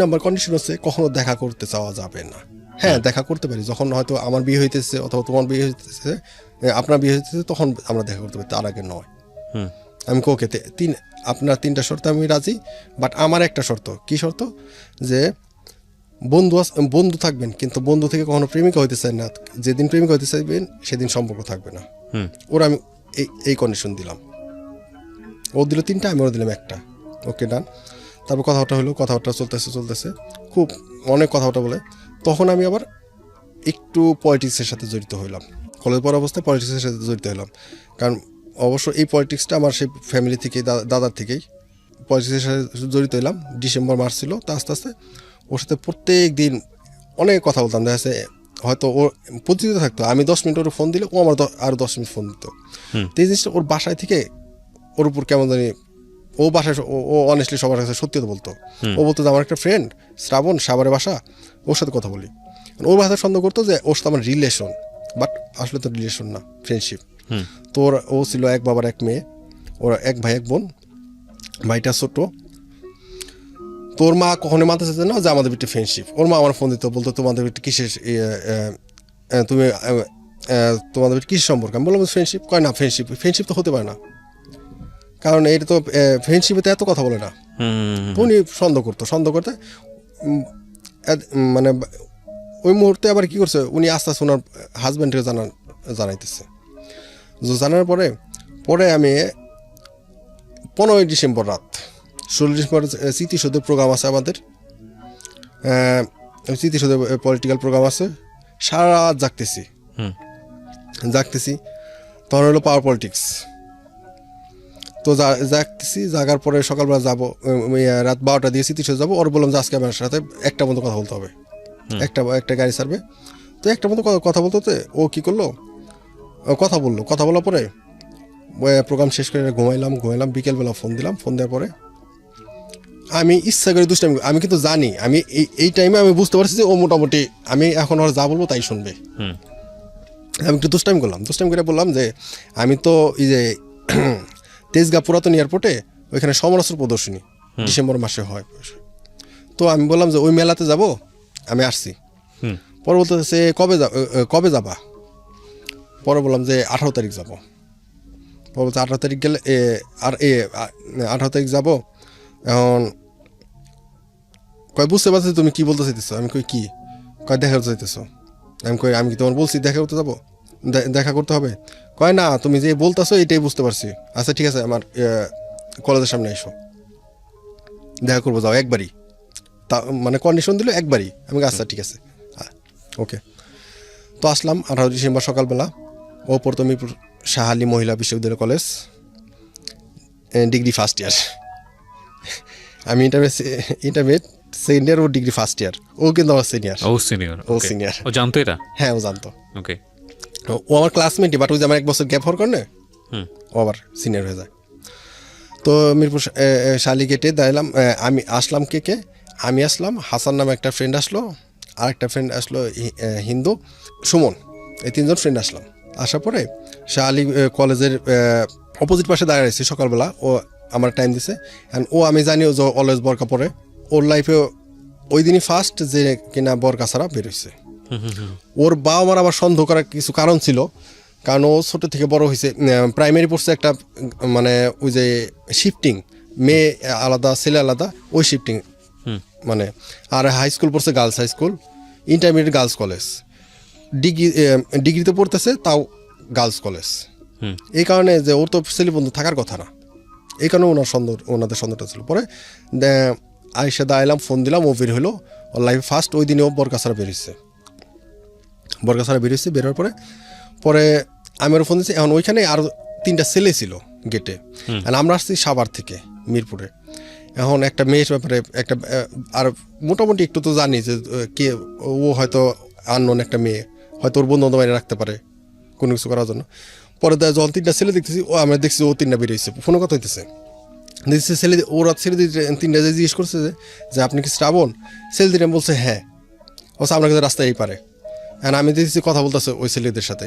নম্বর কন্ডিশন হচ্ছে কখনো দেখা করতে চাওয়া যাবে না। হ্যাঁ দেখা করতে পারি, যখন হয়তো আমার বিয়ে হইতেছে অথবা তোমার বিয়ে হইতেছে, আপনার বিয়ে হইতেছে, তখন আমরা দেখা করতে পারি, তার আগে নয়। আমি ওকে আপনার 3টা শর্ত আমি রাজি, বাট আমার একটা শর্ত। কি শর্ত? যে বন্ধু থাকবেন, কিন্তু বন্ধু থেকে কখনো প্রেমিকা হইতে চাই না। যেদিন প্রেমিকা হইতে চাইবেন সেদিন সম্পর্ক থাকবে না। ওরা আমি এই কন্ডিশন দিলাম। ও দিল 3টা, আমি ওরা দিলাম 1টা। ওকে ডান। তারপর কথাবার্তা হলো, কথাবার্তা চলতেছে খুব অনেক কথাবার্তা বলে। তখন আমি আবার একটু পলিটিক্সের সাথে জড়িত হইলাম। কলেজ পড়া অবস্থায় পলিটিক্সের সাথে জড়িত হইলাম, কারণ অবশ্য এই পলিটিক্সটা আমার সেই ফ্যামিলি থেকেই, দাদার থেকেই পলিটিক্সের সাথে জড়িত হইলাম। ডিসেম্বর মাস ছিল, তা আস্তে আস্তে ওর সাথে প্রত্যেক দিন অনেক কথা বলতাম। দেখা যাচ্ছে হয়তো ওর প্রতিযোগিতা থাকতো, আমি 10 মিনিট ওর ফোন দিলে ও আমার আরও 10 মিনিট ফোন দিত। তো এই জিনিসটা ওর বাসায় থেকে ওর উপর কেমন জানি, ও বাসায় ও অনেস্টলি সবার কাছে সত্যি তো বলতো। ও বলতো যে আমার একটা ফ্রেন্ড শ্রাবণ, সাভারে বাসা, ওর সাথে কথা বলি। ওর বাসায় সন্দেহ করতো যে ওর সাথে আমার রিলেশন, বাট আসলে তো রিলেশন না, ফ্রেন্ডশিপ। তো ও ছিল এক বাবার এক মেয়ে, ওরা 1 ভাই 1 বোন। ভাইটা ছোট। তোর মা কখনো মানতে চাইছে না যে আমাদের একটু ফ্রেন্ডশিপ। ওর মা আমার ফোন দিত, বলতো তোমাদের একটু কিসের তোমাদের কিসের সম্পর্ক? আমি বললাম ফ্রেন্ডশিপ। কয় না, ফ্রেন্ডশিপ তো হতে পারে না, কারণ এটা তো ফ্রেন্ডশিপে তো এত কথা বলে না। তো উনি সন্দেহ করতে মানে ওই মুহূর্তে আবার কি করছে, উনি আস্তে আস্তে ওনার হাজব্যান্ডকে জানাইতেছে। জানার পরে আমি 15 ডিসেম্বর রাত, 16 ডিসেম্বর স্মৃতিসৌধের প্রোগ্রাম আছে আমাদের, স্মৃতিসৌধের পলিটিক্যাল প্রোগ্রাম আছে। সারা রাত জাগতেছি। তখন হলো পাওয়ার পলিটিক্স। তো জাগার পরে সকালবেলা যাবো, রাত 12টা দিয়ে স্মৃতিসৌধ যাবো। ওর বললাম যে আজকে আমার সাথে 1টা মতো কথা বলতে হবে, একটা গাড়ি ছাড়বে। তো 1টা মতো কথা বলতে ও কী করলো, কথা বলার পরে প্রোগ্রাম শেষ করে ঘুমাইলাম। বিকেলবেলা ফোন দিলাম। ফোন দেওয়ার পরে আমি ইচ্ছা করে দুষ্টামি, আমি কিন্তু জানি আমি এই টাইমে আমি বুঝতে পারছি যে ও মোটামুটি আমি এখন আর যা বলবো তাই শুনবে। আমি একটু দুষ্টামি করে বললাম যে আমি তো এই যে তেজগাঁ পুরাতন এয়ারপোর্টে ওইখানে সমরাস্ত্র প্রদর্শনী ডিসেম্বর মাসে হয়, তো আমি বললাম যে ওই মেলাতে যাব, আমি আসছি। পরে বলতেছে কবে যাবা? পরে বললাম যে 18 তারিখ যাবো। পরে বলছে 18 তারিখ গেলে 18 তারিখ যাবো। এখন কয় বুঝতে পারছি তুমি কি বলতে চাইতেছো। আমি কই কি? কয় দেখা করতে চাইতেছো। আমি কই আমি কি তোমার বলছি দেখা করতে যাবো, দেখা করতে হবে? কয় না, তুমি যে বলতেছো এটাই বুঝতে পারছি। আচ্ছা ঠিক আছে, আমার কলেজের সামনে এসো, দেখা করবো, যাও একবারই। তা মানে কন্ডিশন দিল একবারই। আমি আচ্ছা ঠিক আছে, ওকে। তো আসলাম 18 ডিসেম্বর সকালবেলা। ও পড়তো মিরপুর শাহ আলী মহিলা বিশ্ববিদ্যালয় কলেজ, ডিগ্রি ফার্স্ট ইয়ার। আমি ইন্টারমিডিয়েট সেকেন্ড ইয়ার, ও ডিগ্রি ফার্স্ট ইয়ার। ও কিন্তু আমার সিনিয়র। ও সিনিয়র। ও সিনিয়র। ও জানতো এটা? হ্যাঁ, ও জানতো। ওকে। ও আমার ক্লাসমেটই, বাট ওই যে আমার 1 বছর গ্যাপ হওয়ার কারণে ও আবার সিনিয়র হয়ে যায়। তো মিরপুর শালি গেটে দাঁড়ালাম। আমি আসলাম, কে আমি আসলাম, হাসান নামে একটা ফ্রেন্ড আসলো, আর একটা ফ্রেন্ড আসলো হিন্দু, সুমন। এই 3 জন ফ্রেন্ড আসলাম। আসার পরে শালি কলেজের অপোজিট পাশে দাঁড়িয়ে রয়েছে সকালবেলা। ও আমার টাইম দিছে। অ্যান্ড ও আমি জানি ও যে অলওয়েজ বরকা পরে। ওর লাইফে ওই দিনই ফার্স্ট যে কিনা বরকা ছাড়া বেরোইছে। ওর বাবা মার আমার সন্দেহ করার কিছু কারণ ছিল, কারণ ও ছোটো থেকে বড় হয়েছে, প্রাইমারি পড়ছে একটা মানে ওই যে শিফটিং, মেয়ে আলাদা ছেলে আলাদা, ওই শিফটিং মানে। আর হাই স্কুল পড়ছে girls high school, intermediate girls college, ডিগ্রিতে পড়তেছে তাও গার্লস কলেজ। এই কারণে যে ওর তো ছেলে বন্ধু থাকার কথা না, এই কারণে ওনাদের সন্দেহটা ছিল। পরে আইসা দাঁড়ালাম, ফোন দিলাম, ও বের হলো। ওর লাইফে ফার্স্ট ওই দিনে ও বরকা ছাড়া বেরিয়েছে। বেরোর পরে আমি ওর ফোন দিচ্ছি। এখন ওইখানে আরও 3টা ছেলে ছিল গেটে। আমরা আসছি সাভার থেকে মিরপুরে। এখন একটা মেয়ের ব্যাপারে একটা আর মোটামুটি একটু তো জানি যে কে ও, হয়তো আননোন একটা মেয়ে, হয়তো ওর বন্ধু বান্ধব বাইরে রাখতে পারে কোনো কিছু করার জন্য। পরে যখন 3টা ছেলে দেখতেছি, আমরা দেখছি ও 3টা বেরিয়েছে, ফোনে কথা হইতেছে। দেখছি ওরা ছেলে 3টা জিজ্ঞেস করছে যে আপনি কি শ্রাবণ? ছেলে 3টা বলছে হ্যাঁ। অবশ্য আপনার কাছে রাস্তায় এই পারে। হ্যাঁ, আমি দেখছি কথা বলতেছে ওই ছেলেদের সাথে।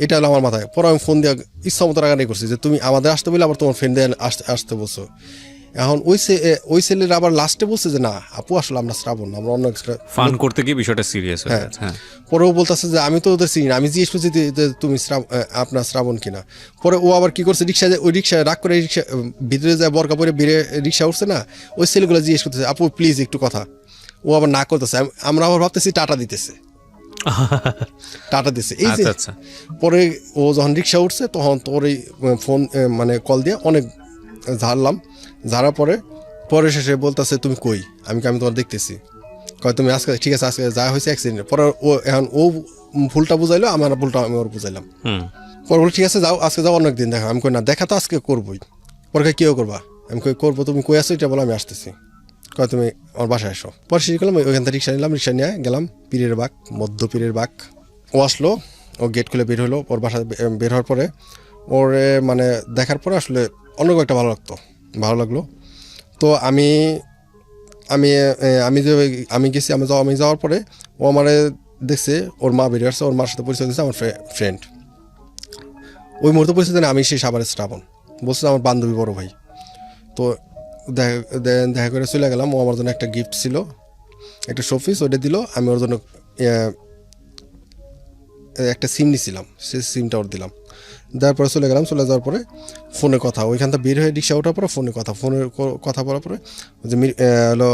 এটা হলো আমার মাথায়। পরে আমি ফোন দিয়ে ইচ্ছা মতো রাগানি করছি যে তুমি আমাদের আসতে বলে আবার তোমার ফ্রেন্ডে আসতে বলছো। এখন ওই ছেলের আবার লাস্টে বলছে যে না আপু, আসলে আমরা শ্রাবণ, আমরা অন্য ফান করতে গিয়ে বিষয়টা সিরিয়াস হয়ে গেছে। হ্যাঁ, পরেও বলতেছে যে আমি তো ওদের চিনি না। আমি জিজ্ঞেস করছি যে তুমি আপনার শ্রাবণ কিনা। পরে ও আবার কি করছে, রিক্সায় রাগ করে রিক্সা ভিতরে যায়, বরকা পরে বেরিয়ে রিক্সা উঠছে না, ওই ছেলেগুলো জিজ্ঞেস করতেছে আপু প্লিজ একটু কথা। ও আবার না করতেছে। আমরা আবার ভাবতেছি টাটা দিতেছে। এই যে পরে ও যখন রিক্সা উঠছে তখন তোর এই ফোন মানে কল দিয়ে অনেক ঝাড়ার পরে শেষে বলতেছে তুমি কই? আমি তোমার দেখতেছি। কয় তুমি আজকে ঠিক আছে, আজকে যা হয়েছে অ্যাক্সিডেন্ট। পরে ও ভুলটা বুঝাইলো, আমার ভুলটা আমি ওর বুঝাইলাম। পরে বলে ঠিক আছে যাও, আজকে যাও, অনেক দিন দেখা। আমি কই না, দেখা তো আজকে করবোই। পরে কেউ করবা? আমি কই করবো, তুমি কই আসো এটা বলো, আমি আসতেছি। কয় তুমি আমার বাসায় এসো। পরে শেষ করলাম, ওইখান থেকে রিক্সা নিলাম, রিক্সা নিয়ে গেলাম পীরের বাগ, মধ্য পীরের বাগ। ও আসলো, ও গেট খুলে বের হলো। ওর বাসা বের হওয়ার পরে ওর মানে দেখার পরে আসলে অন্য কয়েকটা ভালো লাগলো। তো আমি গেছি। আমি যাওয়ার পরে ও আমারে দেখছে, ওর মা বেরিয়ে আসছে, ওর মার সাথে পরিচয় দিচ্ছে, আমার ফ্রেন্ড। ওই মুহূর্তে পরিচয় দেন আমি সেই সাভারের শ্রাবণ, বলছে আমার বান্ধবী বড় ভাই। তো দেখা করে চলে গেলাম। ও আমার জন্য একটা গিফট ছিল, একটা শোপিস, ওইটা দিল। আমি ওর জন্য একটা সিম নিয়েছিলাম, সেই সিমটা ওর দিলাম। দেওয়ার পরে চলে গেলাম। চলে যাওয়ার পরে ফোনে কথা, ওইখান থেকে বের হয়ে রিক্সা ওঠার পরে ফোনের কথা বলার পরে যে হলো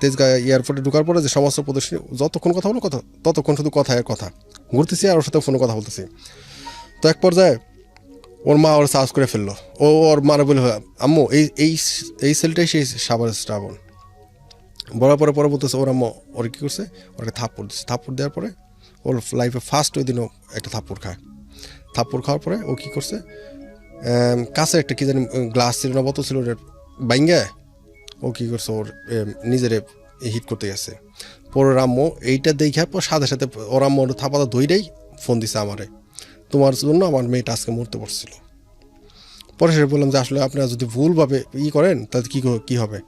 তেজগাঁ এয়ারপোর্টে ঢোকার পরে যে সমস্ত প্রদর্শনী, যতক্ষণ কথা বলো ততক্ষণ শুধু কথা ঘুরতেছি আর ওর সাথে ফোনে কথা বলতেছি। তো এক পর্যায়ে ওর মা ওর সাহস করে ফেললো। ওর মারা বলে আম্মু এই সেলটাই সেই সাভারের শ্রাবণ। বলার পরে বলতেছে ওর আম্মু ওর কী করছে, ওরকে থাপ্পড় দিচ্ছে। থাপ্পড় দেওয়ার পরে ওর লাইফে ফার্স্ট ওই দিনও একটা থাপ্পড় খাওয়ার পরে ও কী করছে, কাছে একটা কি জানি গ্লাস ছিল না, বোতল ছিল, বাইঙ্গা ও কী করছে, ওর নিজের হিট করতে গেছে। পরে আম্মু এইটা দেখে সাথে ওর আম্মু ওর থাপাটা ধইরাই ফোন দিছে আমারে, তোমার জন্য আমার মেয়েটা আজকে মরতে পড়ছিল। পরে সে বললাম যে আসলে আপনারা যদি ভুলভাবে করেন তাহলে কী হবে।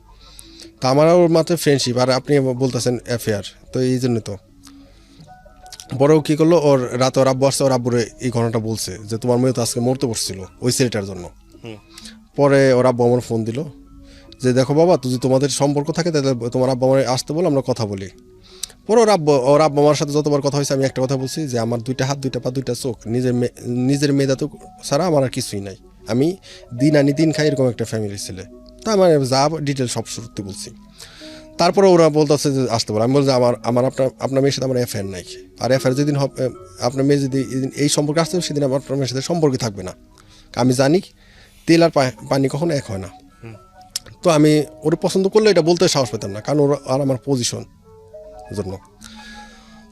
তা আমার ওর মাত্র ফ্রেন্ডশিপ, আর আপনি বলতেছেন অ্যাফেয়ার, তো এই জন্য তো। বড়ও কী করলো, ওর রাতে ওর আব্বু আসছে, ওর আব্বুরে এই ঘটনাটা বলছে যে তোমার মেয়ে তো আজকে মরতে পড়ছিল ওই ছেলেটার জন্য। পরে ওর আব্বু আমার ফোন দিল যে দেখো বাবা, যদি তোমাদের সম্পর্ক থাকে তাহলে তোমার আব্বু আমার আসতে বলো, আমরা কথা বলি। পরে ওর আব্বা আমার সাথে যতবার কথা হয়েছে আমি একটা কথা বলছি যে আমার 2টা হাত 2টা পা 2টা চোখ নিজের মেধা তো ছাড়া আমার আর কিছুই নাই, আমি দিন আনি দিন খাই এরকম একটা ফ্যামিলির ছেলে। তা আমার যা ডিটেল সব শুরুতে বলছি। তারপরে ওরা বলতেছে যে আসতে পারে। আমি বলছি আমার আপনার মেয়ের সাথে আমার অ্যাফেয়ার নাই, আর অ্যাফেয়ার যেদিন আপনার মেয়ে যদি এই সম্পর্কে আসতে হবে সেদিন আমার আপনার মেয়ের সাথে সম্পর্কে থাকবে না। আমি জানি তেল আর পানি কখনো এক হয় না। তো আমি ওর পছন্দ করলে এটা বলতে সাহস পেতাম না, কারণ ওর আর আমার পজিশন জন্য।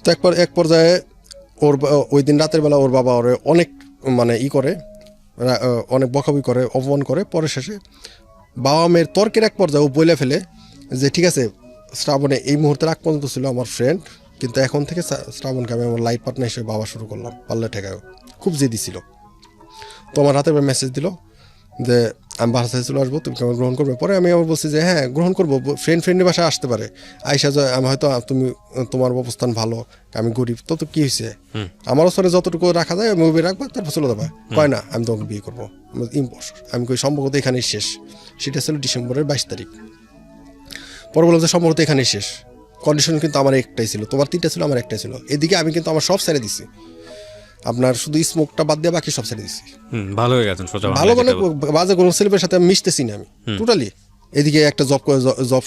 তো এক পর্যায়ে ওই দিন রাতের বেলা ওর বাবা ওরে অনেক মানে করে অনেক বকাবকি করে, অপমান করে। পরে শেষে বাবা মেয়ের তর্কের এক পর্যায়ে ও বলে ফেলে যে ঠিক আছে শ্রাবণে এই মুহূর্তের আগ পর্যন্ত ছিল আমার ফ্রেন্ড, কিন্তু এখন থেকে শ্রাবণকে আমি আমার লাইফ পার্টনার হিসেবে ভাবা শুরু করলাম। পাল্লে ঠেকায় খুব জেদি ছিল। তো আমার রাতের বেলা মেসেজ দিল যে আমি বাসায় চলে আসবো, তুমি কেমন গ্রহণ করবে? পরে আমি আবার বলছি যে হ্যাঁ গ্রহণ করবো, ফ্রেন্ডের বাসায় আসতে পারে। আইসা আমি হয়তো তোমার অবস্থান ভালো, আমি গরিব, তো কী হয়েছে, আমার ওসরে যতটুকু রাখা যায় আমি বিয়ে রাখবো, তারপর চলে যাবে। কয় না আমি তোমাকে বিয়ে করবো, আমি কই সম্পর্ক তো এখানেই শেষ। সেটা ছিল ডিসেম্বরের 22 তারিখ। পরে বললাম যে সম্পর্ক তো এখানেই শেষ, কন্ডিশন কিন্তু আমার একটাই ছিল, তোমার 3টা ছিল, আমার একটাই ছিল। এদিকে আমি কিন্তু আমার সব ছেড়ে দিছি, আপনার শুধু স্মোকটা বাদ দিয়ে বাকি সব ছেড়ে দিছি। ভালো হয়ে গেছেন, ভালো মানে বাজে কোনো ছেলের সাথে মিশতেছি না আমি টোটালি। এদিকে একটা জব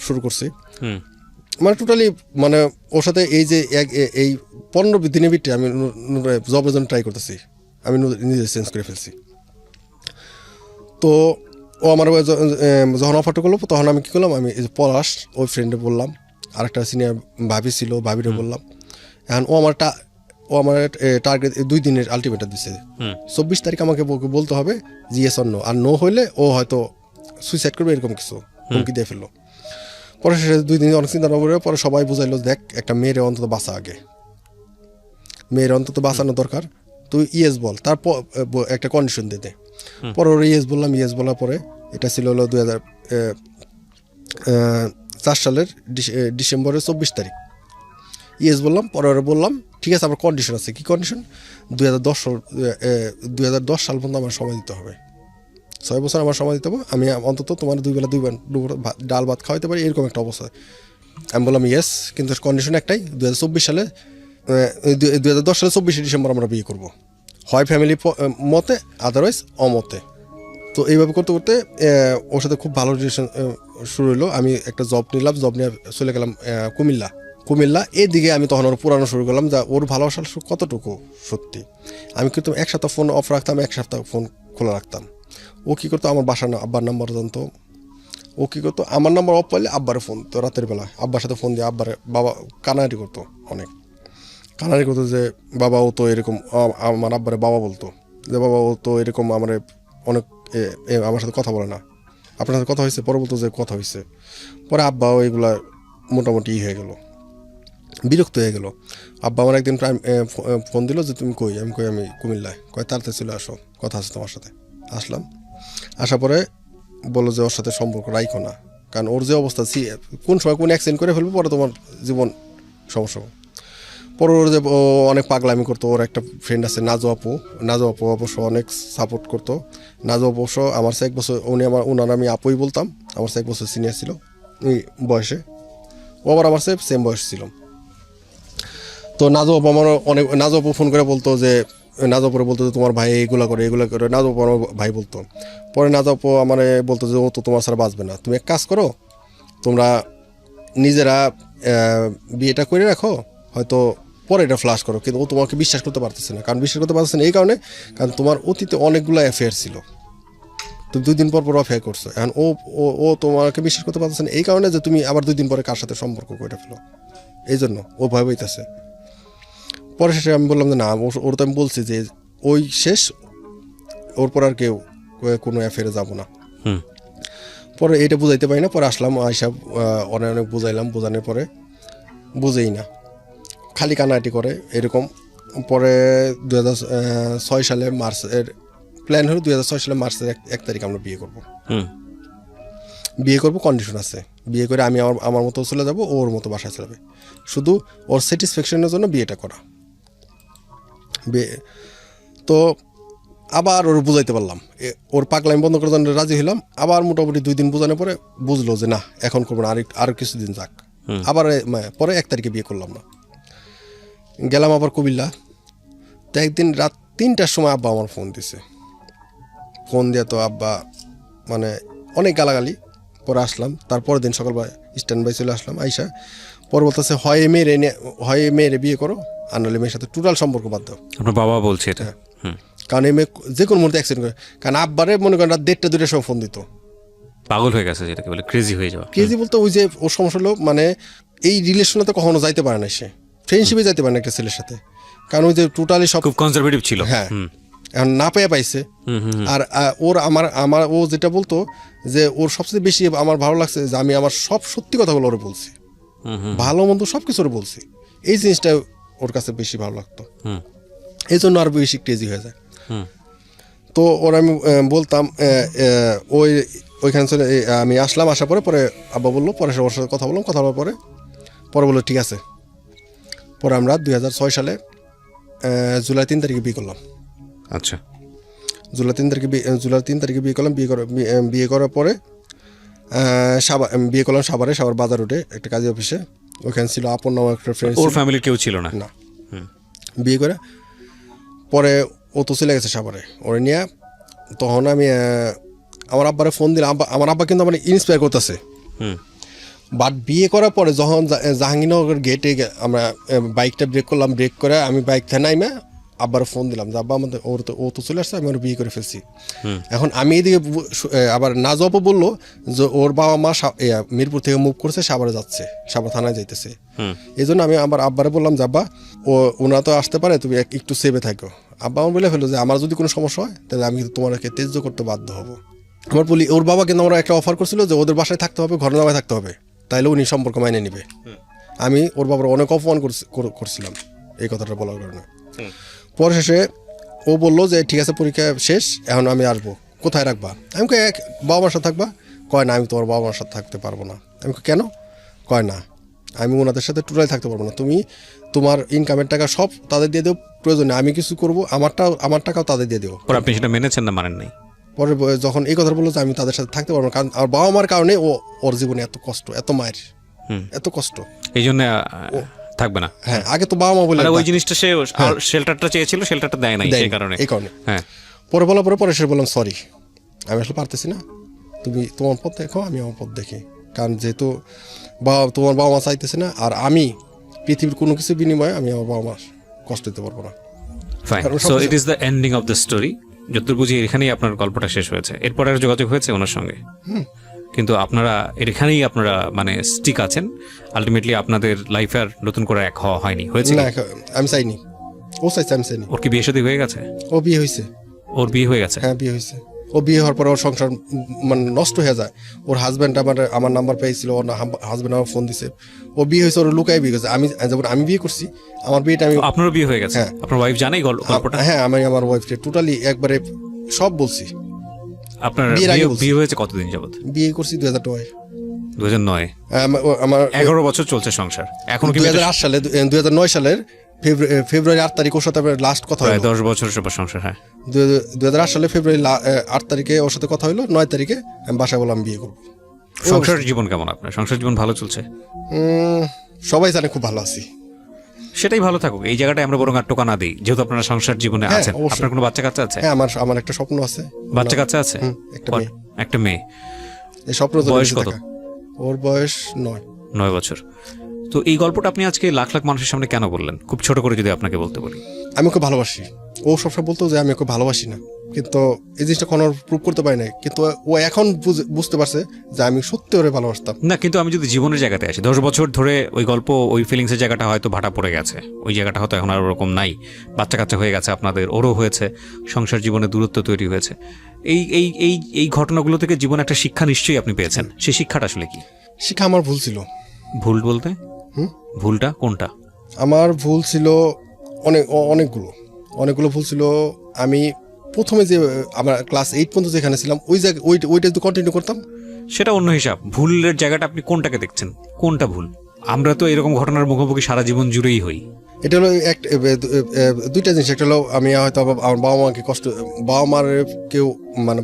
শুরু করছি, মানে টোটালি মানে ওর সাথে এই যে এই 15 দিনের ভিতরে আমি জবের জন্য ট্রাই করতেছি, আমি নিজে চেঞ্জ করে ফেলছি। তো ও আমার যখন অফারটা করলো তখন আমি কী করলাম, আমি এই যে পলাশ ওই ফ্রেন্ডে বললাম, আরেকটা সিনিয়র ভাবি ছিল, ভাবিরে বললাম। এখন ও আমার টার্গেট 2 দিনের আলটিমেটাম দিচ্ছে, 24 তারিখ আমাকে বলতে হবে যে ইয়েস অর নো, আর নো হইলে ও হয়তো সুইসাইড করবে, এরকম কিছু হুমকি দিয়ে ফেললো। পরে শেষে 2 দিন অনেক চিন্তা করে পরে সবাই বুঝাইলো দেখ একটা মেয়ের অন্তত বাঁচা আগে, মেয়ের অন্তত বাঁচানো দরকার, তুই ইয়েস বল, তারপর একটা কন্ডিশন দিয়ে দে। পরে ওর ইয়েস বললাম, ইয়েস বলার পরে এটা ছিল হলো 2004 সালের ডিসেম্বরের 24 তারিখ ইয়েস বললাম। পরে ওরা বললাম ঠিক আছে আমার কন্ডিশন আছে। কি কন্ডিশন? 2010 সাল পর্যন্ত আমার সময় দিতে হবে, 6 বছর আমার সময় দিতে হবে, আমি অন্তত তোমার 2 বেলা 2 ডাল ভাত খাওয়াইতে পারি, এরকম একটা অবস্থা। আমি বললাম ইয়েস, কিন্তু কন্ডিশন একটাই, 2024 সালে 2010 সালে 24 ডিসেম্বর আমরা বিয়ে করব, হয় ফ্যামিলি মতে আদারওয়াইজ অমতে। তো এইভাবে করতে করতে ওর সাথে খুব ভালো রিলেশন শুরু হলো। আমি একটা জব নিলাম, জব নিয়ে চলে গেলাম কুমিল্লা। এদিকে আমি তখন ওর পুরানো শুরু করলাম, যা ওর ভালোবাসা কতটুকু সত্যি। আমি কিন্তু 1 সপ্তাহ ফোন অফ রাখতাম, 1 সপ্তাহ ফোন খোলা রাখতাম। ও কী করতো, আমার বাসার আব্বার নাম্বার জানতো। ও কী করতো, আমার নাম্বার অফ পাইলে আব্বারে ফোন তো রাতের বেলা, আব্বার সাথে ফোন দিয়ে বাবা কানারি করতো, অনেক কানারি করতো যে বাবা ও তো এরকম, আমার আব্বারে বাবা বলতো যে বাবা ও তো এরকম আমার অনেক আমার সাথে কথা বলে না, আপনার সাথে কথা হয়েছে? পরে বলতো যে কথা হয়েছে। পরে আব্বাও এগুলা মোটামুটি হয়ে গেল, বিরক্ত হয়ে গেল। আব্বা আমার একদিন ফোন দিল যে তুমি কই? আমি কই আমি কুমিল্লায়। কয় তাড়াতাড়ি চলে আসো, কথা আছে তোমার সাথে। আসলাম, আসার পরে বললো যে ওর সাথে সম্পর্ক রাখো না, কারণ ওর যে অবস্থা কোন সময় কোন অ্যাক্সিডেন্ট করে ফেলবো, পরে তোমার জীবন সমস্যা। পরে ওর যে অনেক পাগলামি করতো। ওর একটা ফ্রেন্ড আছে নাজু আপু অবশ্য অনেক সাপোর্ট করতো। নাজু আপু অবশ্য আমার 1 বছর, ওনার আমি আপুই বলতাম, আমার 1 বছর সিনিয়র ছিল এই বয়সে। ও আবার আমার সেম বয়স ছিল। তো নাজু আপু ফোন করে বলতো যে তোমার ভাই এগুলো করে নাজু আপু আমার ভাই বলতো। পরে নাজু আপু আমার বলতো যে ও তো তোমার ছাড়া বাঁচবে না, তুমি এক কাজ করো, তোমরা নিজেরা বিয়েটা করে রাখো, হয়তো পরে এটা ফ্লাশ করো। কিন্তু ও তোমাকে বিশ্বাস করতে পারতেছে না, কারণ বিশ্বাস করতে পারতেছে না এই কারণে, কারণ তোমার অতীতে অনেকগুলো অ্যাফেয়ার ছিল, তুমি 2 দিন পর অ্যাফেয়ার করছো। এখন ও তোমাকে বিশ্বাস করতে পারতেছে না এই কারণে যে তুমি আবার 2 দিন পরে কার সাথে সম্পর্ক করে ফেলো, এই জন্য ও ভয় পাইতেছে। পরে শেষে আমি বললাম যে না, ওর তো আমি বলছি যে ওই শেষ, ওর পর আর কেউ কোনো অ্যাফেয়ারে যাবো না। পরে এটা বুঝাইতে পারি না। পরে আসলাম, আইসা অনেক বুঝাইলাম, বোঝানোর পরে বুঝেই না, খালি কান্নাকাটি করে এরকম। পরে 2006 সালে মার্চের প্ল্যান হলো, 2006 সালে মার্চের 1 তারিখ আমরা বিয়ে করবো। কন্ডিশন আছে, বিয়ে করে আমি আমার মতো চলে যাব, ওর মতো বাসায় চলে যাবে, শুধু ওর স্যাটিসফ্যাকশনের জন্য বিয়েটা করা। তো আবার ওর বুঝাইতে পারলাম, ওর পাগলামি বন্ধ করার জন্য রাজি হইলাম। আবার মোটামুটি 2 দিন বোঝানোর পরে বুঝলো যে না এখন করবো না, আরও কিছুদিন যাক। আবার পরে 1 তারিখে বিয়ে করলাম না, গেলাম আবার কুমিল্লা। তো একদিন রাত 3টার সময় আব্বা আমার ফোন দিছে, ফোন দিয়ে তো আব্বা মানে অনেক গালাগালি। পরে আসলাম, তারপরের দিন সকালবেলা স্ট্যান্ড বাই চলে আসলাম, আইসা পরে বলতেছে হয় মেয়েরে বিয়ে করো আর নাহলে মেয়ের সাথে টোটাল সম্পর্ক বাদ দাও। আপনার বাবা বলছে এটা? কারণ এই মেয়ে যে কোনো মুহূর্তে অ্যাক্সিডেন্ট করে, কারণ আব্বারে মনে করেন রাত 1টা-2টার সময় ফোন দিত। পাগল হয়ে গেছে, যেটাকে বলে ক্রেজি হয়ে যাওয়া। ক্রেজি বলতে ওই যে ওর সমস্যা হলো মানে এই রিলেশনে তো কখনো যাইতে পারে না, সে ফ্রেন্ডশিপে যাইতে পারে না একটা ছেলের সাথে, কারণ ওই যে টোটালি সব খুব কনজারভেটিভ ছিল। হ্যাঁ, এখন না পেয়ে পাইছে। আর ওর আমার ও যেটা বলতো যে ওর সবচেয়ে বেশি আমার ভালো লাগছে যে আমি আমার সব সত্যি কথাগুলো ওরে বলছি, ভালো মন্দ সব কিছু ওরে বলছি, এই জিনিসটা ওর কাছে বেশি ভালো লাগতো, এই জন্য আর বেশি ক্রেজি হয়ে যায়। তো ওর আমি বলতাম ওইখানে চলে আমি আসলাম, আসার পরে আব্বা বললো, পরে ওর সাথে কথা বললাম, কথা বলার পরে বললো ঠিক আছে। পরে আমরা 2006 সালে জুলাই 3 তারিখে বিয়ে করলাম। আচ্ছা, জুলাই 3 তারিখে বিয়ে করলাম। বিয়ে করার পরে বিয়ে করলাম সাভারে, সাভার বাজার রোডে একটা কাজী অফিসে। ওখানে ছিল আপন নামক একটা ফ্রেন্ড। ওর ফ্যামিলির কেউ ছিল না? না। বিয়ে করে পরে ও তো চলে গেছে সাভারে, ওরে নিয়ে। তখন আমি আমার আব্বারে ফোন দিলাম, আমার আব্বা কিন্তু আমার ইন্সপায়ার করতেছে। বাট বিয়ে করার পরে যখন জাহাঙ্গীরনগর গেটে আমরা বাইকটা ব্রেক করলাম, ব্রেক করে আমি বাইক থেকে নাইমে আব্বার ফোন দিলাম যে আব্বা আমাদের ও তো চলে আসছে, আমি ওর বিয়ে করে ফেলছি। এখন আমি এদিকে আবার নাজবও বললো যে ওর বাবা মা মিরপুর থেকে মুভ করছে, সাভারে যাচ্ছে, সাভার থানায় যাইতেছে। এই জন্য আমি আবার আব্বারে বললাম যে আব্বা ওনারা তো আসতে পারে, তুমি একটু সেভে থাকো। আব্বা আমার বলে ফেলো যে আমার যদি কোনো সমস্যা হয় তাহলে আমি তোমাকে ত্যায্য করতে বাধ্য হবো। আমার বলি ওর বাবা কিন্তু আমরা একটা অফার করছিল যে ওদের বাসায় থাকতে হবে, ঘর নামায় থাকতে হবে, তাইলে উনি সম্পর্ক মাইনে নিবে। আমি ওর বাবার অনেক অপমান করছিলাম এই কথাটা বলার কারণে। পরে শেষে ও বললো যে ঠিক আছে, পরীক্ষা শেষ, এখন আমি আসবো, কোথায় রাখবা? আমি বাবা মার সাথে থাকবা। কয় না, আমি তোমার বাবা মার সাথে থাকতে পারবো না। আমি কেন? কয় না, আমি ওনাদের সাথে টোটালি থাকতে পারবো না, তুমি তোমার ইনকামের টাকা সব তাদের দিয়ে দেও, প্রয়োজনে আমি কিছু করবো, আমার টাকাও তাদের দিয়ে দেবো। পরে আপনি সেটা মেনেছেন না মানেন নাই? পরে যখন এই কথা বললো যে আমি তাদের সাথে থাকতে পারবো না, কারণ আর বাবা মার কারণে ওর জীবনে এত কষ্ট, এত মায়ের এত কষ্ট, এই জন্য থাকবে না। হ্যাঁ, আগে তো বাবা মা বলে ওই জিনিসটা সে শেল্টারটা চেয়েছিল, শেল্টারটা দেয় নাই এই কারণে। হ্যাঁ, পরে বলার পরে সে বললাম সরি, আমি আসলে পারতেছি না, তুমি তোমার পথ দেখো, আমি আমার পথ দেখি। কারণ যেহেতু তোমার বাবা মা চাইতেছে না, আর আমি পৃথিবীর কোনো কিছু বিনিময়ে আমি আমার বাবা মার কষ্ট দিতে পারবো না। Fine, so it is the ending of the story. যতদূর বুঝি এখানেই আপনার গল্পটা শেষ হয়েছে। এরপর আর যোগাযোগ হয়েছে ওনার সঙ্গে? কিন্তু আপনারা এখানেই আপনারা মানে স্টিক আছেন, আলটিমেটলি আপনাদের লাইফে আর নতুন করে এক হওয়া হয়নি? হয়েছে না, আমি চাইনি, ও চাইছে, আমি চাইনি। ওর কি বিয়ে শাদী হয়ে গেছে? ও বিয়ে হয়েছে। ওর বিয়ে হয়ে গেছে? হ্যাঁ, বিয়ে হয়েছে। ও বিয়ে হওয়ার পর ওর সংসার মানে নষ্ট হয়ে যায়। ওর হাজব্যান্ড আমার নাম্বার পেয়েছিল, ওর হাজব্যান্ড আমার ফোন দিছে, ও বিয়ে হয়েছে, ওর লুকায় বিয়ে করছে। আমি বিয়ে করছি, আমার বিয়েটা আমি। আপনারও বিয়ে হয়ে গেছে? আপনার ওয়াইফ জানে গল্পটা? হ্যাঁ, আমি আমার ওয়াইফকে টোটালি একবারে সব বলছি। আপনার বিয়ে হয়েছে কতদিন যাবত? বিয়ে করছি 2009। 2009? আমার 11 বছর চলছে সংসার। এখন কি 2008 সালে 2009 সালের ফেব্রুয়ারি 8 তারিখ ওর সাথে লাস্ট কথা হলো। 10 বছর সংসার। হ্যাঁ, 2008 সালে ফেব্রুয়ারি 8 তারিখে ওর সাথে কথা হলো, 9 তারিখে আমি বাসায় বললাম বিয়ে করবো। সংসার জীবন কেমন আপনার? সংসার জীবন ভালো চলছে? সবাই জানে খুব ভালো আছি। সেটাই ভালো থাকুক। এই জায়গাটায় আমরা বরং আর টোকা না দিই, যেহেতু আপনারা সংসার জীবনে আছেন। আপনার কোনো বাচ্চা কাচ্চা আছে? হ্যাঁ, আমার একটা স্বপ্ন আছে। বাচ্চা কাচ্চা আছে? একটা মেয়ে। এই স্বপ্ন বয়স কত? ওর বয়স 9 বছর। তো এই গল্পটা আপনি আজকে লাখ লাখ মানুষের সামনে কেন বললেন? খুব ছোট করে যদি আপনাকে বলতে বলি। আমি ওকে ভালোবাসি। ও সবসময় বলতো যে আমি ওকে ভালোবাসি না, কিন্তু এই জিনিসটা কোনো প্রুভ করতে পারি নাই। কিন্তু ও এখন বুঝতে পারছে যে আমি সত্যি ওরে ভালোবাসতাম। না, কিন্তু আমি যদি জীবনের জায়গাতে আসি, 10 বছর ধরে ওই গল্প, ওই ফিলিংসের জায়গাটা হয়তো ভাটা পড়ে গেছে, ওই জায়গাটা হয়তো এখন আর ওরকম নাই। বাচ্চা কাচ্চা হয়ে গেছে আপনাদের, ওরও হয়েছে, সংসার জীবনে দূরত্ব তৈরি হয়েছে। এই ঘটনাগুলো থেকে জীবনে একটা শিক্ষা নিশ্চয়ই আপনি পেয়েছেন। সেই শিক্ষাটা আসলে কি? শিক্ষা আমার ভুল ছিল। ভুল বলতে? ভুলটা কোনটা? আমার ভুল ছিল অনেকগুলো ভুল ছিল। আমি প্রথমে যে আমার ক্লাস 8 পর্যন্ত যেখানে ছিলাম ওই জায়গায় ওইটা যদি কন্টিনিউ করতাম, সেটা অন্য হিসাব। ভুলের জায়গাটা আপনি কোনটাকে দেখছেন? কোনটা ভুল? আমরা তো এরকম ঘটনার মুখোমুখি সারা জীবন জুড়েই হই। এটা হলো দুইটা জিনিস। একটা হলো আমি হয়তো আমার বাবা মাকে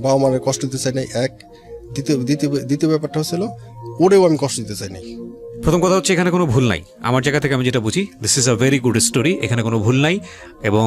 বাবা মার কষ্ট দিতে চাই নাই, এক। দ্বিতীয় ব্যাপারটা হচ্ছিল ওরেও আমি কষ্ট দিতে চাই নাই। প্রথম কথা হচ্ছে এখানে কোনো ভুল নাই, আমার জায়গা থেকে আমি যেটা বুঝি this is a very good story, এখানে কোনো ভুল নাই এবং